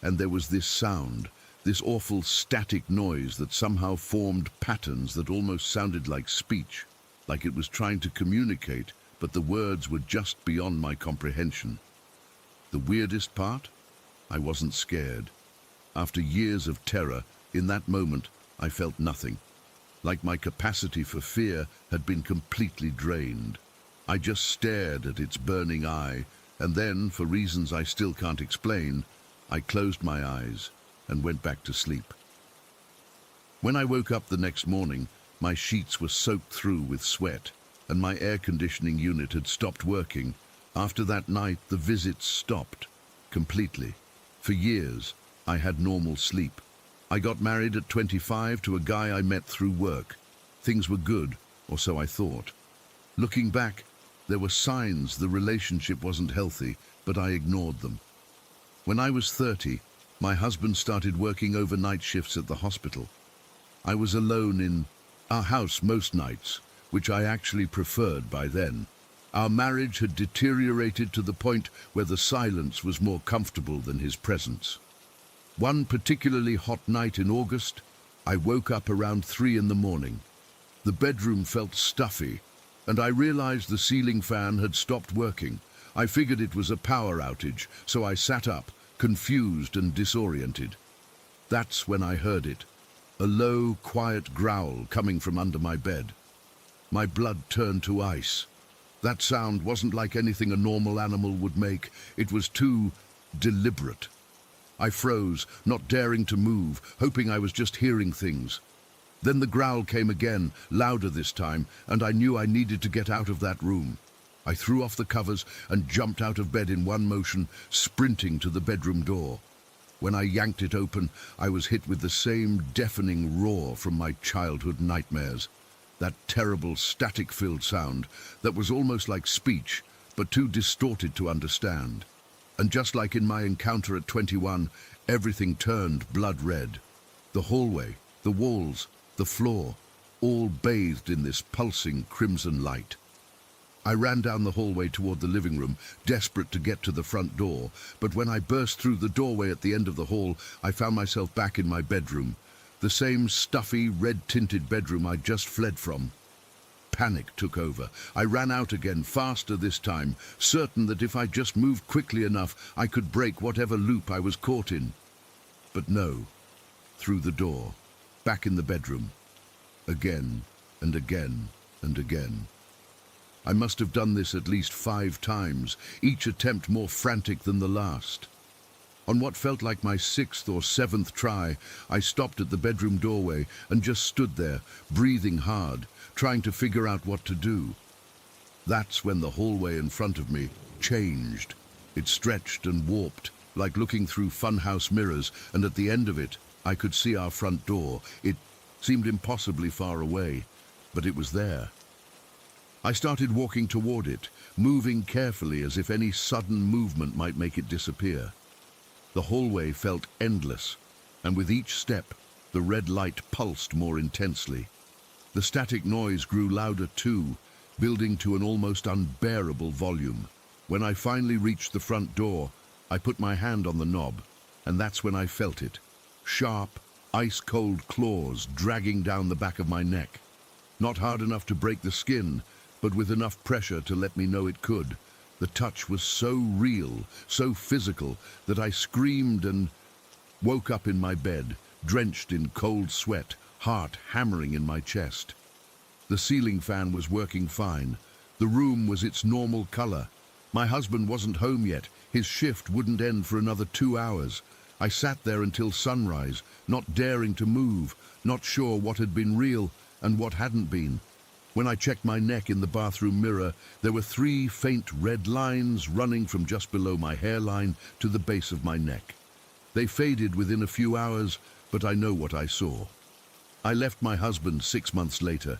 And there was this sound, this awful static noise that somehow formed patterns that almost sounded like speech, like it was trying to communicate, but the words were just beyond my comprehension. The weirdest part? I wasn't scared. After years of terror, in that moment, I felt nothing. Like my capacity for fear had been completely drained. I just stared at its burning eye, and then, for reasons I still can't explain, I closed my eyes and went back to sleep. When I woke up the next morning, my sheets were soaked through with sweat, and my air conditioning unit had stopped working. After that night, the visits stopped, completely. For years, I had normal sleep. I got married at 25 to a guy I met through work. Things were good, or so I thought. Looking back, there were signs the relationship wasn't healthy, but I ignored them. When I was 30, my husband started working overnight shifts at the hospital. I was alone in our house most nights, which I actually preferred by then. Our marriage had deteriorated to the point where the silence was more comfortable than his presence. One particularly hot night in August, I woke up around 3 in the morning. The bedroom felt stuffy, and I realized the ceiling fan had stopped working. I figured it was a power outage, so I sat up, confused and disoriented. That's when I heard it, a low, quiet growl coming from under my bed. My blood turned to ice. That sound wasn't like anything a normal animal would make. It was too deliberate. I froze, not daring to move, hoping I was just hearing things. Then the growl came again, louder this time, and I knew I needed to get out of that room. I threw off the covers and jumped out of bed in one motion, sprinting to the bedroom door. When I yanked it open, I was hit with the same deafening roar from my childhood nightmares. That terrible static-filled sound that was almost like speech, but too distorted to understand. And just like in my encounter at 21, everything turned blood red. The hallway, the walls, the floor, all bathed in this pulsing crimson light. I ran down the hallway toward the living room, desperate to get to the front door, but when I burst through the doorway at the end of the hall, I found myself back in my bedroom, the same stuffy, red-tinted bedroom I'd just fled from. Panic took over. I ran out again, faster this time, certain that if I just moved quickly enough, I could break whatever loop I was caught in. But no, through the door, back in the bedroom, again and again and again. I must have done this at least 5 times, each attempt more frantic than the last. On what felt like my 6th or 7th try, I stopped at the bedroom doorway and just stood there, breathing hard, trying to figure out what to do. That's when the hallway in front of me changed. It stretched and warped, like looking through funhouse mirrors, and at the end of it, I could see our front door. It seemed impossibly far away, but it was there. I started walking toward it, moving carefully as if any sudden movement might make it disappear. The hallway felt endless, and with each step, the red light pulsed more intensely. The static noise grew louder too, building to an almost unbearable volume. When I finally reached the front door, I put my hand on the knob, and that's when I felt it. Sharp, ice-cold claws dragging down the back of my neck. Not hard enough to break the skin, but with enough pressure to let me know it could. The touch was so real, so physical, that I screamed and woke up in my bed, drenched in cold sweat, heart hammering in my chest. The ceiling fan was working fine. The room was its normal color. My husband wasn't home yet. His shift wouldn't end for another 2 hours. I sat there until sunrise, not daring to move, not sure what had been real and what hadn't been. When I checked my neck in the bathroom mirror, there were 3 faint red lines running from just below my hairline to the base of my neck. They faded within a few hours, but I know what I saw. I left my husband 6 months later.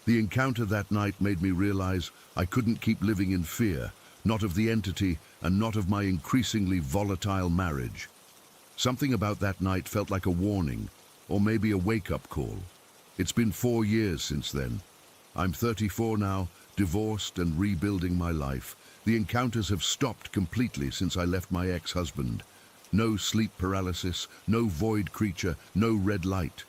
The encounter that night made me realize I couldn't keep living in fear, not of the entity and not of my increasingly volatile marriage. Something about that night felt like a warning, or maybe a wake-up call. It's been 4 years since then. I'm 34 now, divorced and rebuilding my life. The encounters have stopped completely since I left my ex-husband. No sleep paralysis, no void creature, no red light.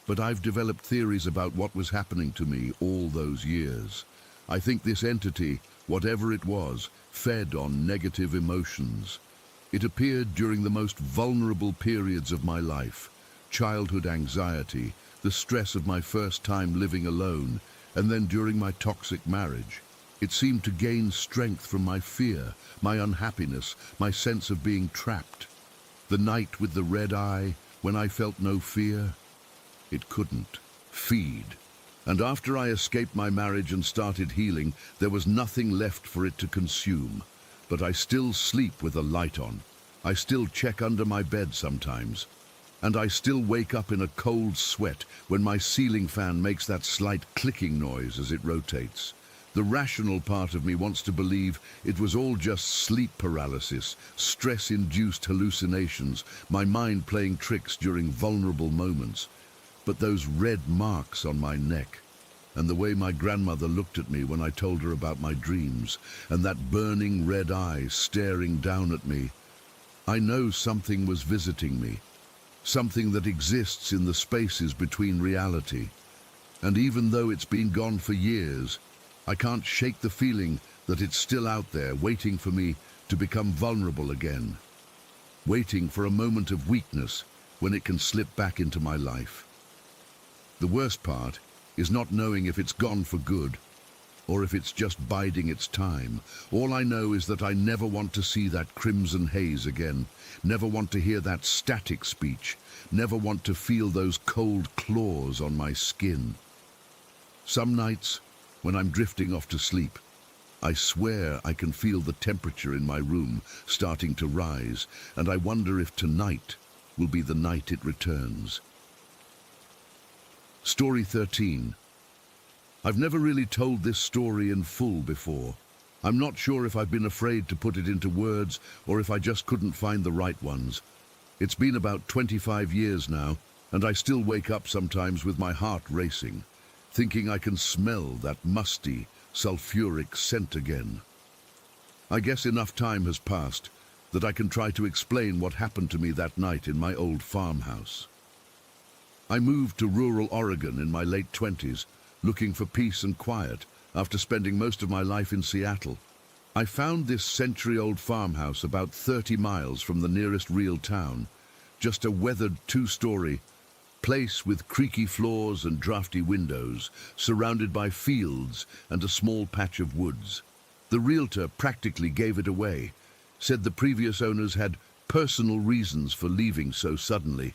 But I've developed theories about what was happening to me all those years. I think this entity, whatever it was, fed on negative emotions. It appeared during the most vulnerable periods of my life. Childhood anxiety, the stress of my first time living alone, and then during my toxic marriage. It seemed to gain strength from my fear, my unhappiness, my sense of being trapped. The night with the red eye, when I felt no fear, it couldn't feed. And after I escaped my marriage and started healing, there was nothing left for it to consume. But I still sleep with a light on. I still check under my bed sometimes. And I still wake up in a cold sweat when my ceiling fan makes that slight clicking noise as it rotates. The rational part of me wants to believe it was all just sleep paralysis, stress-induced hallucinations, my mind playing tricks during vulnerable moments. But those red marks on my neck, and the way my grandmother looked at me when I told her about my dreams, and that burning red eye staring down at me, I know something was visiting me. Something that exists in the spaces between reality. And even though it's been gone for years, I can't shake the feeling that it's still out there waiting for me to become vulnerable again. Waiting for a moment of weakness when it can slip back into my life. The worst part is not knowing if it's gone for good or if it's just biding its time. All I know is that I never want to see that crimson haze again, never want to hear that static speech, never want to feel those cold claws on my skin. Some nights, when I'm drifting off to sleep, I swear I can feel the temperature in my room starting to rise, and I wonder if tonight will be the night it returns. Story 13. I've never really told this story in full before. I'm not sure if I've been afraid to put it into words or if I just couldn't find the right ones. It's been about 25 years now, and I still wake up sometimes with my heart racing, thinking I can smell that musty, sulfuric scent again. I guess enough time has passed that I can try to explain what happened to me that night in my old farmhouse. I moved to rural Oregon in my late 20s, looking for peace and quiet after spending most of my life in Seattle. I found this century-old farmhouse about 30 miles from the nearest real town, just a weathered 2-story place with creaky floors and drafty windows, surrounded by fields and a small patch of woods. The realtor practically gave it away, said the previous owners had personal reasons for leaving so suddenly.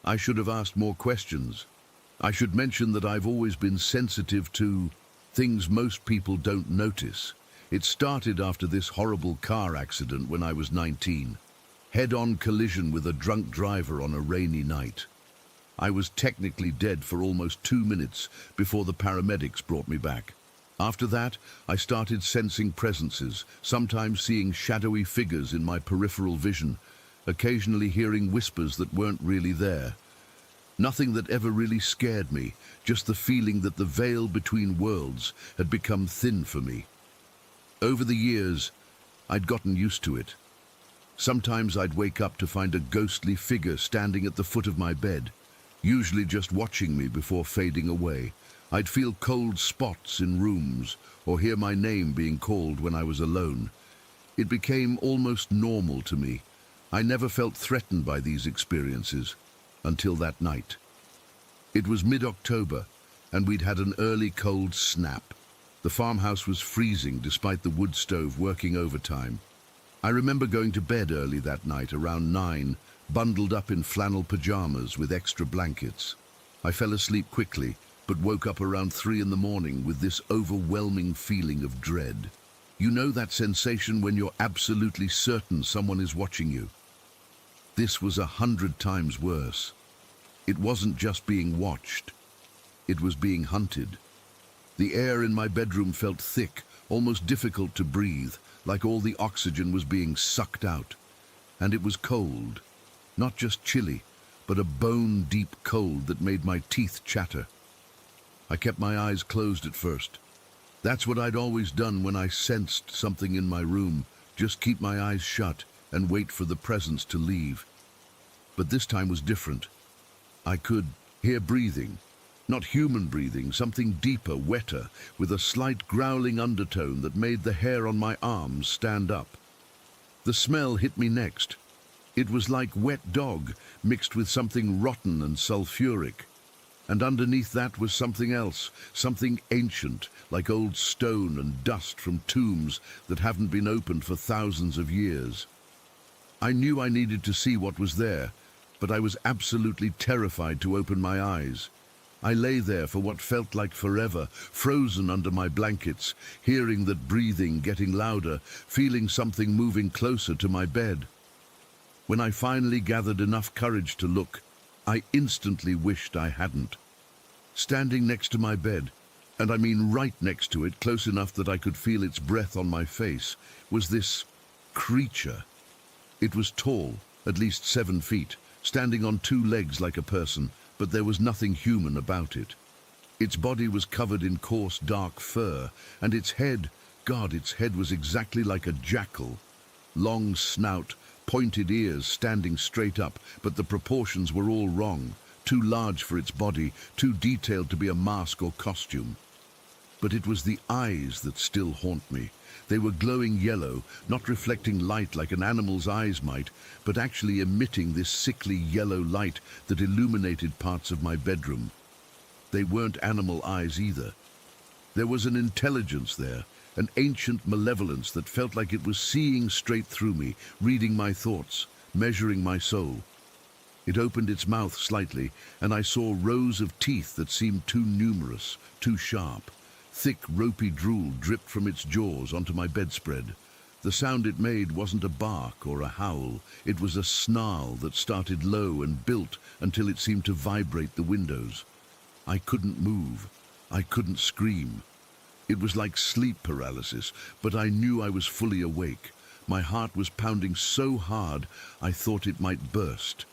I should have asked more questions. I should mention that I've always been sensitive to things most people don't notice. It started after this horrible car accident when I was 19. Head-on collision with a drunk driver on a rainy night. I was technically dead for almost 2 minutes before the paramedics brought me back. After that, I started sensing presences, sometimes seeing shadowy figures in my peripheral vision, occasionally hearing whispers that weren't really there. Nothing that ever really scared me, just the feeling that the veil between worlds had become thin for me. Over the years, I'd gotten used to it. Sometimes I'd wake up to find a ghostly figure standing at the foot of my bed, usually just watching me before fading away. I'd feel cold spots in rooms or hear my name being called when I was alone. It became almost normal to me. I never felt threatened by these experiences until that night. It was mid-October, and we'd had an early cold snap. The farmhouse was freezing despite the wood stove working overtime. I remember going to bed early that night, around 9, bundled up in flannel pajamas with extra blankets. I fell asleep quickly, but woke up around 3 in the morning with this overwhelming feeling of dread. You know that sensation when you're absolutely certain someone is watching you? This was 100 times worse. It wasn't just being watched. It was being hunted. The air in my bedroom felt thick, almost difficult to breathe, like all the oxygen was being sucked out. And it was cold. Not just chilly, but a bone-deep cold that made my teeth chatter. I kept my eyes closed at first. That's what I'd always done when I sensed something in my room, just keep my eyes shut and wait for the presence to leave. But this time was different. I could hear breathing. Not human breathing, something deeper, wetter, with a slight growling undertone that made the hair on my arms stand up. The smell hit me next. It was like wet dog mixed with something rotten and sulfuric. And underneath that was something else, something ancient, like old stone and dust from tombs that haven't been opened for thousands of years. I knew I needed to see what was there, but I was absolutely terrified to open my eyes. I lay there for what felt like forever, frozen under my blankets, hearing that breathing getting louder, feeling something moving closer to my bed. When I finally gathered enough courage to look, I instantly wished I hadn't. Standing next to my bed, and I mean right next to it, close enough that I could feel its breath on my face, was this creature. It was tall, at least 7 feet, standing on 2 legs like a person, but there was nothing human about it. Its body was covered in coarse, dark fur, and its head was exactly like a jackal. Long snout, pointed ears standing straight up, but the proportions were all wrong. Too large for its body, too detailed to be a mask or costume. But it was the eyes that still haunt me. They were glowing yellow, not reflecting light like an animal's eyes might, but actually emitting this sickly yellow light that illuminated parts of my bedroom. They weren't animal eyes either. There was an intelligence there, an ancient malevolence that felt like it was seeing straight through me, reading my thoughts, measuring my soul. It opened its mouth slightly, and I saw rows of teeth that seemed too numerous, too sharp. Thick, ropey drool dripped from its jaws onto my bedspread. The sound it made wasn't a bark or a howl. It was a snarl that started low and built until it seemed to vibrate the windows. I couldn't move. I couldn't scream. It was like sleep paralysis, but I knew I was fully awake. My heart was pounding so hard I thought it might burst.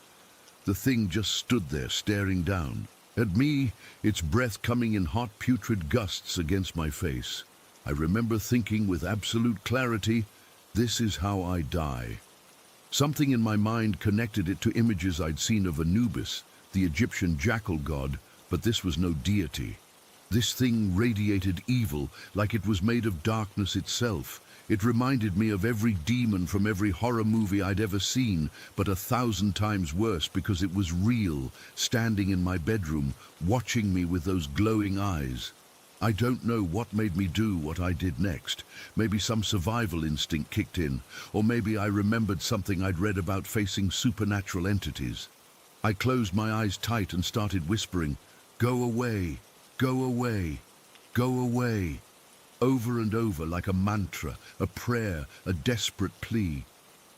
The thing just stood there staring down. At me, its breath coming in hot, putrid gusts against my face. I remember thinking with absolute clarity, this is how I die. Something in my mind connected it to images I'd seen of Anubis, the Egyptian jackal god, but this was no deity. This thing radiated evil, like it was made of darkness itself. It reminded me of every demon from every horror movie I'd ever seen, but 1,000 times worse because it was real, standing in my bedroom, watching me with those glowing eyes. I don't know what made me do what I did next. Maybe some survival instinct kicked in, or maybe I remembered something I'd read about facing supernatural entities. I closed my eyes tight and started whispering, "Go away, go away, go away," over and over like a mantra, a prayer, a desperate plea.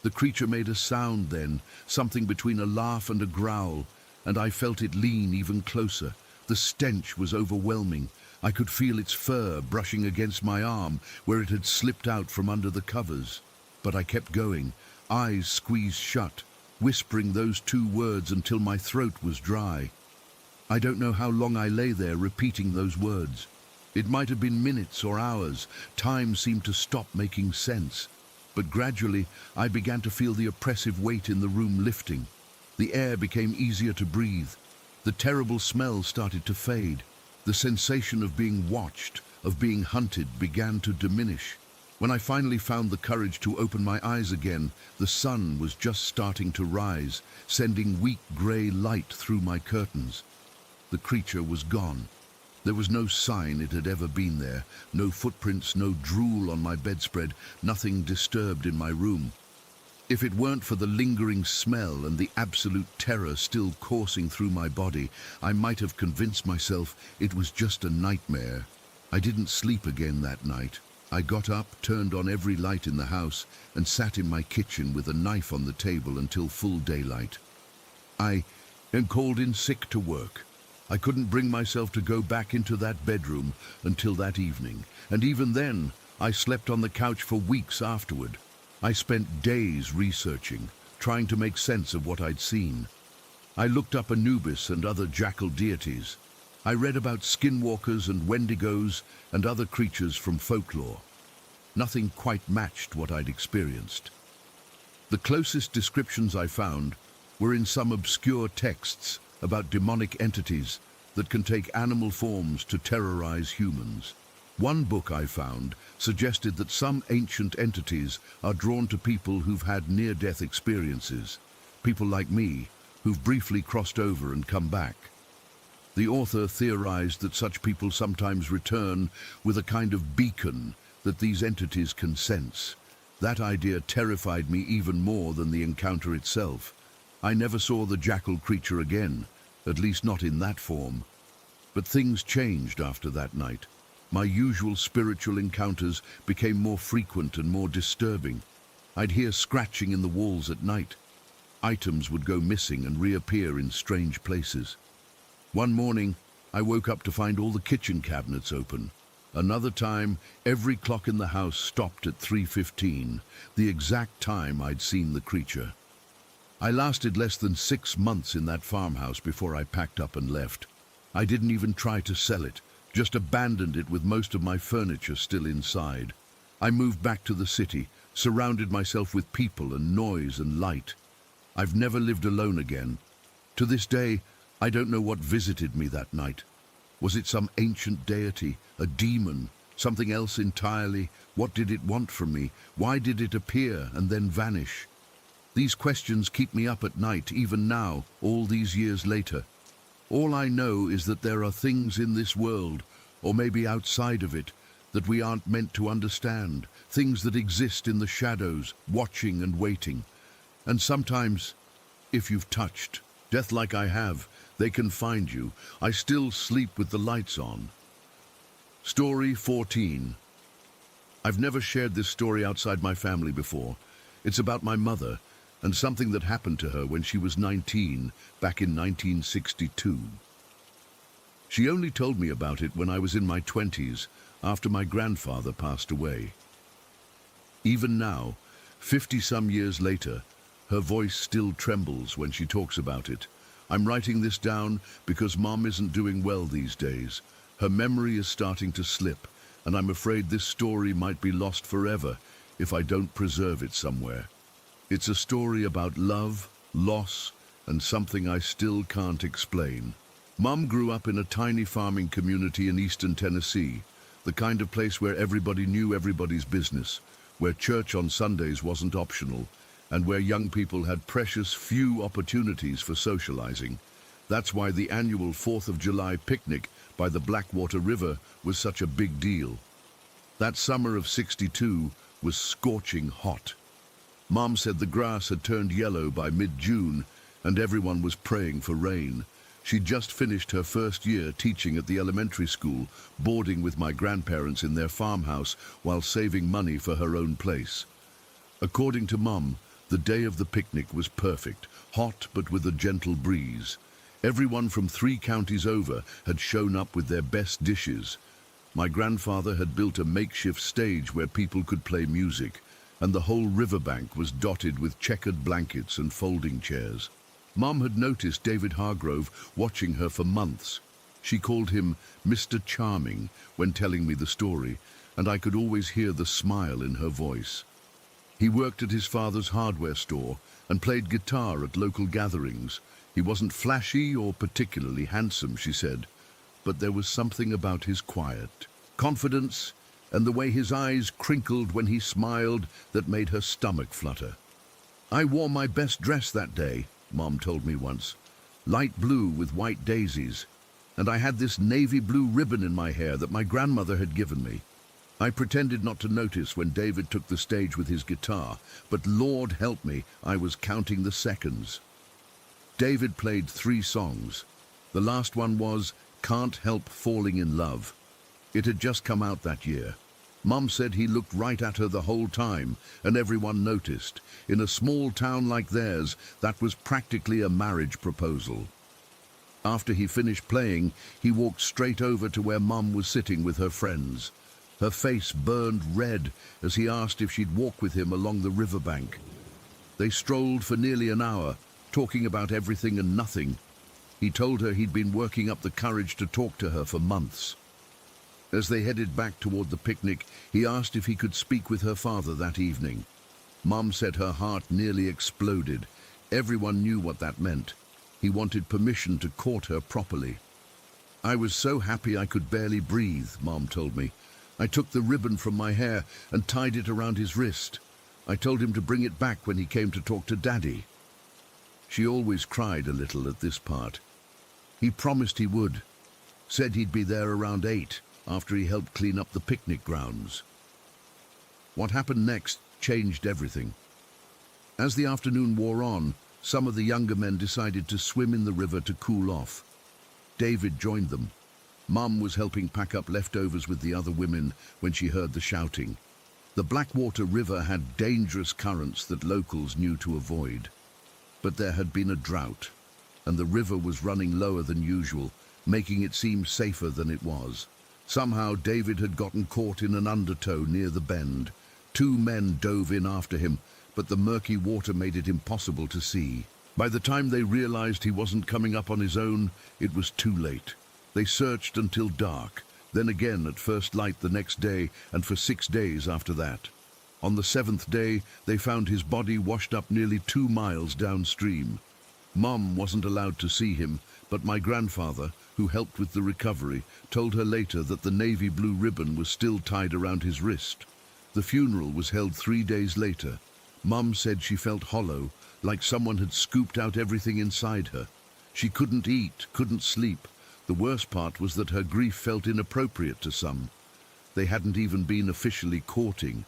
The creature made a sound then, something between a laugh and a growl, and I felt it lean even closer. The stench was overwhelming. I could feel its fur brushing against my arm where it had slipped out from under the covers. But I kept going, eyes squeezed shut, whispering those 2 words until my throat was dry. I don't know how long I lay there repeating those words. It might have been minutes or hours. Time seemed to stop making sense. But gradually, I began to feel the oppressive weight in the room lifting. The air became easier to breathe. The terrible smell started to fade. The sensation of being watched, of being hunted, began to diminish. When I finally found the courage to open my eyes again, the sun was just starting to rise, sending weak grey light through my curtains. The creature was gone. There was no sign it had ever been there, no footprints, no drool on my bedspread, nothing disturbed in my room. If it weren't for the lingering smell and the absolute terror still coursing through my body, I might have convinced myself it was just a nightmare. I didn't sleep again that night. I got up, turned on every light in the house, and sat in my kitchen with a knife on the table until full daylight. I called in sick to work. I couldn't bring myself to go back into that bedroom until that evening, and even then, I slept on the couch for weeks afterward. I spent days researching, trying to make sense of what I'd seen. I looked up Anubis and other jackal deities. I read about skinwalkers and wendigos and other creatures from folklore. Nothing quite matched what I'd experienced. The closest descriptions I found were in some obscure texts about demonic entities that can take animal forms to terrorize humans. One book I found suggested that some ancient entities are drawn to people who've had near-death experiences, people like me, who've briefly crossed over and come back. The author theorized that such people sometimes return with a kind of beacon that these entities can sense. That idea terrified me even more than the encounter itself. I never saw the jackal creature again, at least not in that form. But things changed after that night. My usual spiritual encounters became more frequent and more disturbing. I'd hear scratching in the walls at night. Items would go missing and reappear in strange places. One morning, I woke up to find all the kitchen cabinets open. Another time, every clock in the house stopped at 3:15, the exact time I'd seen the creature. I lasted less than 6 months in that farmhouse before I packed up and left. I didn't even try to sell it, just abandoned it with most of my furniture still inside. I moved back to the city, surrounded myself with people and noise and light. I've never lived alone again. To this day, I don't know what visited me that night. Was it some ancient deity, a demon, something else entirely? What did it want from me? Why did it appear and then vanish? These questions keep me up at night, even now, all these years later. All I know is that there are things in this world, or maybe outside of it, that we aren't meant to understand, things that exist in the shadows, watching and waiting. And sometimes, if you've touched death like I have, they can find you. I still sleep with the lights on. Story 14. I've never shared this story outside my family before. It's about my mother, and something that happened to her when she was 19, back in 1962. She only told me about it when I was in my 20s, after my grandfather passed away. Even now, 50-some years later, her voice still trembles when she talks about it. I'm writing this down because Mom isn't doing well these days. Her memory is starting to slip, and I'm afraid this story might be lost forever if I don't preserve it somewhere. It's a story about love, loss, and something I still can't explain. Mom grew up in a tiny farming community in eastern Tennessee, the kind of place where everybody knew everybody's business, where church on Sundays wasn't optional, and where young people had precious few opportunities for socializing. That's why the annual 4th of July picnic by the Blackwater River was such a big deal. That summer of '62 was scorching hot. Mom said the grass had turned yellow by mid-June, and everyone was praying for rain. She'd just finished her first year teaching at the elementary school, boarding with my grandparents in their farmhouse while saving money for her own place. According to Mom, the day of the picnic was perfect, hot but with a gentle breeze. Everyone from 3 counties over had shown up with their best dishes. My grandfather had built a makeshift stage where people could play music, and the whole riverbank was dotted with checkered blankets and folding chairs. Mom had noticed David Hargrove watching her for months. She called him Mr. Charming when telling me the story, and I could always hear the smile in her voice. He worked at his father's hardware store and played guitar at local gatherings. He wasn't flashy or particularly handsome, she said, but there was something about his quiet confidence and the way his eyes crinkled when he smiled that made her stomach flutter. I wore my best dress that day, Mom told me once. Light blue with white daisies. and I had this navy blue ribbon in my hair that my grandmother had given me. I pretended not to notice when David took the stage with his guitar, but Lord help me, I was counting the seconds. David played 3 songs. The last one was Can't Help Falling in Love. It had just come out that year. Mum said he looked right at her the whole time, and everyone noticed. In a small town like theirs, that was practically a marriage proposal. After he finished playing, he walked straight over to where Mum was sitting with her friends. Her face burned red as he asked if she'd walk with him along the riverbank. They strolled for nearly an hour, talking about everything and nothing. He told her he'd been working up the courage to talk to her for months. As they headed back toward the picnic, he asked if he could speak with her father that evening. Mum said her heart nearly exploded. Everyone knew what that meant. He wanted permission to court her properly. I was so happy I could barely breathe, Mum told me. I took the ribbon from my hair and tied it around his wrist. I told him to bring it back when he came to talk to Daddy. She always cried a little at this part. He promised he would. Said he'd be there around 8 after he helped clean up the picnic grounds. What happened next changed everything. As the afternoon wore on, some of the younger men decided to swim in the river to cool off. David joined them. Mum was helping pack up leftovers with the other women when she heard the shouting. The Blackwater River had dangerous currents that locals knew to avoid. But there had been a drought, and the river was running lower than usual, making it seem safer than it was. Somehow David had gotten caught in an undertow near the bend. 2 men dove in after him, but the murky water made it impossible to see. By the time they realized he wasn't coming up on his own, it was too late. They searched until dark, then again at first light the next day, and for 6 days after that. On the 7th day, they found his body washed up nearly 2 miles downstream. Mum wasn't allowed to see him, but my grandfather, who helped with the recovery, told her later that the navy blue ribbon was still tied around his wrist. The funeral was held 3 days later. Mum said she felt hollow, like someone had scooped out everything inside her. She couldn't eat, couldn't sleep. The worst part was that her grief felt inappropriate to some. They hadn't even been officially courting.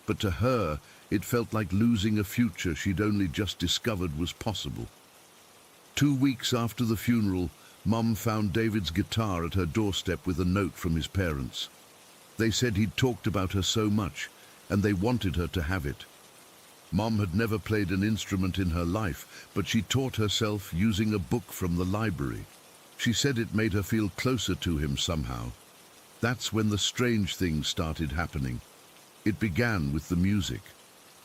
But to her, it felt like losing a future she'd only just discovered was possible. 2 weeks after the funeral, Mum found David's guitar at her doorstep with a note from his parents. They said he'd talked about her so much, and they wanted her to have it. Mum had never played an instrument in her life, but she taught herself using a book from the library. She said it made her feel closer to him somehow. That's when the strange things started happening. It began with the music.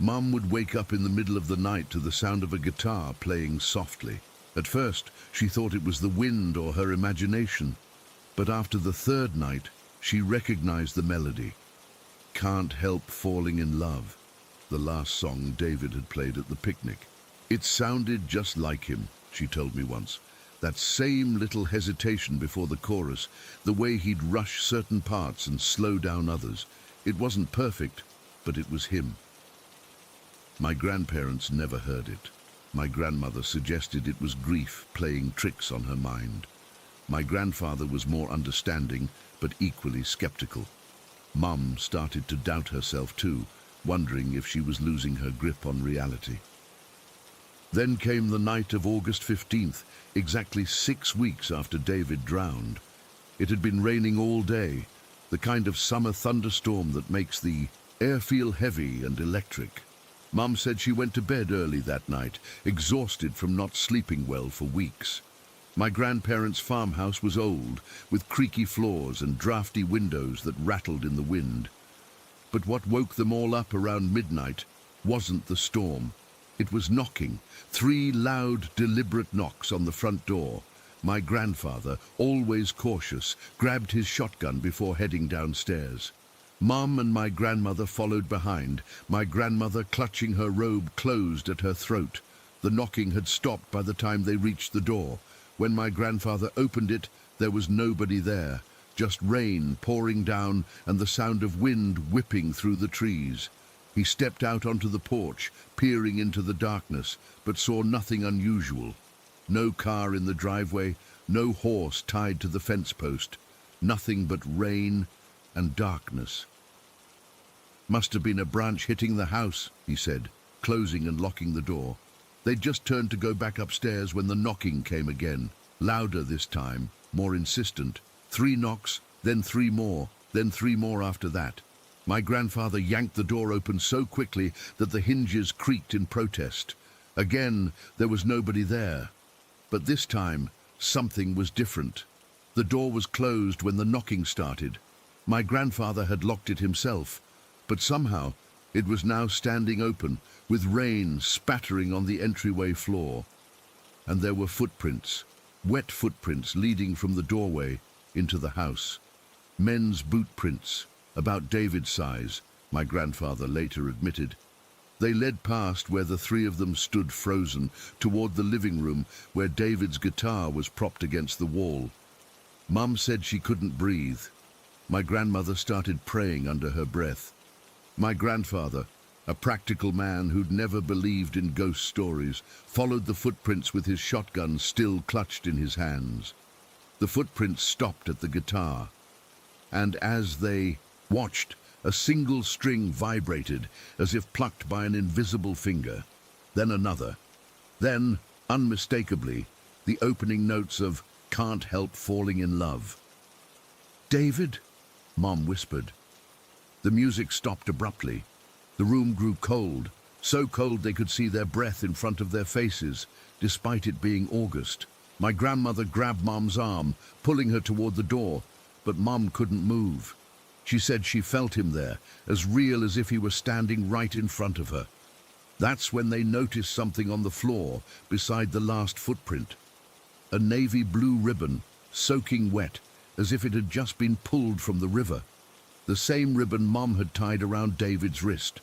Mum would wake up in the middle of the night to the sound of a guitar playing softly. At first, she thought it was the wind or her imagination. But after the 3rd night, she recognized the melody. Can't Help Falling in Love, the last song David had played at the picnic. It sounded just like him, she told me once. That same little hesitation before the chorus, the way he'd rush certain parts and slow down others. It wasn't perfect, but it was him. My grandparents never heard it. My grandmother suggested it was grief playing tricks on her mind. My grandfather was more understanding, but equally skeptical. Mum started to doubt herself too, wondering if she was losing her grip on reality. Then came the night of August 15th, exactly 6 weeks after David drowned. It had been raining all day, the kind of summer thunderstorm that makes the air feel heavy and electric. Mum said she went to bed early that night, exhausted from not sleeping well for weeks. My grandparents' farmhouse was old, with creaky floors and drafty windows that rattled in the wind. But what woke them all up around midnight wasn't the storm. It was knocking, 3 loud, deliberate knocks on the front door. My grandfather, always cautious, grabbed his shotgun before heading downstairs. Mum and my grandmother followed behind, my grandmother clutching her robe closed at her throat. The knocking had stopped by the time they reached the door. When my grandfather opened it, there was nobody there, just rain pouring down and the sound of wind whipping through the trees. He stepped out onto the porch, peering into the darkness, but saw nothing unusual. No car in the driveway, no horse tied to the fence post. Nothing but rain and darkness. "Must have been a branch hitting the house," he said, closing and locking the door. They'd just turned to go back upstairs when the knocking came again, louder this time, more insistent. 3 knocks, then 3 more, then 3 more after that. My grandfather yanked the door open so quickly that the hinges creaked in protest. Again, there was nobody there. But this time, something was different. The door was closed when the knocking started. My grandfather had locked it himself, but somehow it was now standing open, with rain spattering on the entryway floor. And there were footprints, wet footprints leading from the doorway into the house. Men's boot prints, about David's size, my grandfather later admitted. They led past where the 3 of them stood frozen, toward the living room where David's guitar was propped against the wall. Mum said she couldn't breathe. My grandmother started praying under her breath. My grandfather, a practical man who'd never believed in ghost stories, followed the footprints with his shotgun still clutched in his hands. The footprints stopped at the guitar, and as they watched, a single string vibrated as if plucked by an invisible finger. Then another. Then, unmistakably, the opening notes of "Can't Help Falling in Love." "David?" Mom whispered. The music stopped abruptly. The room grew cold, so cold they could see their breath in front of their faces, despite it being August. My grandmother grabbed Mom's arm, pulling her toward the door, but Mom couldn't move. She said she felt him there, as real as if he were standing right in front of her. That's when they noticed something on the floor beside the last footprint. A navy blue ribbon, soaking wet, as if it had just been pulled from the river. The same ribbon Mom had tied around David's wrist.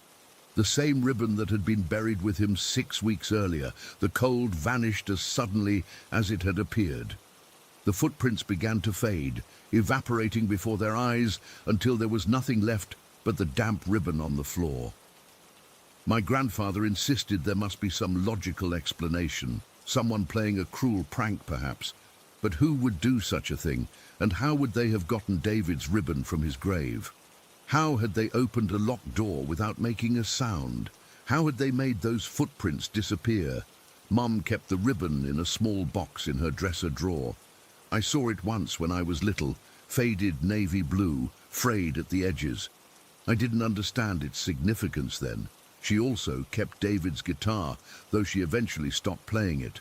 The same ribbon that had been buried with him 6 weeks earlier. The cold vanished as suddenly as it had appeared. The footprints began to fade, evaporating before their eyes until there was nothing left but the damp ribbon on the floor. My grandfather insisted there must be some logical explanation, someone playing a cruel prank perhaps. But who would do such a thing, and how would they have gotten David's ribbon from his grave? How had they opened a locked door without making a sound? How had they made those footprints disappear? Mum kept the ribbon in a small box in her dresser drawer. I saw it once when I was little, faded navy blue, frayed at the edges. I didn't understand its significance then. She also kept David's guitar, though she eventually stopped playing it.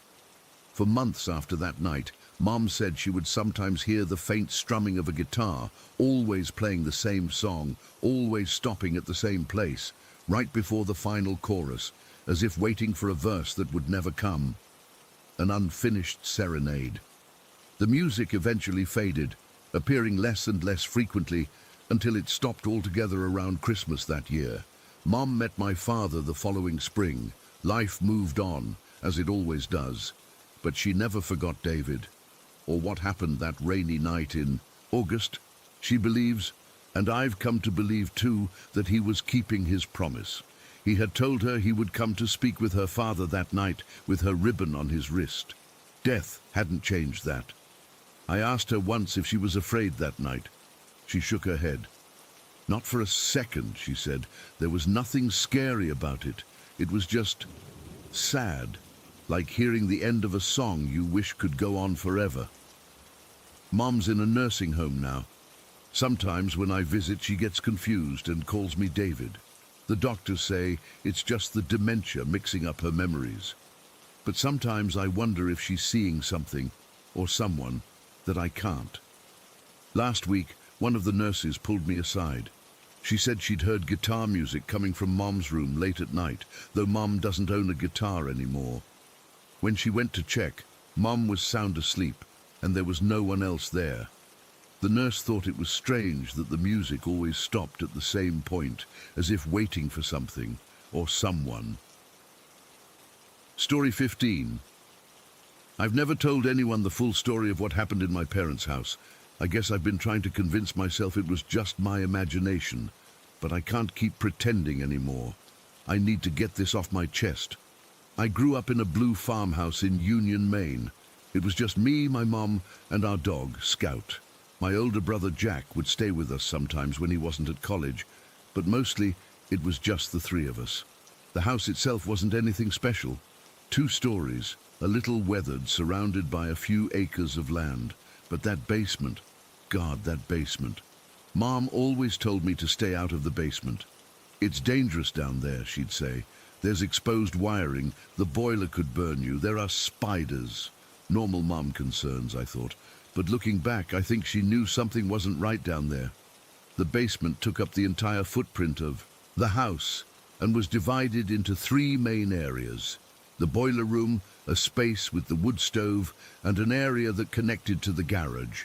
For months after that night, Mom said she would sometimes hear the faint strumming of a guitar, always playing the same song, always stopping at the same place, right before the final chorus, as if waiting for a verse that would never come. An unfinished serenade. The music eventually faded, appearing less and less frequently until it stopped altogether around Christmas that year. Mom met my father the following spring. Life moved on, as it always does. But she never forgot David, or what happened that rainy night in August. She believes, and I've come to believe too, that he was keeping his promise. He had told her he would come to speak with her father that night with her ribbon on his wrist. Death hadn't changed that. I asked her once if she was afraid that night. She shook her head. Not for a second, she said. There was nothing scary about it. It was just sad, like hearing the end of a song you wish could go on forever. Mom's in a nursing home now. Sometimes when I visit, she gets confused and calls me David. The doctors say it's just the dementia mixing up her memories. But sometimes I wonder if she's seeing something, or someone, that I can't. Last week, one of the nurses pulled me aside. She said she'd heard guitar music coming from Mom's room late at night, though Mom doesn't own a guitar anymore. When she went to check, Mom was sound asleep, and there was no one else there. The nurse thought it was strange that the music always stopped at the same point, as if waiting for something, or someone. Story 15. I've never told anyone the full story of what happened in my parents' house. I guess I've been trying to convince myself it was just my imagination, but I can't keep pretending anymore. I need to get this off my chest. I grew up in a blue farmhouse in Union, Maine. It was just me, my mom, and our dog, Scout. My older brother Jack would stay with us sometimes when he wasn't at college, but mostly it was just the three of us. The house itself wasn't anything special. 2 stories, a little weathered, surrounded by a few acres of land. But that basement, God, that basement. Mom always told me to stay out of the basement. It's dangerous down there, she'd say. There's exposed wiring, the boiler could burn you, there are spiders. Normal mom concerns, I thought. But looking back, I think she knew something wasn't right down there. The basement took up the entire footprint of the house and was divided into 3 main areas. The boiler room, a space with the wood stove, and an area that connected to the garage.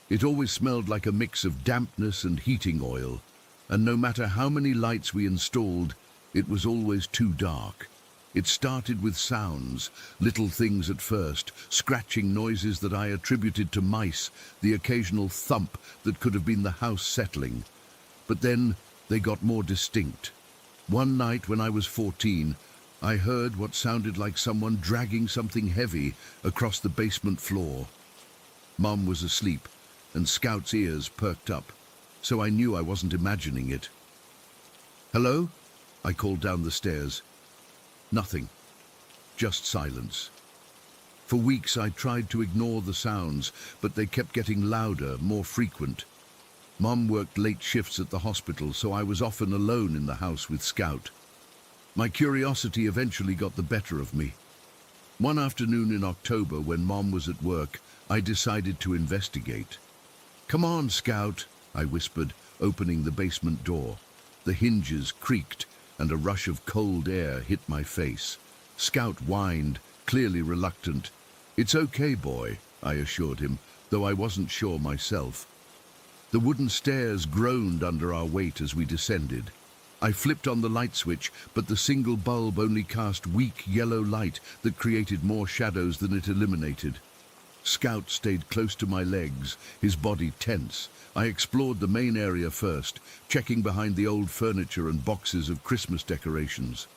It always smelled like a mix of dampness and heating oil, and no matter how many lights we installed, it was always too dark. It started with sounds, little things at first, scratching noises that I attributed to mice, the occasional thump that could have been the house settling. But then they got more distinct. One night when I was 14, I heard what sounded like someone dragging something heavy across the basement floor. Mom was asleep, and Scout's ears perked up, so I knew I wasn't imagining it. "Hello?" I called down the stairs. Nothing. Just silence. For weeks I tried to ignore the sounds, but they kept getting louder, more frequent. Mom worked late shifts at the hospital, so I was often alone in the house with Scout. My curiosity eventually got the better of me. One afternoon in October, when Mom was at work, I decided to investigate. "Come on, Scout," I whispered, opening the basement door. The hinges creaked, and a rush of cold air hit my face. Scout whined, clearly reluctant. "It's okay, boy," I assured him, though I wasn't sure myself. The wooden stairs groaned under our weight as we descended. I flipped on the light switch, but the single bulb only cast weak yellow light that created more shadows than it eliminated. Scout stayed close to my legs, his body tense. I explored the main area first, checking behind the old furniture and boxes of Christmas decorations.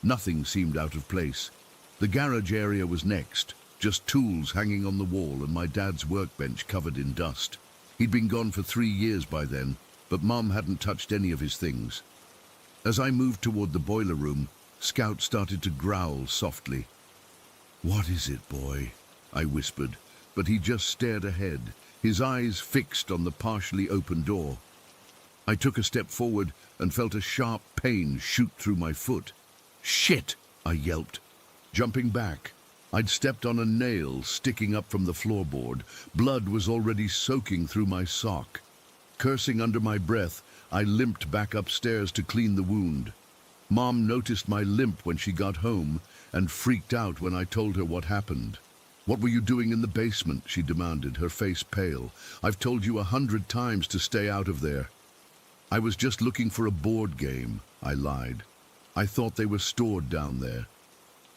Nothing seemed out of place. The garage area was next, just tools hanging on the wall and my dad's workbench covered in dust. He'd been gone for 3 years by then, but Mom hadn't touched any of his things. As I moved toward the boiler room, Scout started to growl softly. "What is it, boy?" I whispered, but he just stared ahead, his eyes fixed on the partially open door. I took a step forward and felt a sharp pain shoot through my foot. "Shit!" I yelped. Jumping back, I'd stepped on a nail sticking up from the floorboard. Blood was already soaking through my sock. Cursing under my breath, I limped back upstairs to clean the wound. Mom noticed my limp when she got home and freaked out when I told her what happened. "What were you doing in the basement?" she demanded, her face pale. "I've told you 100 times to stay out of there." "I was just looking for a board game," I lied. "I thought they were stored down there."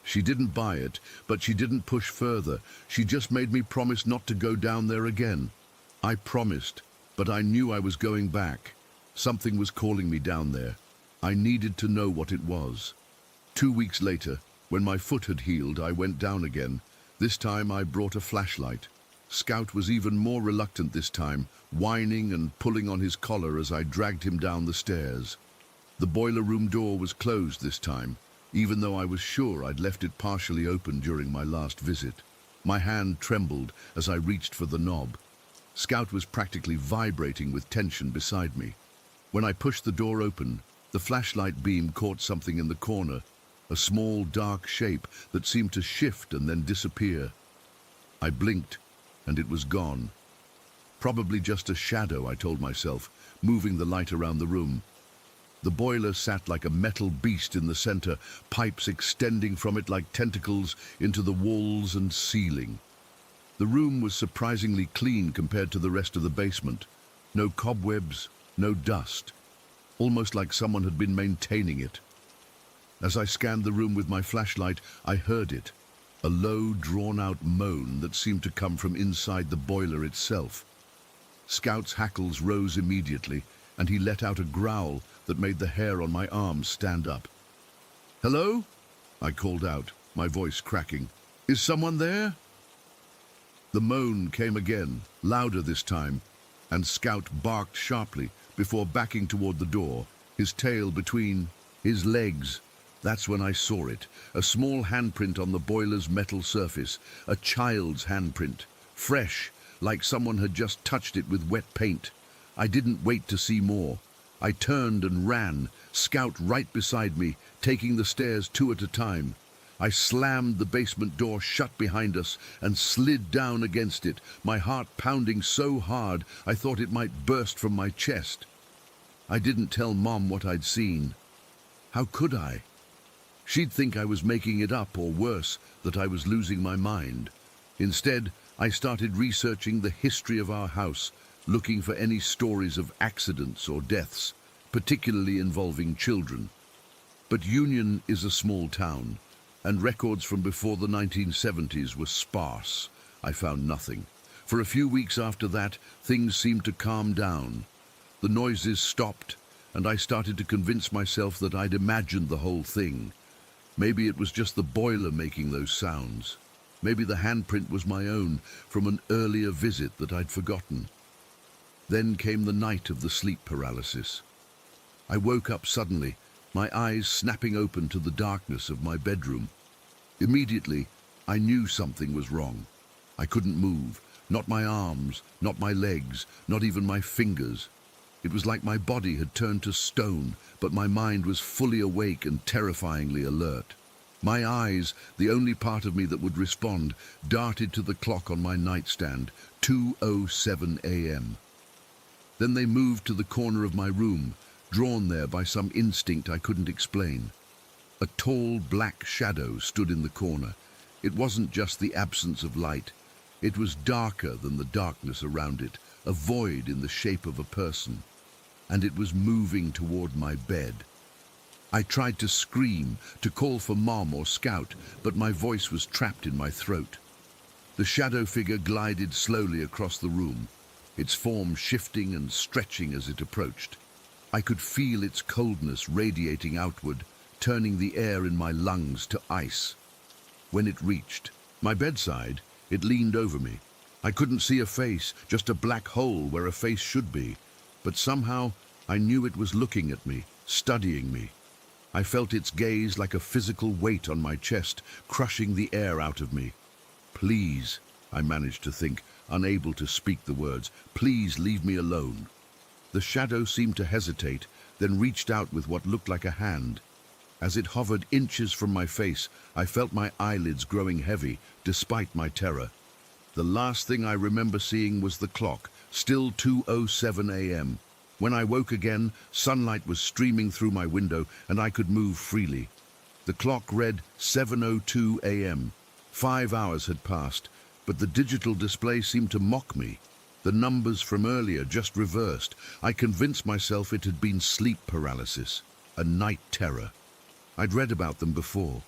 She didn't buy it, but she didn't push further. She just made me promise not to go down there again. I promised, but I knew I was going back. Something was calling me down there. I needed to know what it was. 2 weeks later, when my foot had healed, I went down again. This time I brought a flashlight. Scout was even more reluctant this time, whining and pulling on his collar as I dragged him down the stairs. The boiler room door was closed this time, even though I was sure I'd left it partially open during my last visit. My hand trembled as I reached for the knob. Scout was practically vibrating with tension beside me. When I pushed the door open, the flashlight beam caught something in the corner, a small dark shape that seemed to shift and then disappear. I blinked, and it was gone. Probably just a shadow, I told myself, moving the light around the room. The boiler sat like a metal beast in the center, pipes extending from it like tentacles into the walls and ceiling. The room was surprisingly clean compared to the rest of the basement. No cobwebs, no dust. Almost like someone had been maintaining it. As I scanned the room with my flashlight, I heard it. A low, drawn-out moan that seemed to come from inside the boiler itself. Scout's hackles rose immediately, and he let out a growl that made the hair on my arms stand up. "Hello?" I called out, my voice cracking. "Is someone there?" The moan came again, louder this time, and Scout barked sharply before backing toward the door, his tail between his legs. That's when I saw it, a small handprint on the boiler's metal surface, a child's handprint, fresh, like someone had just touched it with wet paint. I didn't wait to see more. I turned and ran, Scout right beside me, taking the stairs 2 at a time. I slammed the basement door shut behind us and slid down against it, my heart pounding so hard I thought it might burst from my chest. I didn't tell Mom what I'd seen. How could I? She'd think I was making it up, or worse, that I was losing my mind. Instead, I started researching the history of our house, looking for any stories of accidents or deaths, particularly involving children. But Union is a small town, and records from before the 1970s were sparse. I found nothing. For a few weeks after that, things seemed to calm down. The noises stopped, and I started to convince myself that I'd imagined the whole thing. Maybe it was just the boiler making those sounds. Maybe the handprint was my own, from an earlier visit that I'd forgotten. Then came the night of the sleep paralysis. I woke up suddenly, my eyes snapping open to the darkness of my bedroom. Immediately, I knew something was wrong. I couldn't move, not my arms, not my legs, not even my fingers. It was like my body had turned to stone, but my mind was fully awake and terrifyingly alert. My eyes, the only part of me that would respond, darted to the clock on my nightstand, 2:07 a.m. Then they moved to the corner of my room, drawn there by some instinct I couldn't explain. A tall black shadow stood in the corner. It wasn't just the absence of light. It was darker than the darkness around it, a void in the shape of a person. And it was moving toward my bed. I tried to scream, to call for Mom or Scout, but my voice was trapped in my throat. The shadow figure glided slowly across the room, its form shifting and stretching as it approached. I could feel its coldness radiating outward, turning the air in my lungs to ice. When it reached my bedside, it leaned over me. I couldn't see a face, just a black hole where a face should be. But somehow, I knew it was looking at me, studying me. I felt its gaze like a physical weight on my chest, crushing the air out of me. "Please," I managed to think, unable to speak the words, "please leave me alone." The shadow seemed to hesitate, then reached out with what looked like a hand. As it hovered inches from my face, I felt my eyelids growing heavy, despite my terror. The last thing I remember seeing was the clock, still 2:07 a.m. When I woke again, sunlight was streaming through my window, and I could move freely. The clock read 7:02 a.m. 5 hours had passed, but the digital display seemed to mock me. The numbers from earlier just reversed. I convinced myself it had been sleep paralysis, a night terror. I'd read about them before.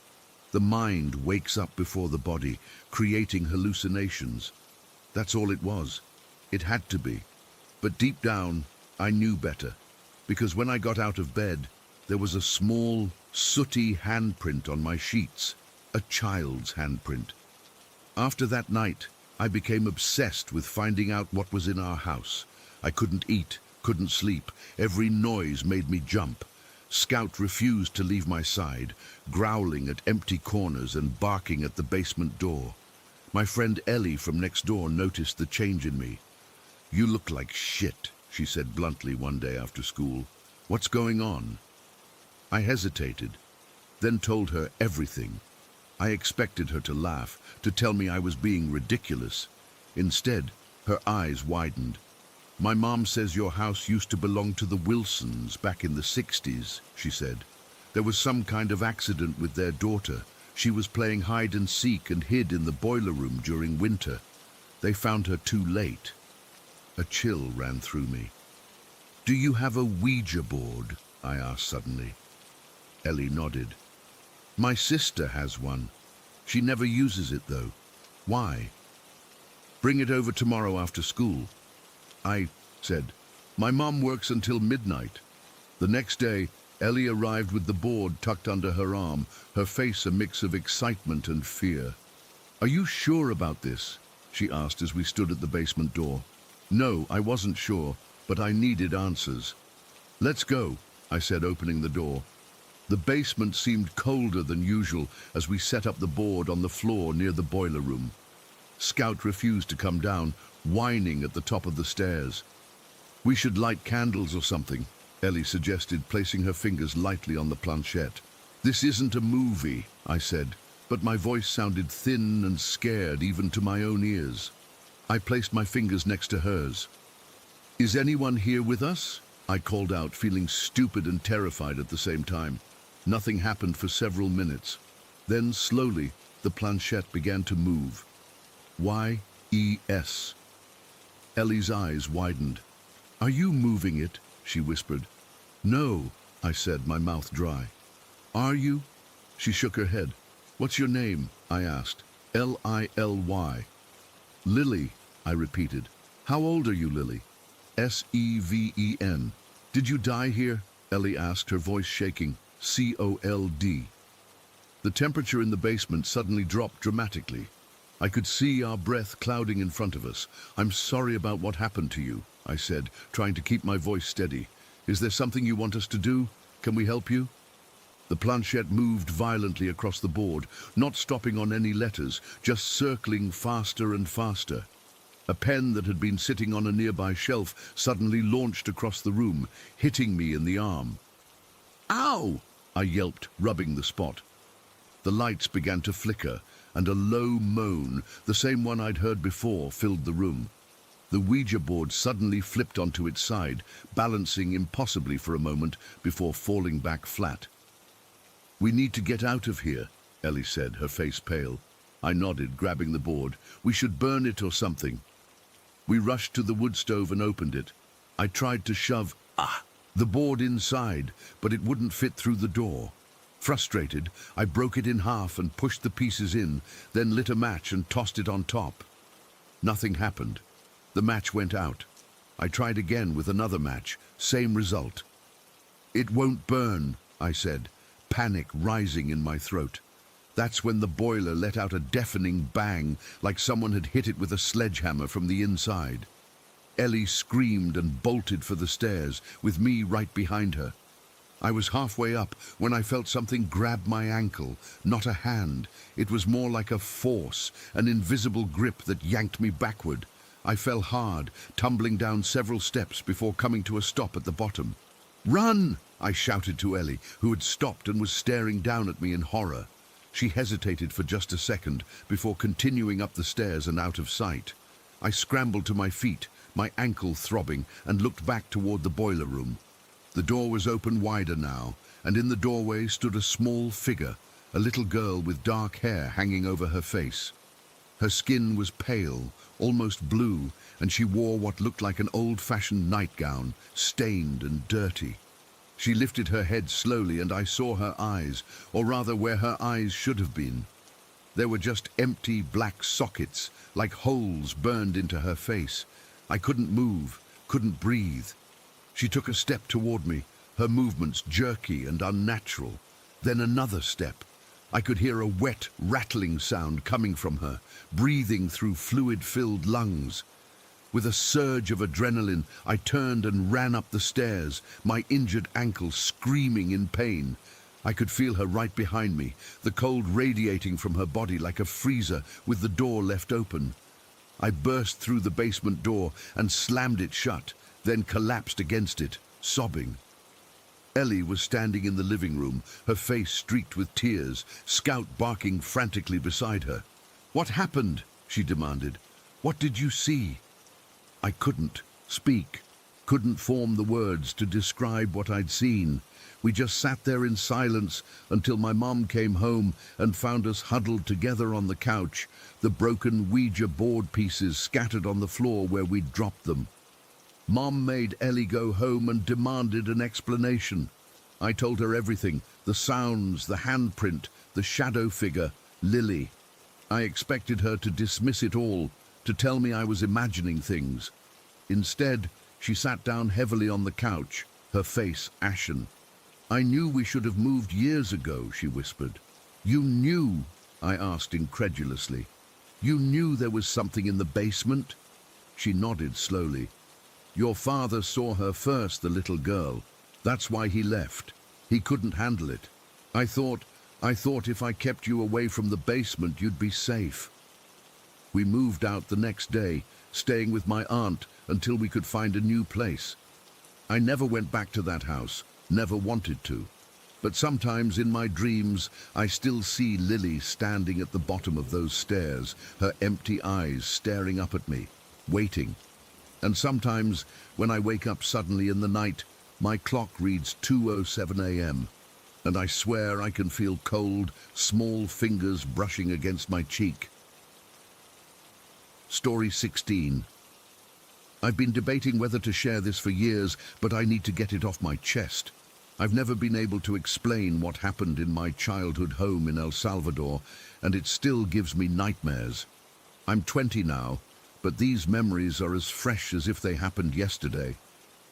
The mind wakes up before the body, creating hallucinations. That's all it was. It had to be. But deep down, I knew better, because when I got out of bed, there was a small, sooty handprint on my sheets, a child's handprint. After that night, I became obsessed with finding out what was in our house. I couldn't eat, couldn't sleep. Every noise made me jump. Scout refused to leave my side, growling at empty corners and barking at the basement door. My friend Ellie from next door noticed the change in me. "You look like shit," she said bluntly one day after school. "What's going on?" I hesitated, then told her everything. I expected her to laugh, to tell me I was being ridiculous. Instead, her eyes widened. "My mom says your house used to belong to the Wilsons back in the 60s, she said. "There was some kind of accident with their daughter. She was playing hide and seek and hid in the boiler room during winter. They found her too late." A chill ran through me. "Do you have a Ouija board?" I asked suddenly. Ellie nodded. "My sister has one. She never uses it, though. Why?" "Bring it over tomorrow after school." I said, "My mom works until midnight." The next day, Ellie arrived with the board tucked under her arm, her face a mix of excitement and fear. "Are you sure about this?" she asked as we stood at the basement door. No, I wasn't sure, but I needed answers. Let's go, I said, opening the door. The basement seemed colder than usual as we set up the board on the floor near the boiler room. Scout refused to come down, whining at the top of the stairs. We should light candles or something, Ellie suggested, placing her fingers lightly on the planchette. This isn't a movie, I said, but my voice sounded thin and scared even to my own ears. I placed my fingers next to hers. Is anyone here with us? I called out, feeling stupid and terrified at the same time. Nothing happened for several minutes. Then, slowly, the planchette began to move. Y-E-S. Ellie's eyes widened. Are you moving it? She whispered. No, I said, my mouth dry. Are you? She shook her head. What's your name? I asked. L-I-L-Y. Lily, I repeated. How old are you, Lily? S-E-V-E-N. Did you die here? Ellie asked, her voice shaking. C-O-L-D. The temperature in the basement suddenly dropped dramatically. I could see our breath clouding in front of us. I'm sorry about what happened to you, I said, trying to keep my voice steady. Is there something you want us to do? Can we help you? The planchette moved violently across the board, not stopping on any letters, just circling faster and faster. A pen that had been sitting on a nearby shelf suddenly launched across the room, hitting me in the arm. Ow! I yelped, rubbing the spot. The lights began to flicker, and a low moan, the same one I'd heard before, filled the room. The Ouija board suddenly flipped onto its side, balancing impossibly for a moment before falling back flat. We need to get out of here, Ellie said, her face pale. I nodded, grabbing the board. We should burn it or something. We rushed to the wood stove and opened it. I tried to shove the board inside, but it wouldn't fit through the door. Frustrated, I broke it in half and pushed the pieces in, then lit a match and tossed it on top. Nothing happened. The match went out. I tried again with another match, same result. It won't burn, I said, panic rising in my throat. That's when the boiler let out a deafening bang, like someone had hit it with a sledgehammer from the inside. Ellie screamed and bolted for the stairs, with me right behind her. I was halfway up when I felt something grab my ankle, not a hand. It was more like a force, an invisible grip that yanked me backward. I fell hard, tumbling down several steps before coming to a stop at the bottom. Run! I shouted to Ellie, who had stopped and was staring down at me in horror. She hesitated for just a second before continuing up the stairs and out of sight. I scrambled to my feet, my ankle throbbing, and looked back toward the boiler room. The door was open wider now, and in the doorway stood a small figure, a little girl with dark hair hanging over her face. Her skin was pale, almost blue, and she wore what looked like an old-fashioned nightgown, stained and dirty. She lifted her head slowly, and I saw her eyes, or rather where her eyes should have been. There were just empty black sockets, like holes burned into her face. I couldn't move, couldn't breathe. She took a step toward me, her movements jerky and unnatural. Then another step. I could hear a wet, rattling sound coming from her, breathing through fluid-filled lungs. With a surge of adrenaline, I turned and ran up the stairs, my injured ankle screaming in pain. I could feel her right behind me, the cold radiating from her body like a freezer with the door left open. I burst through the basement door and slammed it shut, then collapsed against it, sobbing. Ellie was standing in the living room, her face streaked with tears, Scout barking frantically beside her. "What happened?" she demanded. "What did you see?" I couldn't speak, couldn't form the words to describe what I'd seen. We just sat there in silence until my mom came home and found us huddled together on the couch, the broken Ouija board pieces scattered on the floor where we'd dropped them. Mom made Ellie go home and demanded an explanation. I told her everything, the sounds, the handprint, the shadow figure, Lily. I expected her to dismiss it all, to tell me I was imagining things. Instead, she sat down heavily on the couch, her face ashen. "I knew we should have moved years ago," she whispered. "You knew?" I asked incredulously. You knew there was something in the basement? She nodded slowly. Your father saw her first, the little girl. That's why he left. He couldn't handle it. I thought if I kept you away from the basement, you'd be safe. We moved out the next day, staying with my aunt until we could find a new place. I never went back to that house, never wanted to. But sometimes in my dreams, I still see Lily standing at the bottom of those stairs, her empty eyes staring up at me, waiting. And sometimes, when I wake up suddenly in the night, my clock reads 2:07 a.m., and I swear I can feel cold, small fingers brushing against my cheek. Story 16. I've been debating whether to share this for years, but I need to get it off my chest. I've never been able to explain what happened in my childhood home in El Salvador, and it still gives me nightmares. I'm 20 now, but these memories are as fresh as if they happened yesterday.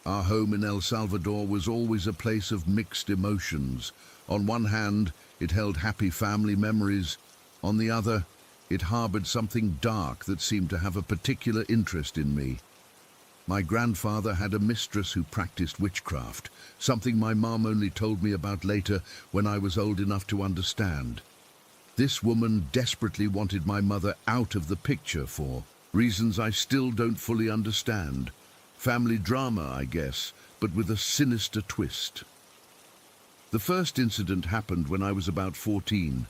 Our home in El Salvador was always a place of mixed emotions. On one hand, it held happy family memories. On the other, it harbored something dark that seemed to have a particular interest in me. My grandfather had a mistress who practiced witchcraft, something my mom only told me about later when I was old enough to understand. This woman desperately wanted my mother out of the picture for reasons I still don't fully understand. Family drama, I guess, but with a sinister twist. The first incident happened when I was about 14.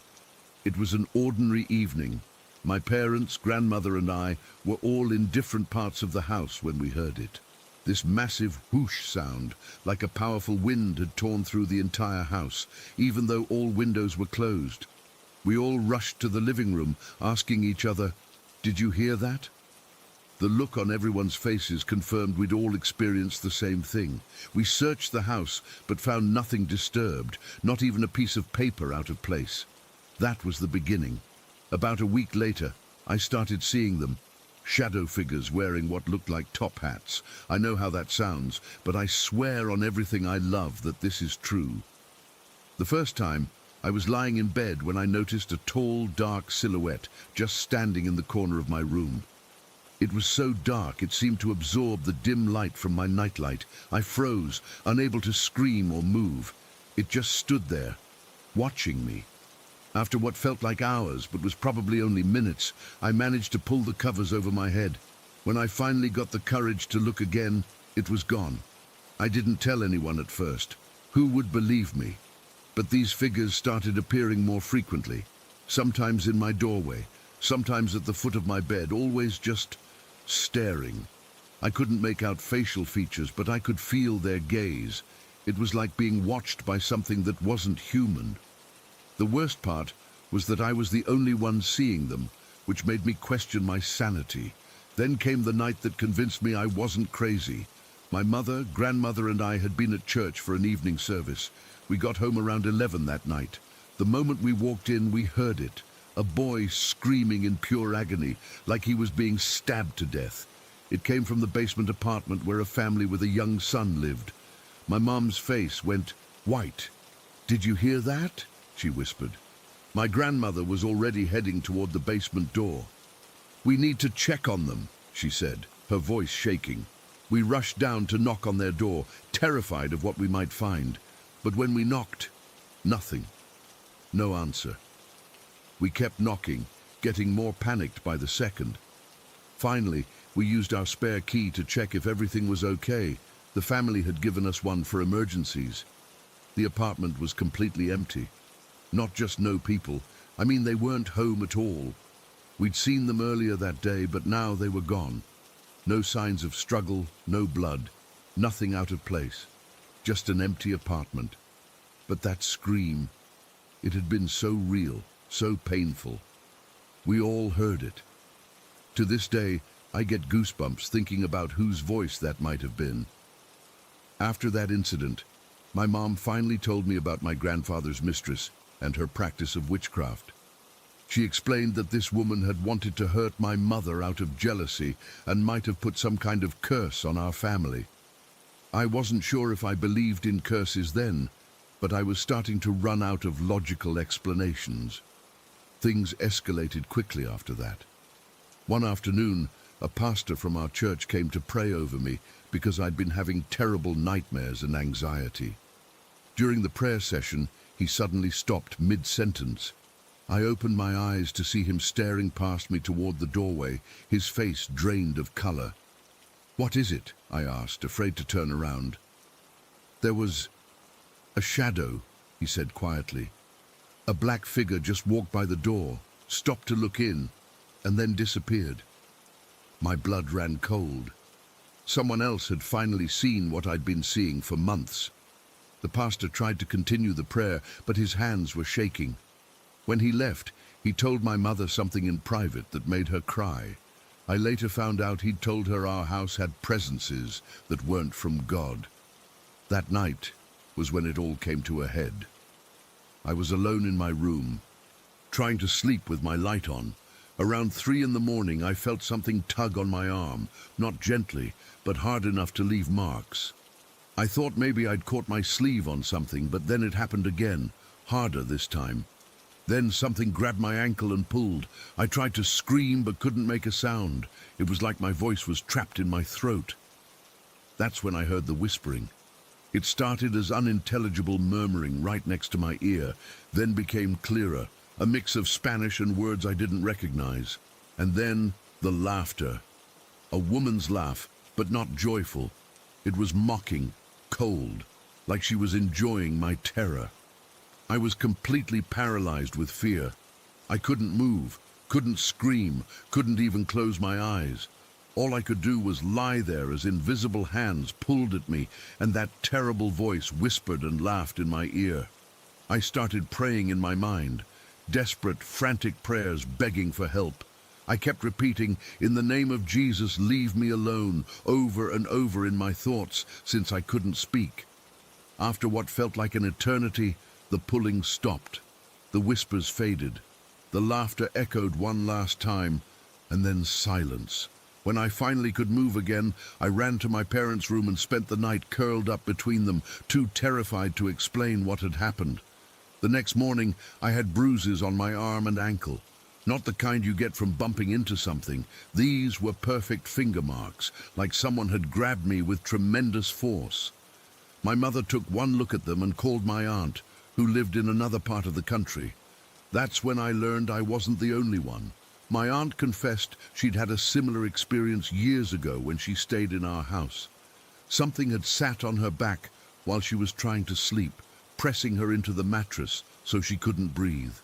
It was an ordinary evening. My parents, grandmother and I were all in different parts of the house when we heard it. This massive whoosh sound, like a powerful wind, had torn through the entire house, even though all windows were closed. We all rushed to the living room, asking each other, "Did you hear that?" The look on everyone's faces confirmed we'd all experienced the same thing. We searched the house, but found nothing disturbed, not even a piece of paper out of place. That was the beginning. About a week later, I started seeing them. Shadow figures wearing what looked like top hats. I know how that sounds, but I swear on everything I love that this is true. The first time, I was lying in bed when I noticed a tall, dark silhouette just standing in the corner of my room. It was so dark it seemed to absorb the dim light from my nightlight. I froze, unable to scream or move. It just stood there, watching me. After what felt like hours, but was probably only minutes, I managed to pull the covers over my head. When I finally got the courage to look again, it was gone. I didn't tell anyone at first. Who would believe me? But these figures started appearing more frequently, sometimes in my doorway, sometimes at the foot of my bed, always just staring. I couldn't make out facial features, but I could feel their gaze. It was like being watched by something that wasn't human. The worst part was that I was the only one seeing them, which made me question my sanity. Then came the night that convinced me I wasn't crazy. My mother, grandmother, and I had been at church for an evening service. We got home around 11 that night. The moment we walked in, we heard it. A boy screaming in pure agony, like he was being stabbed to death. It came from the basement apartment where a family with a young son lived. My mom's face went white. "Did you hear that?" she whispered. My grandmother was already heading toward the basement door. "We need to check on them," she said, her voice shaking. We rushed down to knock on their door, terrified of what we might find. But when we knocked, nothing. No answer. We kept knocking, getting more panicked by the second. Finally, we used our spare key to check if everything was okay. The family had given us one for emergencies. The apartment was completely empty. Not just no people, I mean they weren't home at all. We'd seen them earlier that day, but now they were gone. No signs of struggle, no blood, nothing out of place. Just an empty apartment. But that scream, it had been so real, so painful. We all heard it. To this day, I get goosebumps thinking about whose voice that might have been. After that incident, my mom finally told me about my grandfather's mistress and her practice of witchcraft. She explained that this woman had wanted to hurt my mother out of jealousy and might have put some kind of curse on our family. I wasn't sure if I believed in curses then, but I was starting to run out of logical explanations. Things escalated quickly after that. One afternoon, a pastor from our church came to pray over me because I'd been having terrible nightmares and anxiety. During the prayer session, he suddenly stopped mid-sentence. I opened my eyes to see him staring past me toward the doorway, his face drained of color. "What is it?" I asked, afraid to turn around. "There was a shadow," he said quietly. "A black figure just walked by the door, stopped to look in, and then disappeared." My blood ran cold. Someone else had finally seen what I'd been seeing for months. The pastor tried to continue the prayer, but his hands were shaking. When he left, he told my mother something in private that made her cry. I later found out he'd told her our house had presences that weren't from God. That night was when it all came to a head. I was alone in my room, trying to sleep with my light on. Around 3 in the morning, I felt something tug on my arm, not gently, but hard enough to leave marks. I thought maybe I'd caught my sleeve on something, but then it happened again, harder this time. Then something grabbed my ankle and pulled. I tried to scream but couldn't make a sound. It was like my voice was trapped in my throat. That's when I heard the whispering. It started as unintelligible murmuring right next to my ear, then became clearer, a mix of Spanish and words I didn't recognize. And then the laughter. A woman's laugh, but not joyful. It was mocking, cold, like she was enjoying my terror. I was completely paralyzed with fear. I couldn't move, couldn't scream, couldn't even close my eyes. All I could do was lie there as invisible hands pulled at me and that terrible voice whispered and laughed in my ear. I started praying in my mind, desperate, frantic prayers begging for help. I kept repeating, "In the name of Jesus, leave me alone," over and over in my thoughts, since I couldn't speak. After what felt like an eternity, the pulling stopped. The whispers faded. The laughter echoed one last time, and then silence. When I finally could move again, I ran to my parents' room and spent the night curled up between them, too terrified to explain what had happened. The next morning, I had bruises on my arm and ankle. Not the kind you get from bumping into something. These were perfect finger marks, like someone had grabbed me with tremendous force. My mother took one look at them and called my aunt, who lived in another part of the country. That's when I learned I wasn't the only one. My aunt confessed she'd had a similar experience years ago when she stayed in our house. Something had sat on her back while she was trying to sleep, pressing her into the mattress so she couldn't breathe.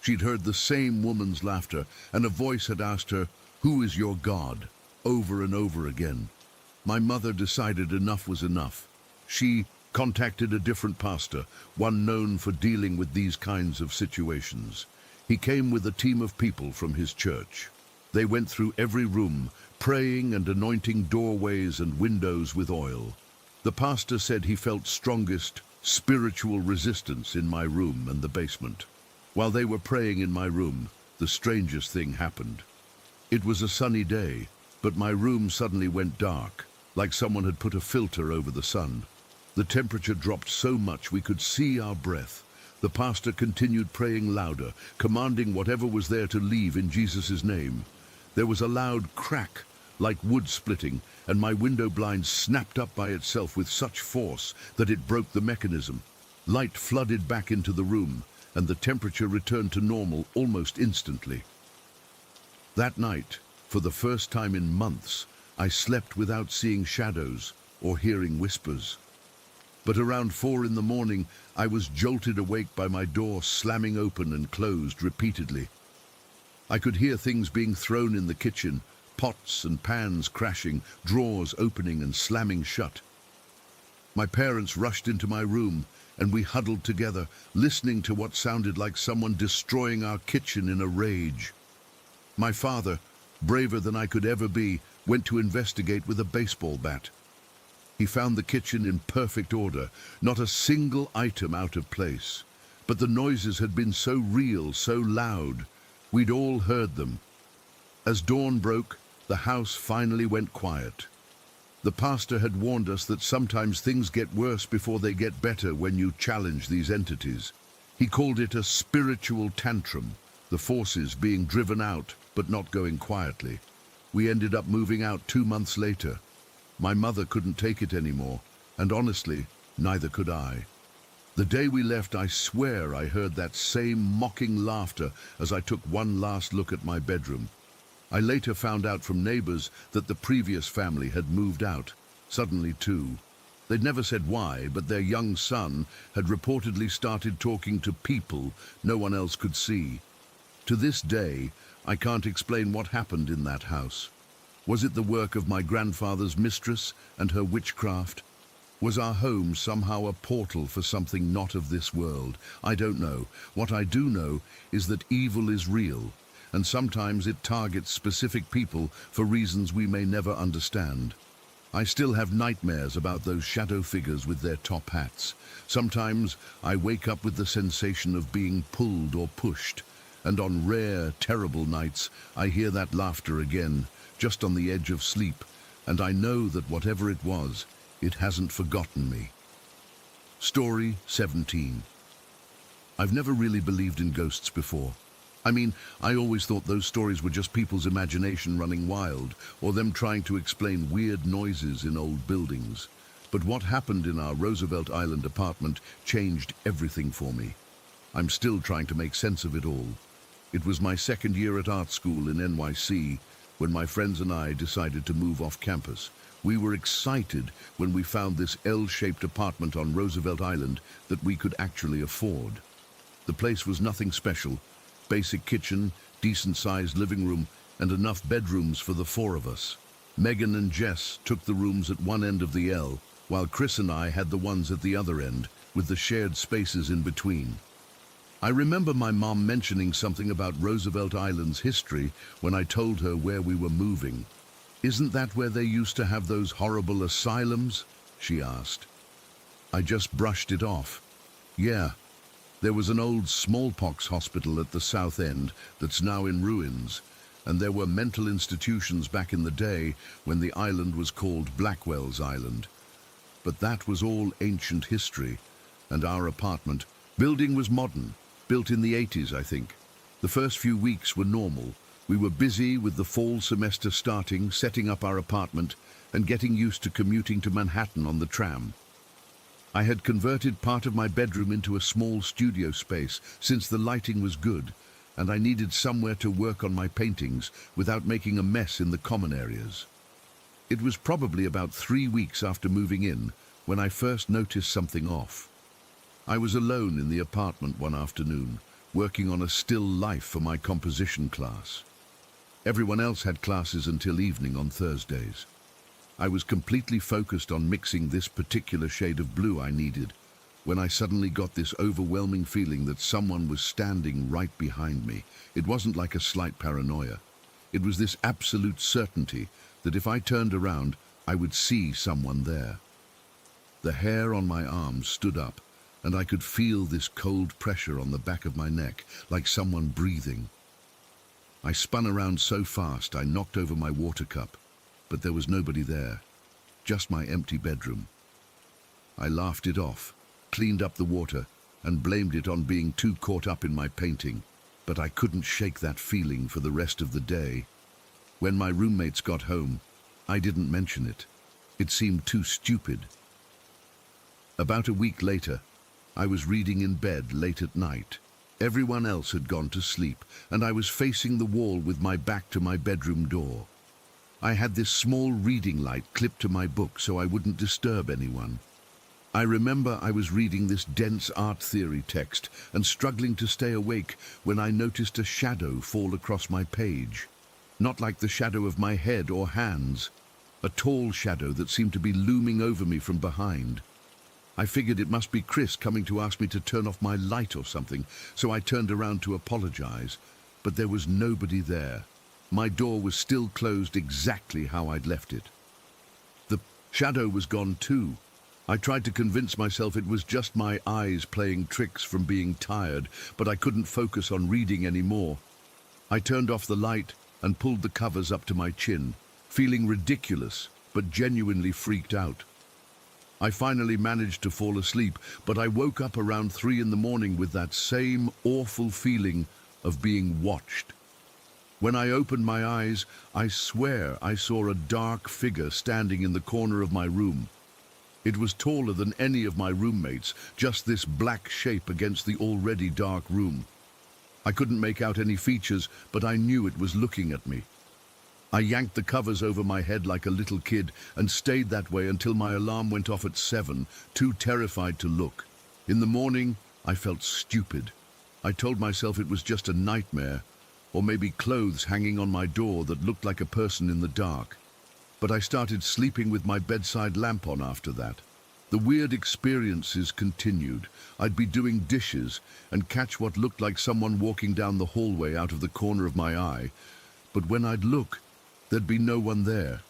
She'd heard the same woman's laughter, and a voice had asked her, "Who is your God?" over and over again. My mother decided enough was enough. She contacted a different pastor, one known for dealing with these kinds of situations. He came with a team of people from his church. They went through every room, praying and anointing doorways and windows with oil. The pastor said he felt strongest spiritual resistance in my room and the basement. While they were praying in my room, the strangest thing happened. It was a sunny day, but my room suddenly went dark, like someone had put a filter over the sun. The temperature dropped so much we could see our breath. The pastor continued praying louder, commanding whatever was there to leave in Jesus' name. There was a loud crack, like wood splitting, and my window blind snapped up by itself with such force that it broke the mechanism. Light flooded back into the room, and the temperature returned to normal almost instantly. That night, for the first time in months, I slept without seeing shadows or hearing whispers. But around 4 in the morning, I was jolted awake by my door slamming open and closed repeatedly. I could hear things being thrown in the kitchen, pots and pans crashing, drawers opening and slamming shut. My parents rushed into my room, and we huddled together, listening to what sounded like someone destroying our kitchen in a rage. My father, braver than I could ever be, went to investigate with a baseball bat. He found the kitchen in perfect order, not a single item out of place. But the noises had been so real, so loud, we'd all heard them. As dawn broke, the house finally went quiet. The pastor had warned us that sometimes things get worse before they get better when you challenge these entities. He called it a spiritual tantrum, the forces being driven out but not going quietly. We ended up moving out 2 months later. My mother couldn't take it anymore, and honestly, neither could I. The day we left, I swear I heard that same mocking laughter as I took one last look at my bedroom. I later found out from neighbors that the previous family had moved out, suddenly too. They'd never said why, but their young son had reportedly started talking to people no one else could see. To this day, I can't explain what happened in that house. Was it the work of my grandfather's mistress and her witchcraft? Was our home somehow a portal for something not of this world? I don't know. What I do know is that evil is real, and sometimes it targets specific people for reasons we may never understand. I still have nightmares about those shadow figures with their top hats. Sometimes I wake up with the sensation of being pulled or pushed, and on rare, terrible nights I hear that laughter again, just on the edge of sleep, and I know that whatever it was, it hasn't forgotten me. Story 17. I've never really believed in ghosts before. I always thought those stories were just people's imagination running wild, or them trying to explain weird noises in old buildings. But what happened in our Roosevelt Island apartment changed everything for me. I'm still trying to make sense of it all. It was my second year at art school in NYC when my friends and I decided to move off campus. We were excited when we found this L-shaped apartment on Roosevelt Island that we could actually afford. The place was nothing special. Basic kitchen, decent-sized living room, and enough bedrooms for the four of us. Megan and Jess took the rooms at one end of the L, while Chris and I had the ones at the other end, with the shared spaces in between. I remember my mom mentioning something about Roosevelt Island's history when I told her where we were moving. "Isn't that where they used to have those horrible asylums?" she asked. I just brushed it off. Yeah. There was an old smallpox hospital at the south end that's now in ruins, and there were mental institutions back in the day when the island was called Blackwell's Island. But that was all ancient history, and our apartment building was modern, built in the 80s, I think. The first few weeks were normal. We were busy with the fall semester starting, setting up our apartment, and getting used to commuting to Manhattan on the tram. I had converted part of my bedroom into a small studio space since the lighting was good, and I needed somewhere to work on my paintings without making a mess in the common areas. It was probably about 3 weeks after moving in when I first noticed something off. I was alone in the apartment one afternoon, working on a still life for my composition class. Everyone else had classes until evening on Thursdays. I was completely focused on mixing this particular shade of blue I needed, when I suddenly got this overwhelming feeling that someone was standing right behind me. It wasn't like a slight paranoia. It was this absolute certainty that if I turned around, I would see someone there. The hair on my arms stood up, and I could feel this cold pressure on the back of my neck, like someone breathing. I spun around so fast I knocked over my water cup, but there was nobody there, just my empty bedroom. I laughed it off, cleaned up the water, and blamed it on being too caught up in my painting, but I couldn't shake that feeling for the rest of the day. When my roommates got home, I didn't mention it. It seemed too stupid. About a week later, I was reading in bed late at night. Everyone else had gone to sleep, and I was facing the wall with my back to my bedroom door. I had this small reading light clipped to my book so I wouldn't disturb anyone. I remember I was reading this dense art theory text and struggling to stay awake when I noticed a shadow fall across my page. Not like the shadow of my head or hands, a tall shadow that seemed to be looming over me from behind. I figured it must be Chris coming to ask me to turn off my light or something, so I turned around to apologize, but there was nobody there. My door was still closed exactly how I'd left it. The shadow was gone too. I tried to convince myself it was just my eyes playing tricks from being tired, but I couldn't focus on reading anymore. I turned off the light and pulled the covers up to my chin, feeling ridiculous, but genuinely freaked out. I finally managed to fall asleep, but I woke up around 3 in the morning with that same awful feeling of being watched. When I opened my eyes, I swear I saw a dark figure standing in the corner of my room. It was taller than any of my roommates, just this black shape against the already dark room. I couldn't make out any features, but I knew it was looking at me. I yanked the covers over my head like a little kid and stayed that way until my alarm went off at 7, too terrified to look. In the morning, I felt stupid. I told myself it was just a nightmare, or maybe clothes hanging on my door that looked like a person in the dark. But I started sleeping with my bedside lamp on after that. The weird experiences continued. I'd be doing dishes and catch what looked like someone walking down the hallway out of the corner of my eye. But when I'd look, there'd be no one there.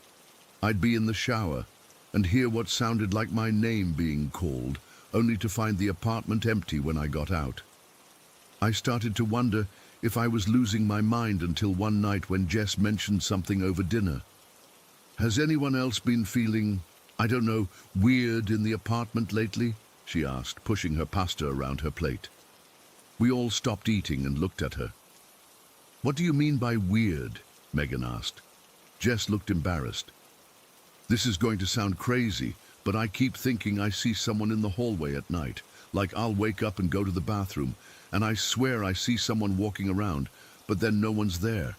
I'd be in the shower and hear what sounded like my name being called, only to find the apartment empty when I got out. I started to wonder if I was losing my mind until one night when Jess mentioned something over dinner. Has anyone else been feeling, I don't know, weird in the apartment lately? She asked, pushing her pasta around her plate. We all stopped eating and looked at her. What do you mean by weird? Megan asked. Jess looked embarrassed. This is going to sound crazy, but I keep thinking I see someone in the hallway at night. Like I'll wake up and go to the bathroom, and I swear I see someone walking around, but then no one's there.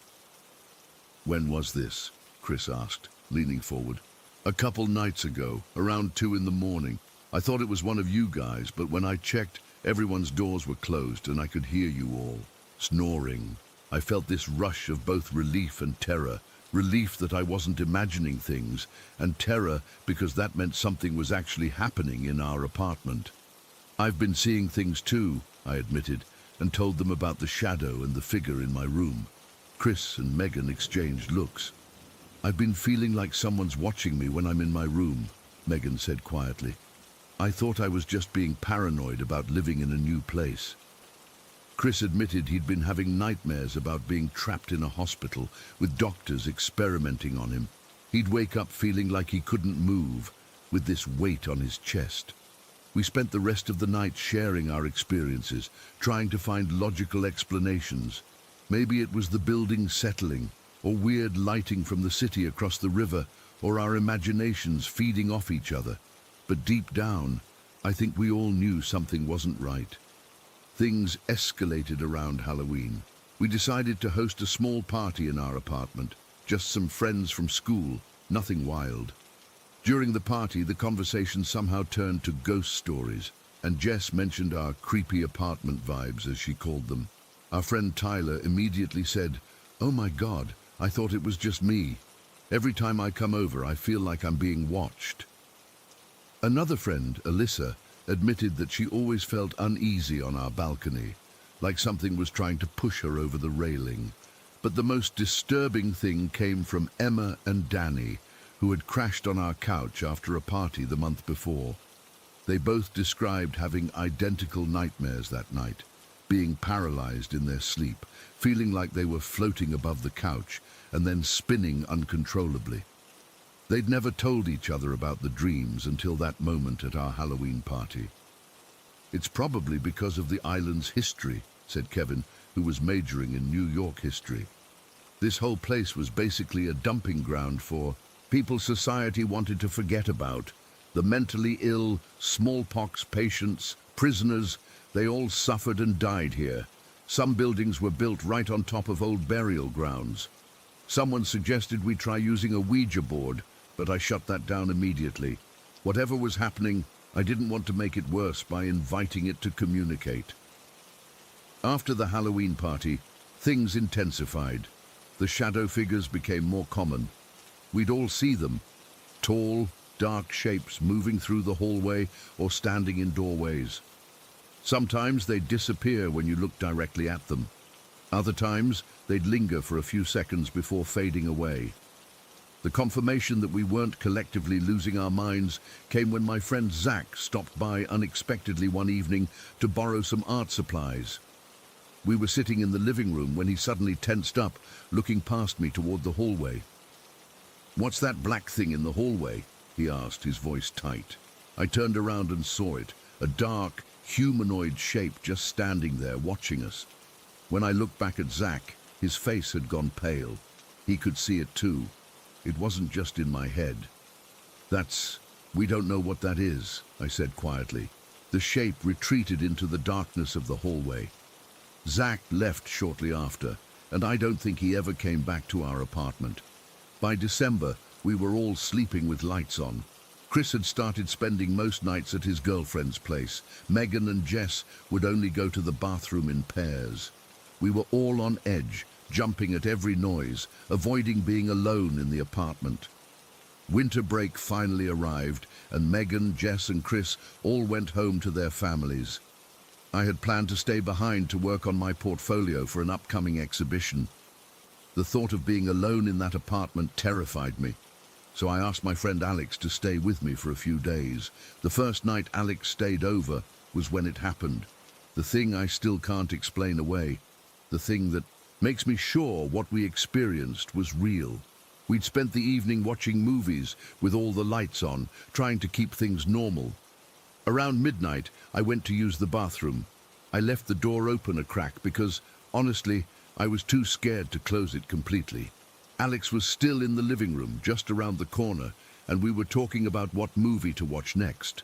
When was this? Chris asked, leaning forward. A couple nights ago, around 2 in the morning. I thought it was one of you guys, but when I checked, everyone's doors were closed and I could hear you all snoring. I felt this rush of both relief and terror. Relief that I wasn't imagining things, and terror because that meant something was actually happening in our apartment. I've been seeing things too, I admitted, and told them about the shadow and the figure in my room. Chris and Megan exchanged looks. I've been feeling like someone's watching me when I'm in my room, Megan said quietly. I thought I was just being paranoid about living in a new place. Chris admitted he'd been having nightmares about being trapped in a hospital with doctors experimenting on him. He'd wake up feeling like he couldn't move, with this weight on his chest. We spent the rest of the night sharing our experiences, trying to find logical explanations. Maybe it was the building settling, or weird lighting from the city across the river, or our imaginations feeding off each other. But deep down, I think we all knew something wasn't right. Things escalated around Halloween. We decided to host a small party in our apartment, just some friends from school, nothing wild. During the party, the conversation somehow turned to ghost stories, and Jess mentioned our creepy apartment vibes, as she called them. Our friend Tyler immediately said, "Oh my God, I thought it was just me. Every time I come over, I feel like I'm being watched." Another friend, Alyssa, admitted that she always felt uneasy on our balcony, like something was trying to push her over the railing. But the most disturbing thing came from Emma and Danny, who had crashed on our couch after a party the month before. They both described having identical nightmares that night, being paralyzed in their sleep, feeling like they were floating above the couch and then spinning uncontrollably. They'd never told each other about the dreams until that moment at our Halloween party. "It's probably because of the island's history," said Kevin, who was majoring in New York history. "This whole place was basically a dumping ground for people society wanted to forget about. The mentally ill, smallpox patients, prisoners, they all suffered and died here. Some buildings were built right on top of old burial grounds. Someone suggested we try using a Ouija board, but I shut that down immediately. Whatever was happening, I didn't want to make it worse by inviting it to communicate." After the Halloween party, things intensified. The shadow figures became more common. We'd all see them, tall, dark shapes moving through the hallway or standing in doorways. Sometimes they'd disappear when you looked directly at them. Other times, they'd linger for a few seconds before fading away. The confirmation that we weren't collectively losing our minds came when my friend Zach stopped by unexpectedly one evening to borrow some art supplies. We were sitting in the living room when he suddenly tensed up, looking past me toward the hallway. "What's that black thing in the hallway?" he asked, his voice tight. I turned around and saw it, a dark, humanoid shape just standing there watching us. When I looked back at Zach, His face had gone pale. He could see it too. It wasn't just in my head. We don't know what that is, I said quietly. The shape retreated into the darkness of the hallway. Zach left shortly after, and I don't think he ever came back to our apartment. By December, we were all sleeping with lights on. Chris had started spending most nights at his girlfriend's place. Megan and Jess would only go to the bathroom in pairs. We were all on edge, jumping at every noise, avoiding being alone in the apartment. Winter break finally arrived, and Megan, Jess and Chris all went home to their families. I had planned to stay behind to work on my portfolio for an upcoming exhibition. The thought of being alone in that apartment terrified me, so I asked my friend Alex to stay with me for a few days. The first night Alex stayed over was when it happened. The thing I still can't explain away. The thing that makes me sure what we experienced was real. We'd spent the evening watching movies with all the lights on, trying to keep things normal. Around midnight, I went to use the bathroom. I left the door open a crack because, honestly, I was too scared to close it completely. Alex was still in the living room, just around the corner, and we were talking about what movie to watch next.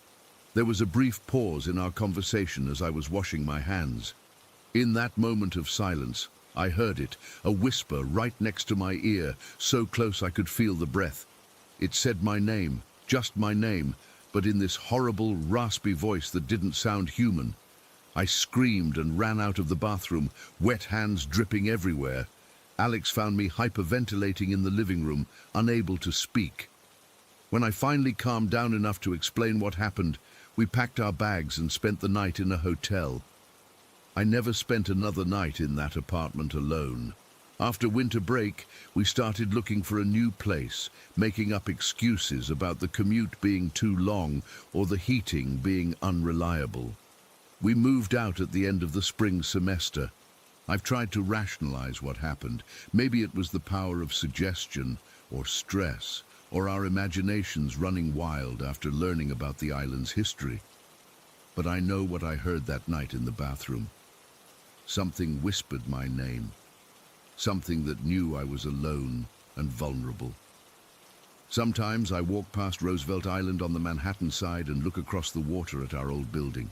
There was a brief pause in our conversation as I was washing my hands. In that moment of silence, I heard it, a whisper right next to my ear, so close I could feel the breath. It said my name, just my name, but in this horrible, raspy voice that didn't sound human. I screamed and ran out of the bathroom, wet hands dripping everywhere. Alex found me hyperventilating in the living room, unable to speak. When I finally calmed down enough to explain what happened, we packed our bags and spent the night in a hotel. I never spent another night in that apartment alone. After winter break, we started looking for a new place, making up excuses about the commute being too long or the heating being unreliable. We moved out at the end of the spring semester. I've tried to rationalize what happened. Maybe it was the power of suggestion or stress or our imaginations running wild after learning about the island's history. But I know what I heard that night in the bathroom. Something whispered my name. Something that knew I was alone and vulnerable. Sometimes I walk past Roosevelt Island on the Manhattan side and look across the water at our old building.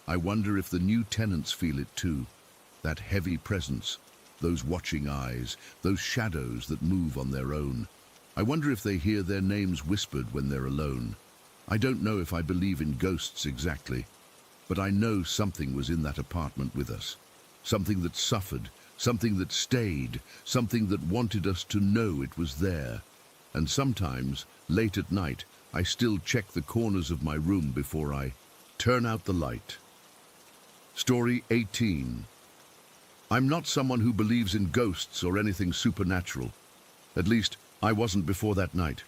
I wonder if the new tenants feel it too. That heavy presence, those watching eyes, those shadows that move on their own. I wonder if they hear their names whispered when they're alone. I don't know if I believe in ghosts exactly, but I know something was in that apartment with us. Something that suffered, something that stayed, something that wanted us to know it was there. And sometimes, late at night, I still check the corners of my room before I turn out the light. Story 18. I'm not someone who believes in ghosts or anything supernatural. At least, I wasn't before that night.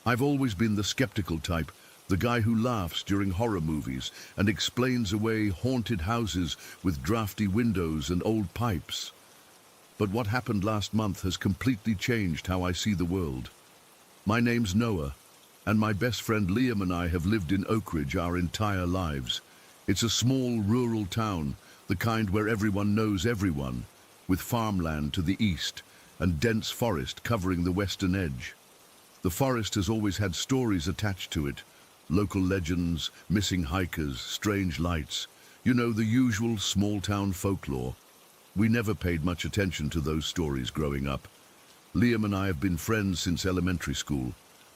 I've always been the skeptical type, the guy who laughs during horror movies and explains away haunted houses with drafty windows and old pipes. But what happened last month has completely changed how I see the world. My name's Noah, and my best friend Liam and I have lived in Oak Ridge our entire lives. It's a small rural town, the kind where everyone knows everyone, with farmland to the east and dense forest covering the western edge. The forest has always had stories attached to it. Local legends, missing hikers, strange lights. You know, the usual small-town folklore. We never paid much attention to those stories growing up. Liam and I have been friends since elementary school.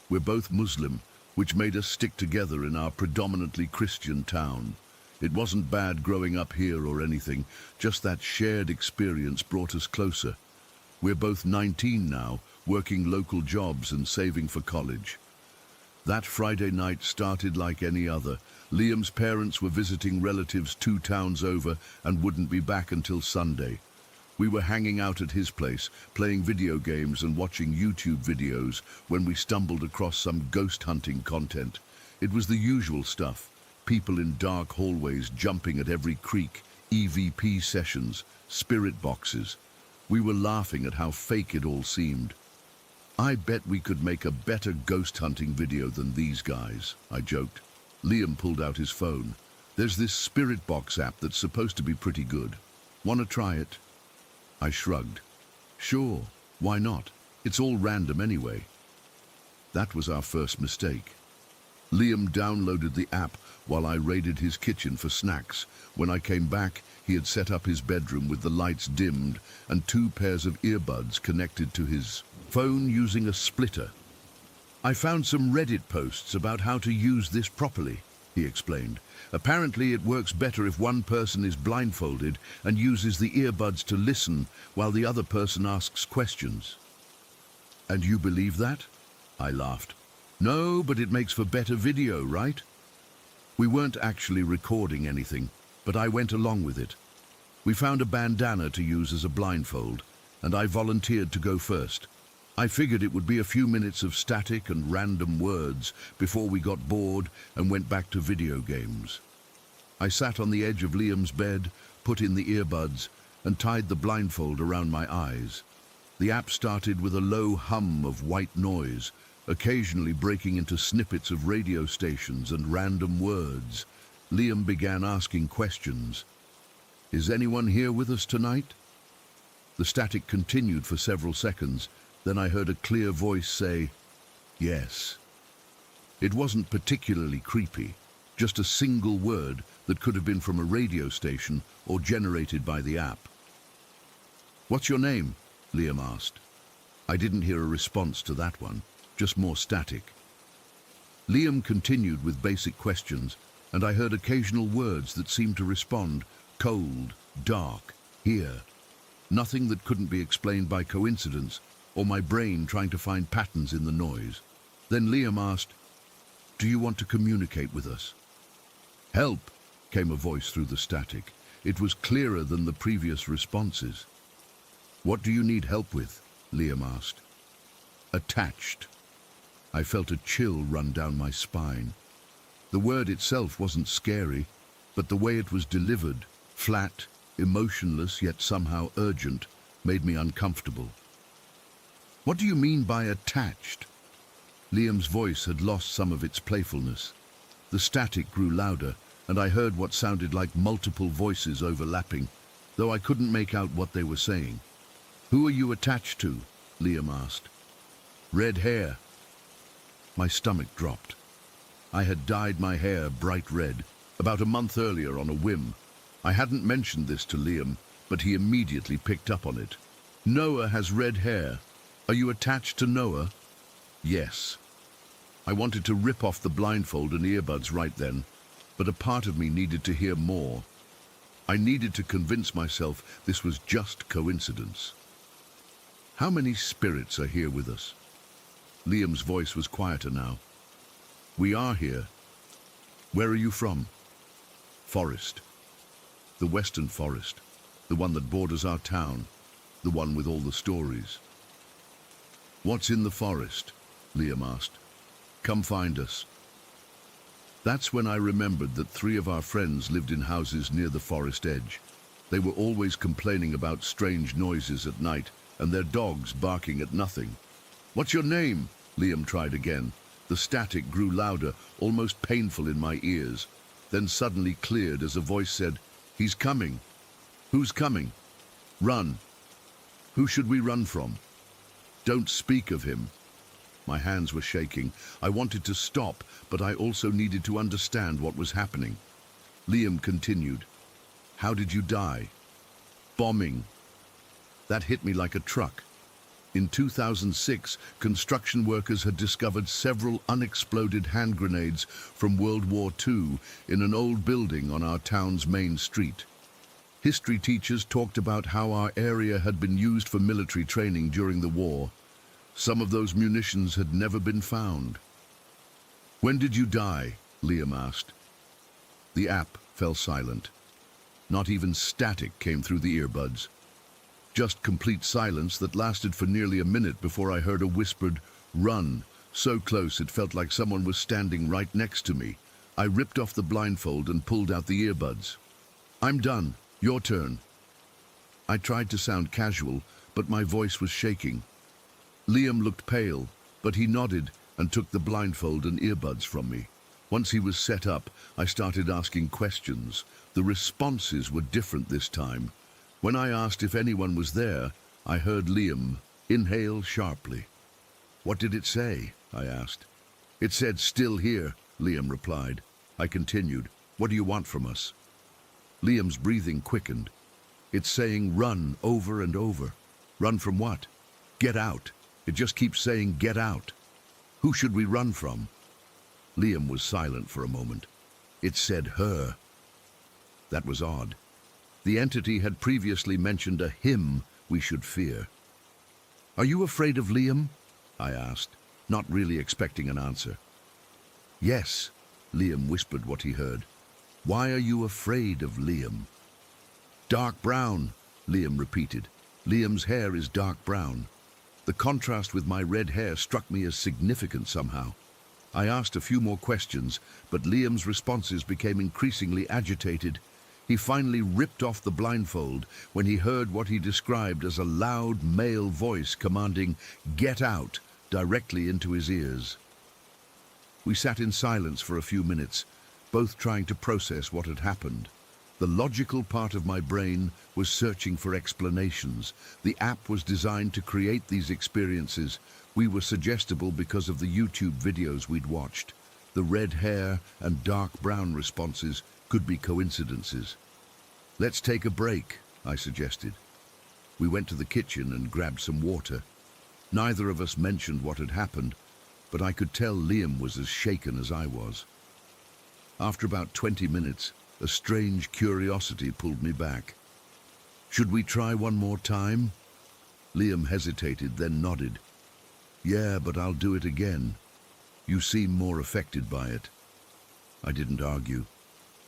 We're both Muslim, which made us stick together in our predominantly Christian town. It wasn't bad growing up here or anything, just that shared experience brought us closer. We're both 19 now, working local jobs and saving for college. That Friday night started like any other. Liam's parents were visiting relatives 2 towns over and wouldn't be back until Sunday. We were hanging out at his place, playing video games and watching YouTube videos when we stumbled across some ghost hunting content. It was the usual stuff. People in dark hallways jumping at every creak, EVP sessions, spirit boxes. We were laughing at how fake it all seemed. I bet we could make a better ghost hunting video than these guys, I joked. Liam pulled out his phone. There's this spirit box app that's supposed to be pretty good. Want to try it? I shrugged. Sure, why not? It's all random anyway. That was our first mistake. Liam downloaded the app while I raided his kitchen for snacks. When I came back, he had set up his bedroom with the lights dimmed and 2 pairs of earbuds connected to his phone using a splitter. I found some Reddit posts about how to use this properly, he explained. Apparently it works better if one person is blindfolded and uses the earbuds to listen while the other person asks questions. And you believe that? I laughed. No, but it makes for better video, right? We weren't actually recording anything, but I went along with it. We found a bandana to use as a blindfold, and I volunteered to go first. I figured it would be a few minutes of static and random words before we got bored and went back to video games. I sat on the edge of Liam's bed, put in the earbuds, and tied the blindfold around my eyes. The app started with a low hum of white noise, occasionally breaking into snippets of radio stations and random words. Liam began asking questions. Is anyone here with us tonight? The static continued for several seconds. Then I heard a clear voice say, yes. It wasn't particularly creepy, just a single word that could have been from a radio station or generated by the app. What's your name? Liam asked. I didn't hear a response to that one, just more static. Liam continued with basic questions, and I heard occasional words that seemed to respond: cold, dark, here. Nothing that couldn't be explained by coincidence or my brain trying to find patterns in the noise. Then Liam asked, do you want to communicate with us? Help, came a voice through the static. It was clearer than the previous responses. What do you need help with? Liam asked. Attached. I felt a chill run down my spine. The word itself wasn't scary, but the way it was delivered, flat, emotionless yet somehow urgent, made me uncomfortable. What do you mean by attached? Liam's voice had lost some of its playfulness. The static grew louder, and I heard what sounded like multiple voices overlapping, though I couldn't make out what they were saying. Who are you attached to? Liam asked. Red hair. My stomach dropped. I had dyed my hair bright red, about a month earlier on a whim. I hadn't mentioned this to Liam, but he immediately picked up on it. Noah has red hair. Are you attached to Noah? Yes. I wanted to rip off the blindfold and earbuds right then, but a part of me needed to hear more. I needed to convince myself this was just coincidence. How many spirits are here with us? Liam's voice was quieter now. We are here. Where are you from? Forest. The western forest, the one that borders our town, the one with all the stories. What's in the forest? Liam asked. Come find us. That's when I remembered that 3 of our friends lived in houses near the forest edge. They were always complaining about strange noises at night and their dogs barking at nothing. What's your name? Liam tried again. The static grew louder, almost painful in my ears, then suddenly cleared as a voice said, He's coming. Who's coming? Run. Who should we run from? Don't speak of him. My hands were shaking. I wanted to stop, but I also needed to understand what was happening. Liam continued. How did you die? Bombing. That hit me like a truck. In 2006, construction workers had discovered several unexploded hand grenades from World War II in an old building on our town's main street. History teachers talked about how our area had been used for military training during the war. Some of those munitions had never been found. When did you die? Liam asked. The app fell silent. Not even static came through the earbuds. Just complete silence that lasted for nearly a minute before I heard a whispered, run, so close it felt like someone was standing right next to me. I ripped off the blindfold and pulled out the earbuds. I'm done. Your turn. I tried to sound casual, but my voice was shaking. Liam looked pale, but he nodded and took the blindfold and earbuds from me. Once he was set up, I started asking questions. The responses were different this time. When I asked if anyone was there, I heard Liam inhale sharply. "What did it say?" I asked. "It said, 'Still here,'" Liam replied. I continued, "What do you want from us?" Liam's breathing quickened. "It's saying run over and over." "Run from what?" "Get out. It just keeps saying get out." "Who should we run from?" Liam was silent for a moment. "It said her." That was odd. The entity had previously mentioned a him we should fear. "Are you afraid of Liam?" I asked, not really expecting an answer. "Yes," Liam whispered what he heard. "Why are you afraid of Liam?" "Dark brown," Liam repeated. "Liam's hair is dark brown." The contrast with my red hair struck me as significant somehow. I asked a few more questions, but Liam's responses became increasingly agitated. He finally ripped off the blindfold when he heard what he described as a loud male voice commanding, "Get out," directly into his ears. We sat in silence for a few minutes, both trying to process what had happened. The logical part of my brain was searching for explanations. The app was designed to create these experiences. We were suggestible because of the YouTube videos we'd watched. The red hair and dark brown responses could be coincidences. "Let's take a break," I suggested. We went to the kitchen and grabbed some water. Neither of us mentioned what had happened, but I could tell Liam was as shaken as I was. After about 20 minutes, a strange curiosity pulled me back. "Should we try one more time?" Liam hesitated, then nodded. "Yeah, but I'll do it again. You seem more affected by it." I didn't argue.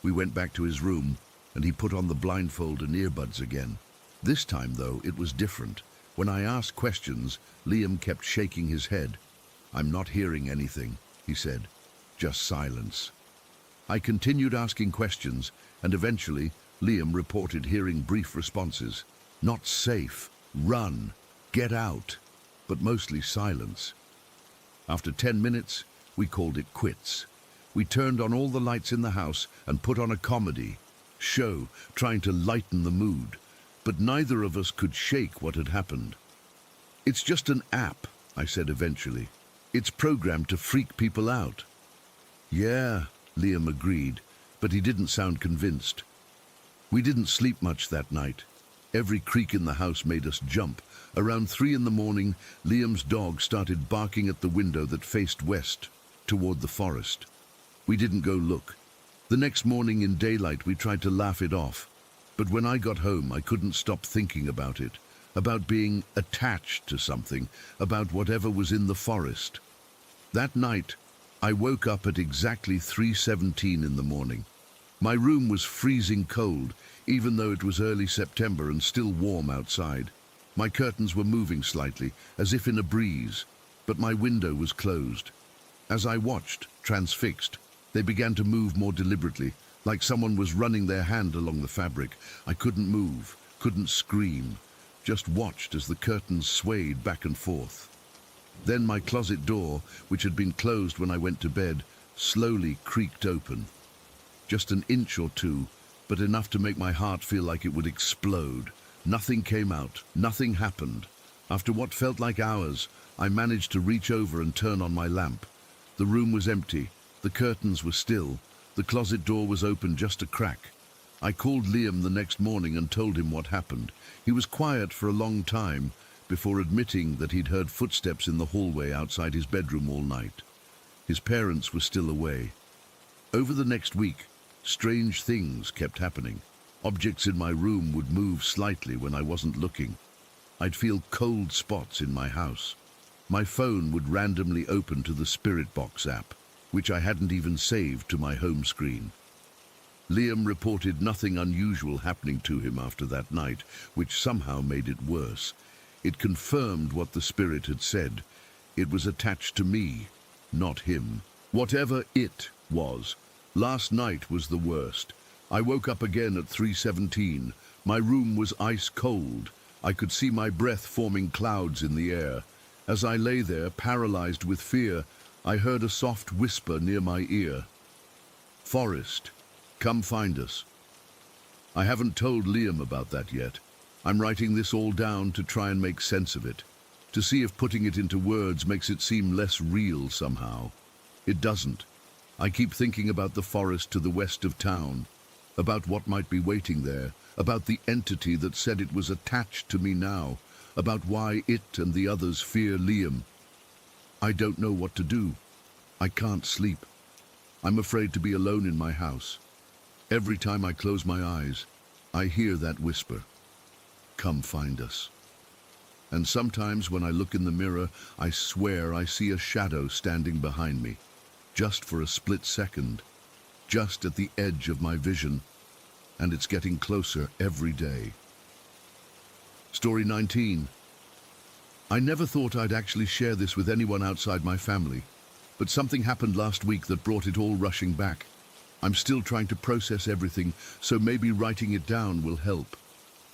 We went back to his room, and he put on the blindfold and earbuds again. This time, though, it was different. When I asked questions, Liam kept shaking his head. "I'm not hearing anything," he said. "Just silence." I continued asking questions, and eventually Liam reported hearing brief responses. Not safe, run, get out, but mostly silence. After 10 minutes, we called it quits. We turned on all the lights in the house and put on a comedy show, trying to lighten the mood, but neither of us could shake what had happened. "It's just an app," I said eventually. "It's programmed to freak people out." "Yeah," Liam agreed, but he didn't sound convinced. We didn't sleep much that night. Every creak in the house made us jump. Around 3 in the morning, Liam's dog started barking at the window that faced west, toward the forest. We didn't go look. The next morning in daylight, we tried to laugh it off. But when I got home, I couldn't stop thinking about it, about being attached to something, about whatever was in the forest. That night, I woke up at exactly 3:17 in the morning. My room was freezing cold, even though it was early September and still warm outside. My curtains were moving slightly, as if in a breeze, but my window was closed. As I watched, transfixed, they began to move more deliberately, like someone was running their hand along the fabric. I couldn't move, couldn't scream, just watched as the curtains swayed back and forth. Then my closet door, which had been closed when I went to bed, slowly creaked open. Just an inch or two, but enough to make my heart feel like it would explode. Nothing came out, nothing happened. After what felt like hours, I managed to reach over and turn on my lamp. The room was empty, the curtains were still, the closet door was open just a crack. I called Liam the next morning and told him what happened. He was quiet for a long time, before admitting that he'd heard footsteps in the hallway outside his bedroom all night. His parents were still away. Over the next week, strange things kept happening. Objects in my room would move slightly when I wasn't looking. I'd feel cold spots in my house. My phone would randomly open to the Spirit Box app, which I hadn't even saved to my home screen. Liam reported nothing unusual happening to him after that night, which somehow made it worse. It confirmed what the spirit had said. It was attached to me, not him. Whatever it was, last night was the worst. I woke up again at 3:17. My room was ice cold. I could see my breath forming clouds in the air. As I lay there, paralyzed with fear, I heard a soft whisper near my ear. "Forest, come find us." I haven't told Liam about that yet. I'm writing this all down to try and make sense of it, to see if putting it into words makes it seem less real somehow. It doesn't. I keep thinking about the forest to the west of town, about what might be waiting there, about the entity that said it was attached to me now, about why it and the others fear Liam. I don't know what to do. I can't sleep. I'm afraid to be alone in my house. Every time I close my eyes, I hear that whisper, "Come find us." And sometimes when I look in the mirror, I swear I see a shadow standing behind me, just for a split second, just at the edge of my vision, and it's getting closer every day. Story 19. I never thought I'd actually share this with anyone outside my family, but something happened last week that brought it all rushing back. I'm still trying to process everything, so maybe writing it down will help.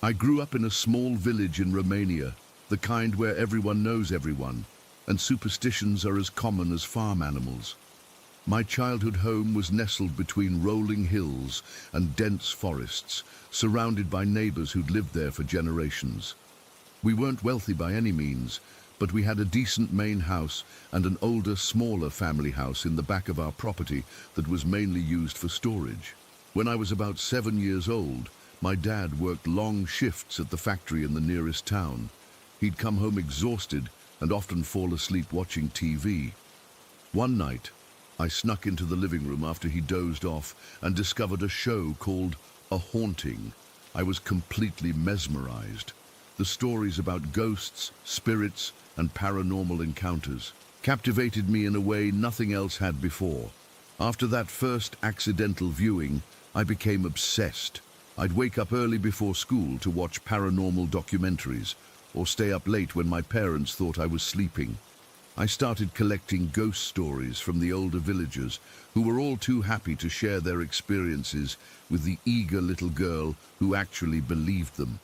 I grew up in a small village in Romania, the kind where everyone knows everyone, and superstitions are as common as farm animals. My childhood home was nestled between rolling hills and dense forests, surrounded by neighbors who'd lived there for generations. We weren't wealthy by any means, but we had a decent main house and an older, smaller family house in the back of our property that was mainly used for storage. When I was about 7 years old, my dad worked long shifts at the factory in the nearest town. He'd come home exhausted and often fall asleep watching TV. One night, I snuck into the living room after he dozed off and discovered a show called A Haunting. I was completely mesmerized. The stories about ghosts, spirits, and paranormal encounters captivated me in a way nothing else had before. After that first accidental viewing, I became obsessed. I'd wake up early before school to watch paranormal documentaries, or stay up late when my parents thought I was sleeping. I started collecting ghost stories from the older villagers, who were all too happy to share their experiences with the eager little girl who actually believed them.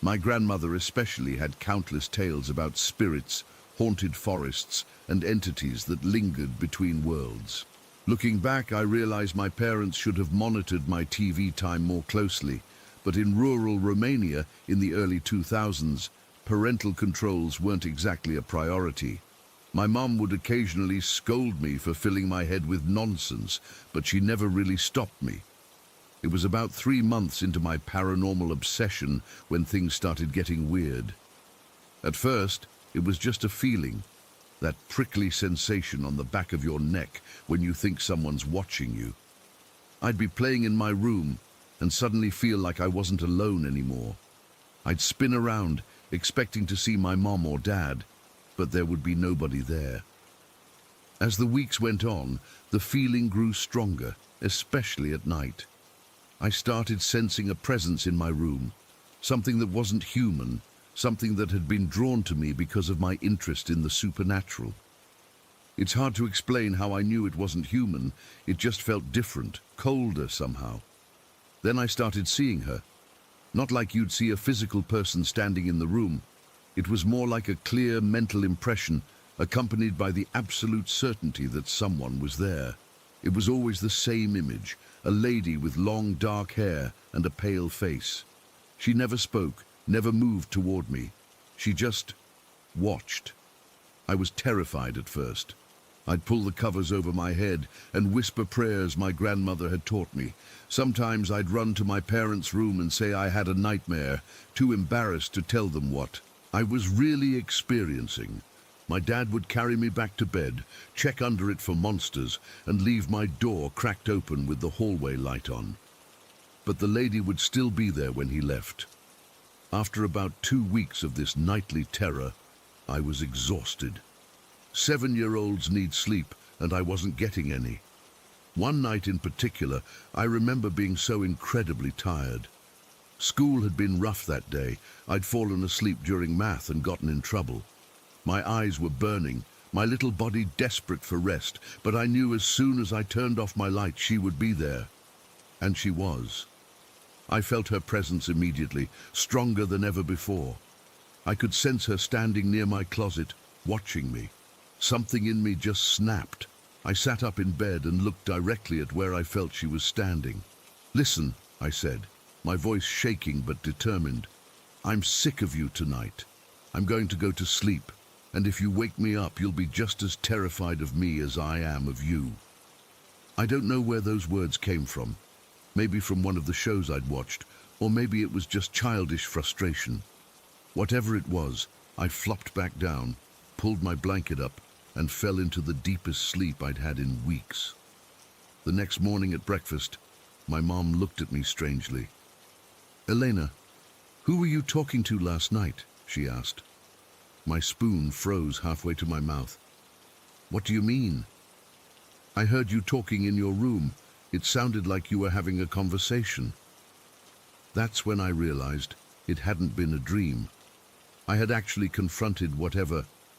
My grandmother especially had countless tales about spirits, haunted forests, and entities that lingered between worlds. Looking back, I realized my parents should have monitored my TV time more closely, but in rural Romania in the early 2000s, parental controls weren't exactly a priority. My mom would occasionally scold me for filling my head with nonsense, but she never really stopped me. It was about 3 months into my paranormal obsession when things started getting weird. At first, it was just a feeling, that prickly sensation on the back of your neck when you think someone's watching you. I'd be playing in my room and suddenly feel like I wasn't alone anymore. I'd spin around, expecting to see my mom or dad, but there would be nobody there. As the weeks went on, the feeling grew stronger, especially at night. I started sensing a presence in my room, something that wasn't human, something that had been drawn to me because of my interest in the supernatural. It's hard to explain how I knew it wasn't human. It just felt different, colder somehow. Then I started seeing her. Not like you'd see a physical person standing in the room. It was more like a clear mental impression, accompanied by the absolute certainty that someone was there. It was always the same image, a lady with long dark hair and a pale face. She never spoke, never moved toward me. She just watched. I was terrified at first. I'd pull the covers over my head and whisper prayers my grandmother had taught me. Sometimes I'd run to my parents' room and say I had a nightmare, too embarrassed to tell them what I was really experiencing. My dad would carry me back to bed, check under it for monsters, and leave my door cracked open with the hallway light on. But the lady would still be there when he left. After about 2 weeks of this nightly terror, I was exhausted. 7-year-olds need sleep, and I wasn't getting any. One night in particular, I remember being so incredibly tired. School had been rough that day. I'd fallen asleep during math and gotten in trouble. My eyes were burning, my little body desperate for rest, but I knew as soon as I turned off my light she would be there. And she was. I felt her presence immediately, stronger than ever before. I could sense her standing near my closet, watching me. Something in me just snapped. I sat up in bed and looked directly at where I felt she was standing. "Listen," I said, my voice shaking but determined. I'm sick of you tonight. I'm going to go to sleep, and if you wake me up, you'll be just as terrified of me as I am of you. I don't know where those words came from. Maybe from one of the shows I'd watched, or maybe it was just childish frustration. Whatever it was, I flopped back down, pulled my blanket up, and fell into the deepest sleep I'd had in weeks. The next morning at breakfast, my mom looked at me strangely. "Elena, who were you talking to last night?" she asked. My spoon froze halfway to my mouth. "What do you mean?" "I heard you talking in your room. It sounded like you were having a conversation." That's when I realized it hadn't been a dream. I had actually confronted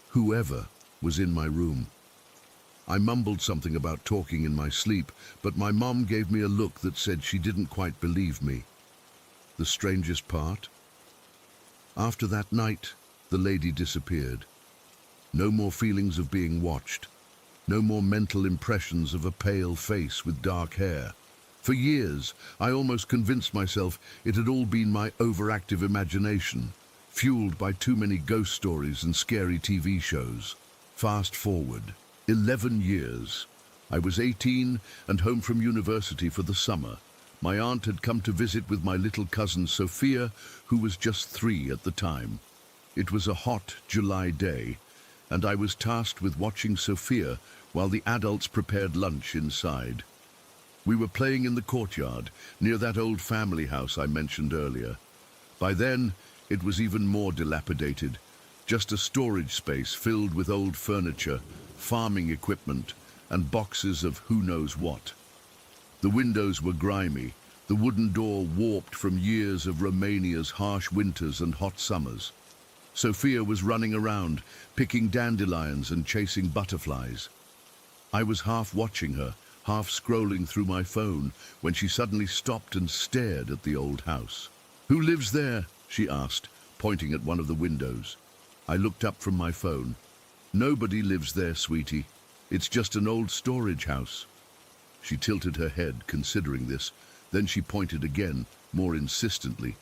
whoever was in my room. I mumbled something about talking in my sleep, but my mom gave me a look that said she didn't quite believe me. The strangest part? After that night, the lady disappeared. No more feelings of being watched. No more mental impressions of a pale face with dark hair. For years, I almost convinced myself it had all been my overactive imagination, fueled by too many ghost stories and scary TV shows. Fast forward 11 years. I was 18 and home from university for the summer. My aunt had come to visit with my little cousin Sophia, who was just 3 at the time. It was a hot July day, and I was tasked with watching Sophia while the adults prepared lunch inside. We were playing in the courtyard, near that old family house I mentioned earlier. By then, it was even more dilapidated, just a storage space filled with old furniture, farming equipment, and boxes of who knows what. The windows were grimy, the wooden door warped from years of Romania's harsh winters and hot summers. Sophia was running around, picking dandelions and chasing butterflies. I was half watching her, half scrolling through my phone, when she suddenly stopped and stared at the old house. "Who lives there?" she asked, pointing at one of the windows. I looked up from my phone. "Nobody lives there, sweetie. It's just an old storage house." She tilted her head, considering this. Then she pointed again, more insistently.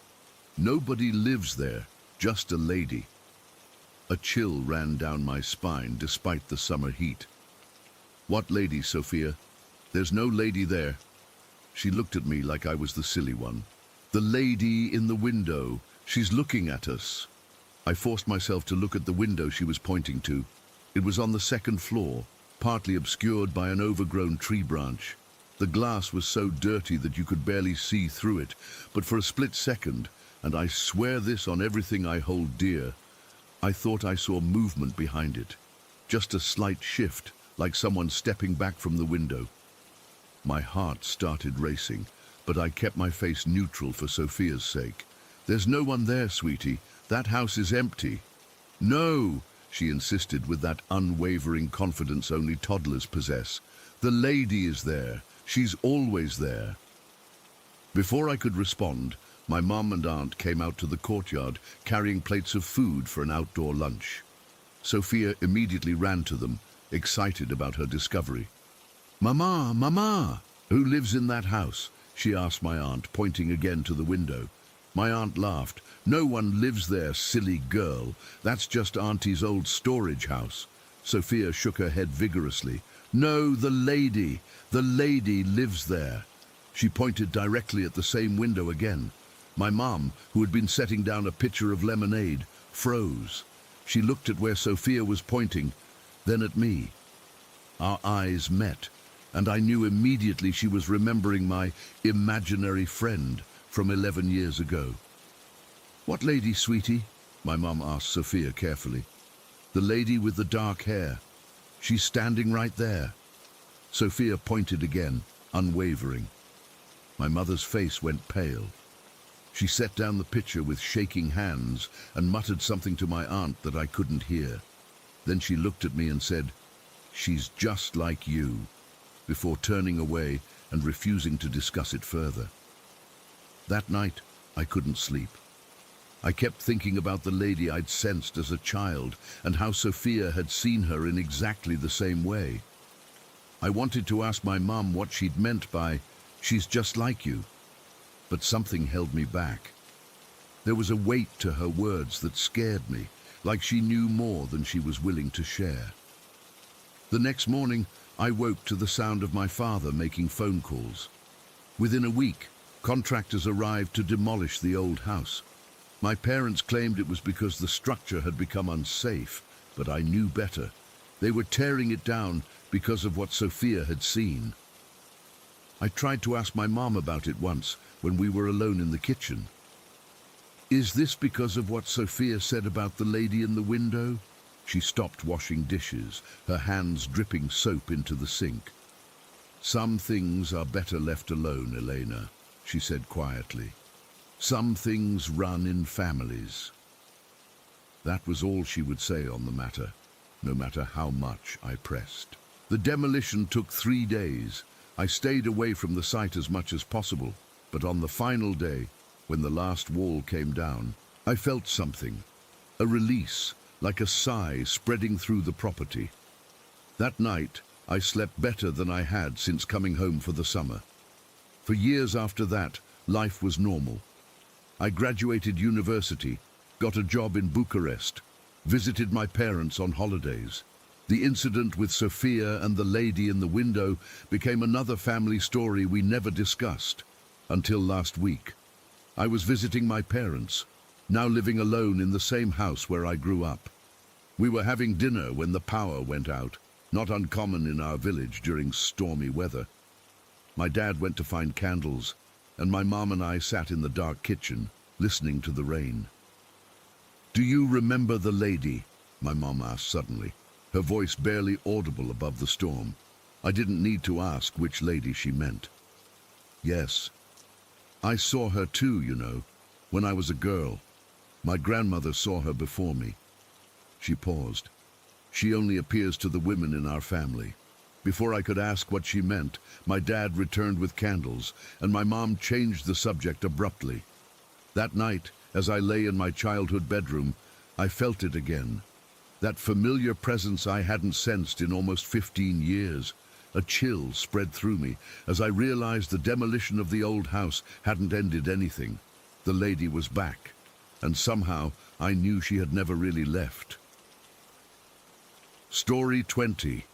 "Nobody lives there, just a lady." A chill ran down my spine despite the summer heat. "What lady, Sophia? There's no lady there." She looked at me like I was the silly one. "The lady in the window. She's looking at us." I forced myself to look at the window she was pointing to. It was on the second floor, partly obscured by an overgrown tree branch. The glass was so dirty that you could barely see through it, but for a split second, and I swear this on everything I hold dear, I thought I saw movement behind it. Just a slight shift, like someone stepping back from the window. My heart started racing, but I kept my face neutral for Sophia's sake. "There's no one there, sweetie. That house is empty." "No," she insisted with that unwavering confidence only toddlers possess. "The lady is there. She's always there." Before I could respond, my mom and aunt came out to the courtyard, carrying plates of food for an outdoor lunch. Sophia immediately ran to them, excited about her discovery. "Mama, Mama! Who lives in that house?" she asked my aunt, pointing again to the window. My aunt laughed. "No one lives there, silly girl. That's just Auntie's old storage house." Sophia shook her head vigorously. "No, the lady lives there." She pointed directly at the same window again. My mom, who had been setting down a pitcher of lemonade, froze. She looked at where Sophia was pointing, then at me. Our eyes met, and I knew immediately she was remembering my imaginary friend from 11 years ago. "What lady, sweetie?" my mom asked Sophia carefully. "The lady with the dark hair. She's standing right there." Sophia pointed again, unwavering. My mother's face went pale. She set down the pitcher with shaking hands and muttered something to my aunt that I couldn't hear. Then she looked at me and said, "She's just like you," before turning away and refusing to discuss it further. That night, I couldn't sleep. I kept thinking about the lady I'd sensed as a child and how Sophia had seen her in exactly the same way. I wanted to ask my mum what she'd meant by, "She's just like you," but something held me back. There was a weight to her words that scared me, like she knew more than she was willing to share. The next morning, I woke to the sound of my father making phone calls. Within a week, contractors arrived to demolish the old house. My parents claimed it was because the structure had become unsafe, but I knew better. They were tearing it down because of what Sophia had seen. I tried to ask my mom about it once when we were alone in the kitchen. Is this because of what Sophia said about the lady in the window? She stopped washing dishes, her hands dripping soap into the sink. Some things are better left alone, Elena, she said quietly. Some things run in families. That was all she would say on the matter, no matter how much I pressed. The demolition took 3 days. I stayed away from the site as much as possible, but on the final day, when the last wall came down, I felt something, a release, like a sigh spreading through the property. That night, I slept better than I had since coming home for the summer. For years after that, life was normal. I graduated university, got a job in Bucharest, visited my parents on holidays. The incident with Sophia and the lady in the window became another family story we never discussed, until last week. I was visiting my parents, now living alone in the same house where I grew up. We were having dinner when the power went out, not uncommon in our village during stormy weather. My dad went to find candles, and my mom and I sat in the dark kitchen, listening to the rain. "Do you remember the lady?" my mom asked suddenly, her voice barely audible above the storm. I didn't need to ask which lady she meant. "Yes. I saw her too, you know, when I was a girl. My grandmother saw her before me." She paused. "She only appears to the women in our family." Before I could ask what she meant, my dad returned with candles, and my mom changed the subject abruptly. That night, as I lay in my childhood bedroom, I felt it again. That familiar presence I hadn't sensed in almost 15 years. A chill spread through me as I realized the demolition of the old house hadn't ended anything. The lady was back, and somehow I knew she had never really left. Story 20.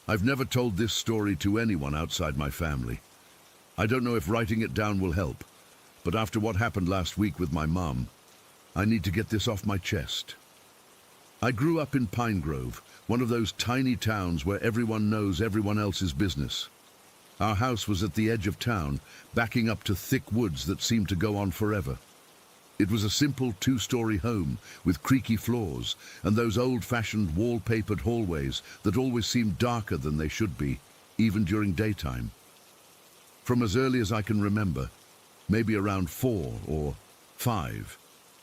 I've never told this story to anyone outside my family. I don't know if writing it down will help, but after what happened last week with my mom, I need to get this off my chest. I grew up in Pine Grove, one of those tiny towns where everyone knows everyone else's business. Our house was at the edge of town, backing up to thick woods that seemed to go on forever. It was a simple 2-story home with creaky floors and those old-fashioned wallpapered hallways that always seemed darker than they should be, even during daytime. From as early as I can remember, maybe around 4 or 5,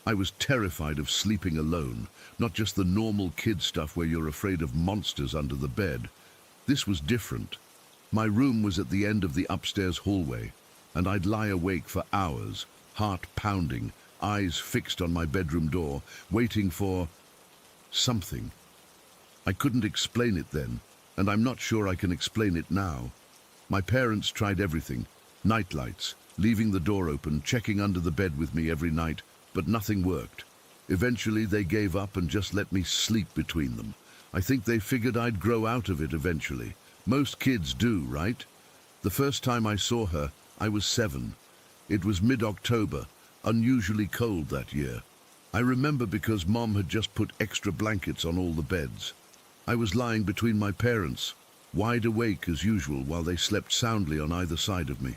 I was terrified of sleeping alone, not just the normal kid stuff where you're afraid of monsters under the bed. This was different. My room was at the end of the upstairs hallway, and I'd lie awake for hours, heart pounding, eyes fixed on my bedroom door, waiting for something. I couldn't explain it then, and I'm not sure I can explain it now. My parents tried everything, nightlights, leaving the door open, checking under the bed with me every night, but nothing worked. Eventually they gave up and just let me sleep between them. I think they figured I'd grow out of it eventually. Most kids do, right? The first time I saw her, I was 7. It was mid-October, unusually cold that year. I remember because Mom had just put extra blankets on all the beds. I was lying between my parents, wide awake as usual while they slept soundly on either side of me.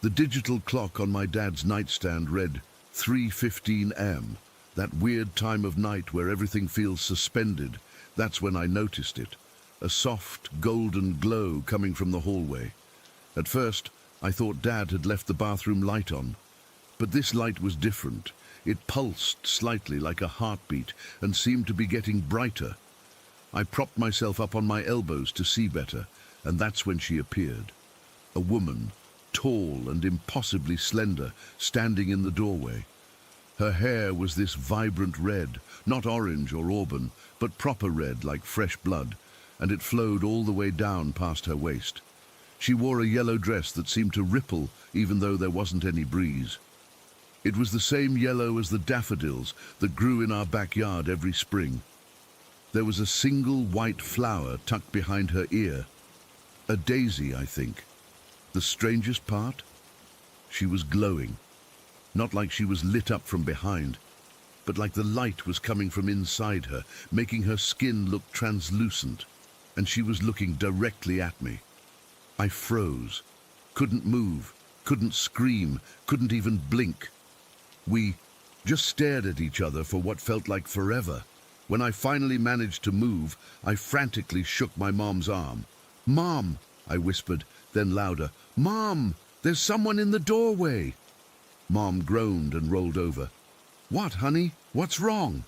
The digital clock on my dad's nightstand read 3:15 am, that weird time of night where everything feels suspended. That's when I noticed it, a soft golden glow coming from the hallway. At first, I thought Dad had left the bathroom light on, but this light was different. It pulsed slightly like a heartbeat and seemed to be getting brighter. I propped myself up on my elbows to see better, and that's when she appeared. A woman, tall and impossibly slender, standing in the doorway. Her hair was this vibrant red, not orange or auburn, but proper red like fresh blood, and it flowed all the way down past her waist. She wore a yellow dress that seemed to ripple even though there wasn't any breeze. It was the same yellow as the daffodils that grew in our backyard every spring. There was a single white flower tucked behind her ear. A daisy, I think. The strangest part? She was glowing. Not like she was lit up from behind, but like the light was coming from inside her, making her skin look translucent, and she was looking directly at me. I froze, couldn't move, couldn't scream, couldn't even blink. We just stared at each other for what felt like forever. When I finally managed to move, I frantically shook my mom's arm. "Mom," I whispered, then louder, "Mom, there's someone in the doorway." Mom groaned and rolled over. "What, honey? What's wrong?"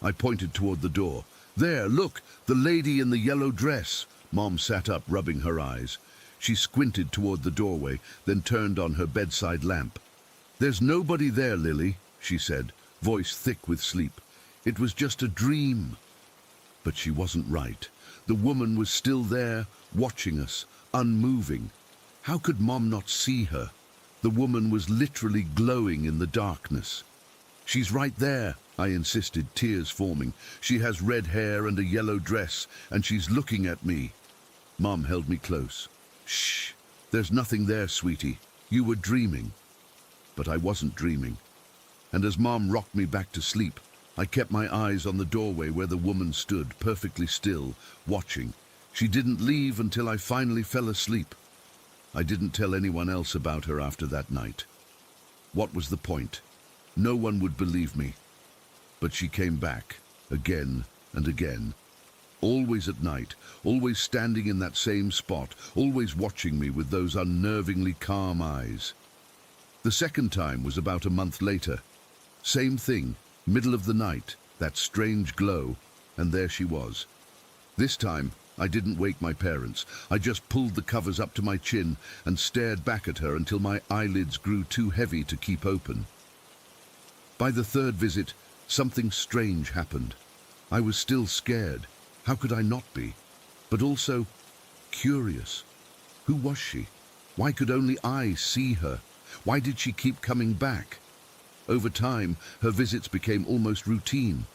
I pointed toward the door. "There, look, the lady in the yellow dress." Mom sat up, rubbing her eyes. She squinted toward the doorway, then turned on her bedside lamp. "There's nobody there, Lily," she said, voice thick with sleep. "It was just a dream." But she wasn't right. The woman was still there, watching us, unmoving. How could Mom not see her? The woman was literally glowing in the darkness. "She's right there," I insisted, tears forming. "She has red hair and a yellow dress, and she's looking at me." Mom held me close. "Shh, there's nothing there, sweetie. You were dreaming." But I wasn't dreaming. And as Mom rocked me back to sleep, I kept my eyes on the doorway where the woman stood, perfectly still, watching. She didn't leave until I finally fell asleep. I didn't tell anyone else about her after that night. What was the point? No one would believe me. But she came back, again and again. Always at night, always standing in that same spot, always watching me with those unnervingly calm eyes. The second time was about a month later. Same thing, middle of the night, that strange glow, and there she was. This time, I didn't wake my parents. I just pulled the covers up to my chin and stared back at her until my eyelids grew too heavy to keep open. By the third visit, something strange happened. I was still scared. How could I not be? But also curious. Who was she? Why could only I see her? Why did she keep coming back? Over time, her visits became almost routine.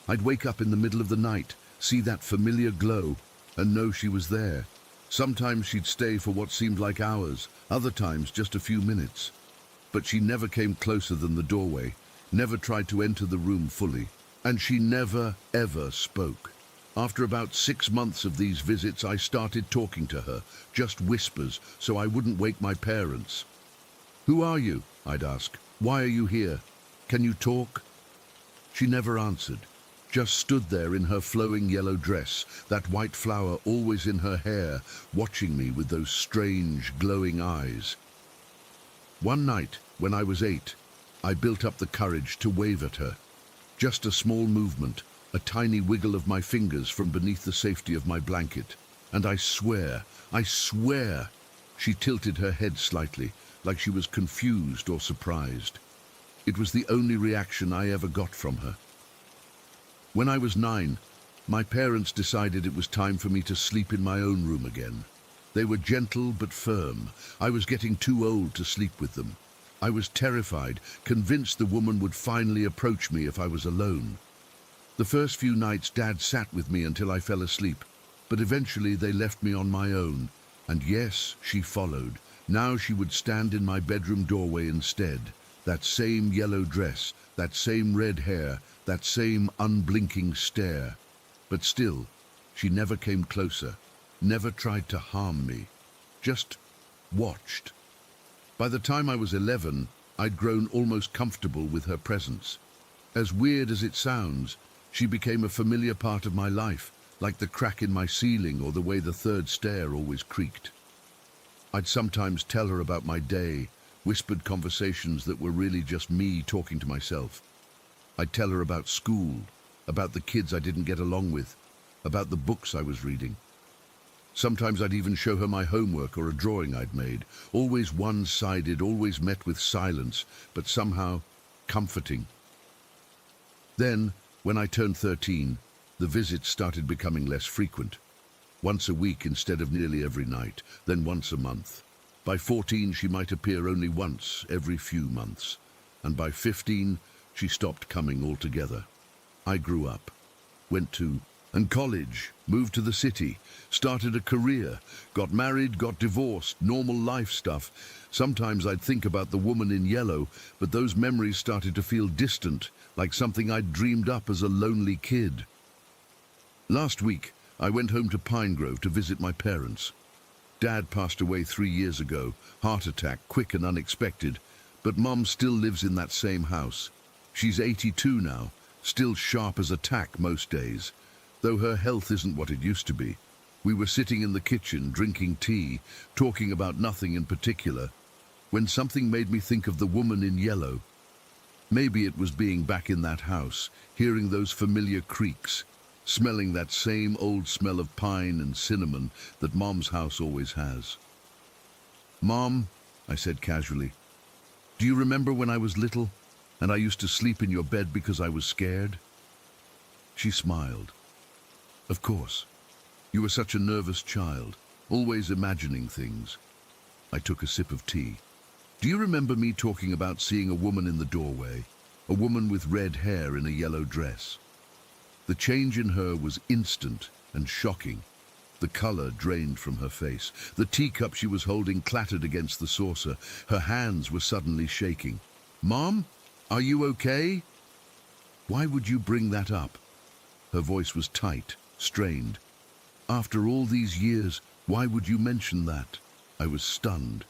I'd wake up in the middle of the night, see that familiar glow, and know she was there. Sometimes she'd stay for what seemed like hours, other times just a few minutes. But she never came closer than the doorway, never tried to enter the room fully, and she never, ever spoke. After about 6 months of these visits, I started talking to her, just whispers, so I wouldn't wake my parents. "Who are you?" I'd ask. "Why are you here? Can you talk?" She never answered, just stood there in her flowing yellow dress, that white flower always in her hair, watching me with those strange, glowing eyes. One night, when I was 8, I built up the courage to wave at her. Just a small movement, a tiny wiggle of my fingers from beneath the safety of my blanket. And I swear, she tilted her head slightly, like she was confused or surprised. It was the only reaction I ever got from her. When I was 9, my parents decided it was time for me to sleep in my own room again. They were gentle but firm. I was getting too old to sleep with them. I was terrified, convinced the woman would finally approach me if I was alone. The first few nights, Dad sat with me until I fell asleep, but eventually they left me on my own. And yes, she followed. Now she would stand in my bedroom doorway instead. That same yellow dress, that same red hair, that same unblinking stare. But still, she never came closer, never tried to harm me, just watched. By the time I was 11, I'd grown almost comfortable with her presence. As weird as it sounds, she became a familiar part of my life, like the crack in my ceiling or the way the third stair always creaked. I'd sometimes tell her about my day, whispered conversations that were really just me talking to myself. I'd tell her about school, about the kids I didn't get along with, about the books I was reading. Sometimes I'd even show her my homework or a drawing I'd made, always one-sided, always met with silence, but somehow comforting. Then, when I turned 13, the visits started becoming less frequent. Once a week instead of nearly every night, then once a month. By 14, she might appear only once every few months. and by 15, she stopped coming altogether. I grew up, went to college, moved to the city, started a career, got married, got divorced, normal life stuff. Sometimes I'd think about the woman in yellow, but those memories started to feel distant, like something I'd dreamed up as a lonely kid. Last week, I went home to Pine Grove to visit my parents. Dad passed away 3 years ago, heart attack, quick and unexpected, but Mum still lives in that same house. She's 82 now, still sharp as a tack most days, though her health isn't what it used to be. We were sitting in the kitchen, drinking tea, talking about nothing in particular, when something made me think of the woman in yellow. Maybe it was being back in that house, hearing those familiar creaks, smelling that same old smell of pine and cinnamon that Mom's house always has. "Mom," I said casually, "do you remember when I was little and I used to sleep in your bed because I was scared?" She smiled. "Of course. You were such a nervous child, always imagining things." I took a sip of tea. "Do you remember me talking about seeing a woman in the doorway? A woman with red hair in a yellow dress?" The change in her was instant and shocking. The color drained from her face. The teacup she was holding clattered against the saucer. Her hands were suddenly shaking. "Mom, are you okay?" "Why would you bring that up?" Her voice was tight, strained. "After all these years, why would you mention that?" I was stunned.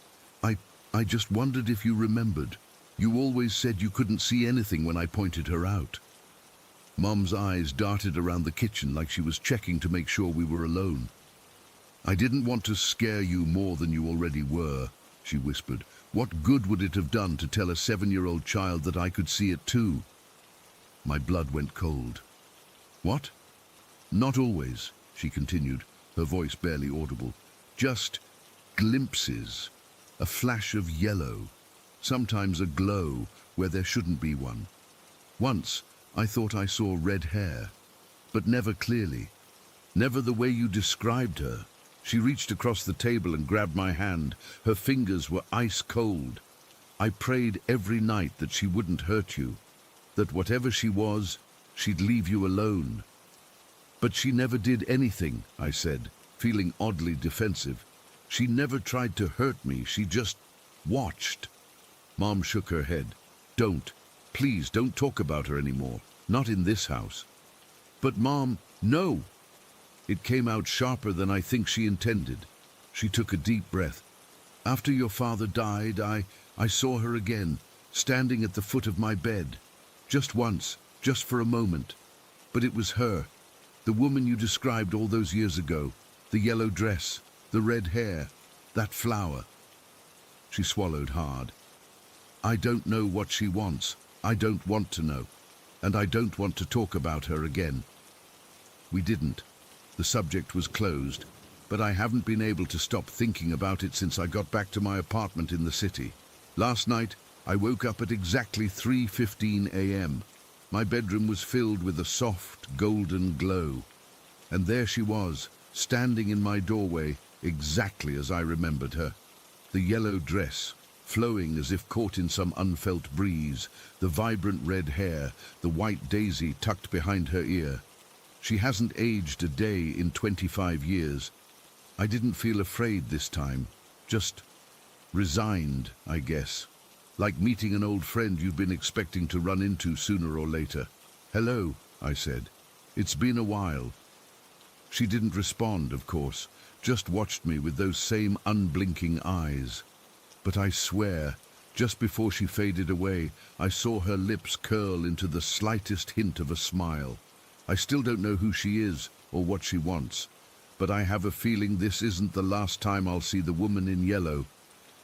I just wondered if you remembered. You always said you couldn't see anything when I pointed her out." Mom's eyes darted around the kitchen like she was checking to make sure we were alone. "I didn't want to scare you more than you already were," she whispered. "What good would it have done to tell a 7-year-old child that I could see it too?" My blood went cold. "What?" "Not always," she continued, her voice barely audible. "Just glimpses. A flash of yellow, sometimes a glow where there shouldn't be one. Once, I thought I saw red hair, but never clearly. Never the way you described her." She reached across the table and grabbed my hand. Her fingers were ice cold. "I prayed every night that she wouldn't hurt you, that whatever she was, she'd leave you alone." "But she never did anything," I said, feeling oddly defensive. "She never tried to hurt me, she just watched." Mom shook her head. Please don't talk about her anymore. Not in this house." "But Mom, no!" It came out sharper than I think she intended. She took a deep breath. "After your father died, I saw her again, standing at the foot of my bed. Just once, just for a moment. But it was her, the woman you described all those years ago. The yellow dress, the red hair, that flower." She swallowed hard. "I don't know what she wants. I don't want to know. And I don't want to talk about her again." We didn't. The subject was closed, but I haven't been able to stop thinking about it since I got back to my apartment in the city. Last night, I woke up at exactly 3:15 a.m. My bedroom was filled with a soft, golden glow. And there she was, standing in my doorway, exactly as I remembered her. The yellow dress, flowing as if caught in some unfelt breeze, the vibrant red hair, the white daisy tucked behind her ear. She hasn't aged a day in 25 years. I didn't feel afraid this time, just resigned, I guess. Like meeting an old friend you've been expecting to run into sooner or later. "Hello," I said. "It's been a while." She didn't respond, of course, just watched me with those same unblinking eyes. But I swear, just before she faded away, I saw her lips curl into the slightest hint of a smile. I still don't know who she is or what she wants, but I have a feeling this isn't the last time I'll see the woman in yellow.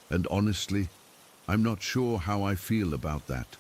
And honestly, I'm not sure how I feel about that.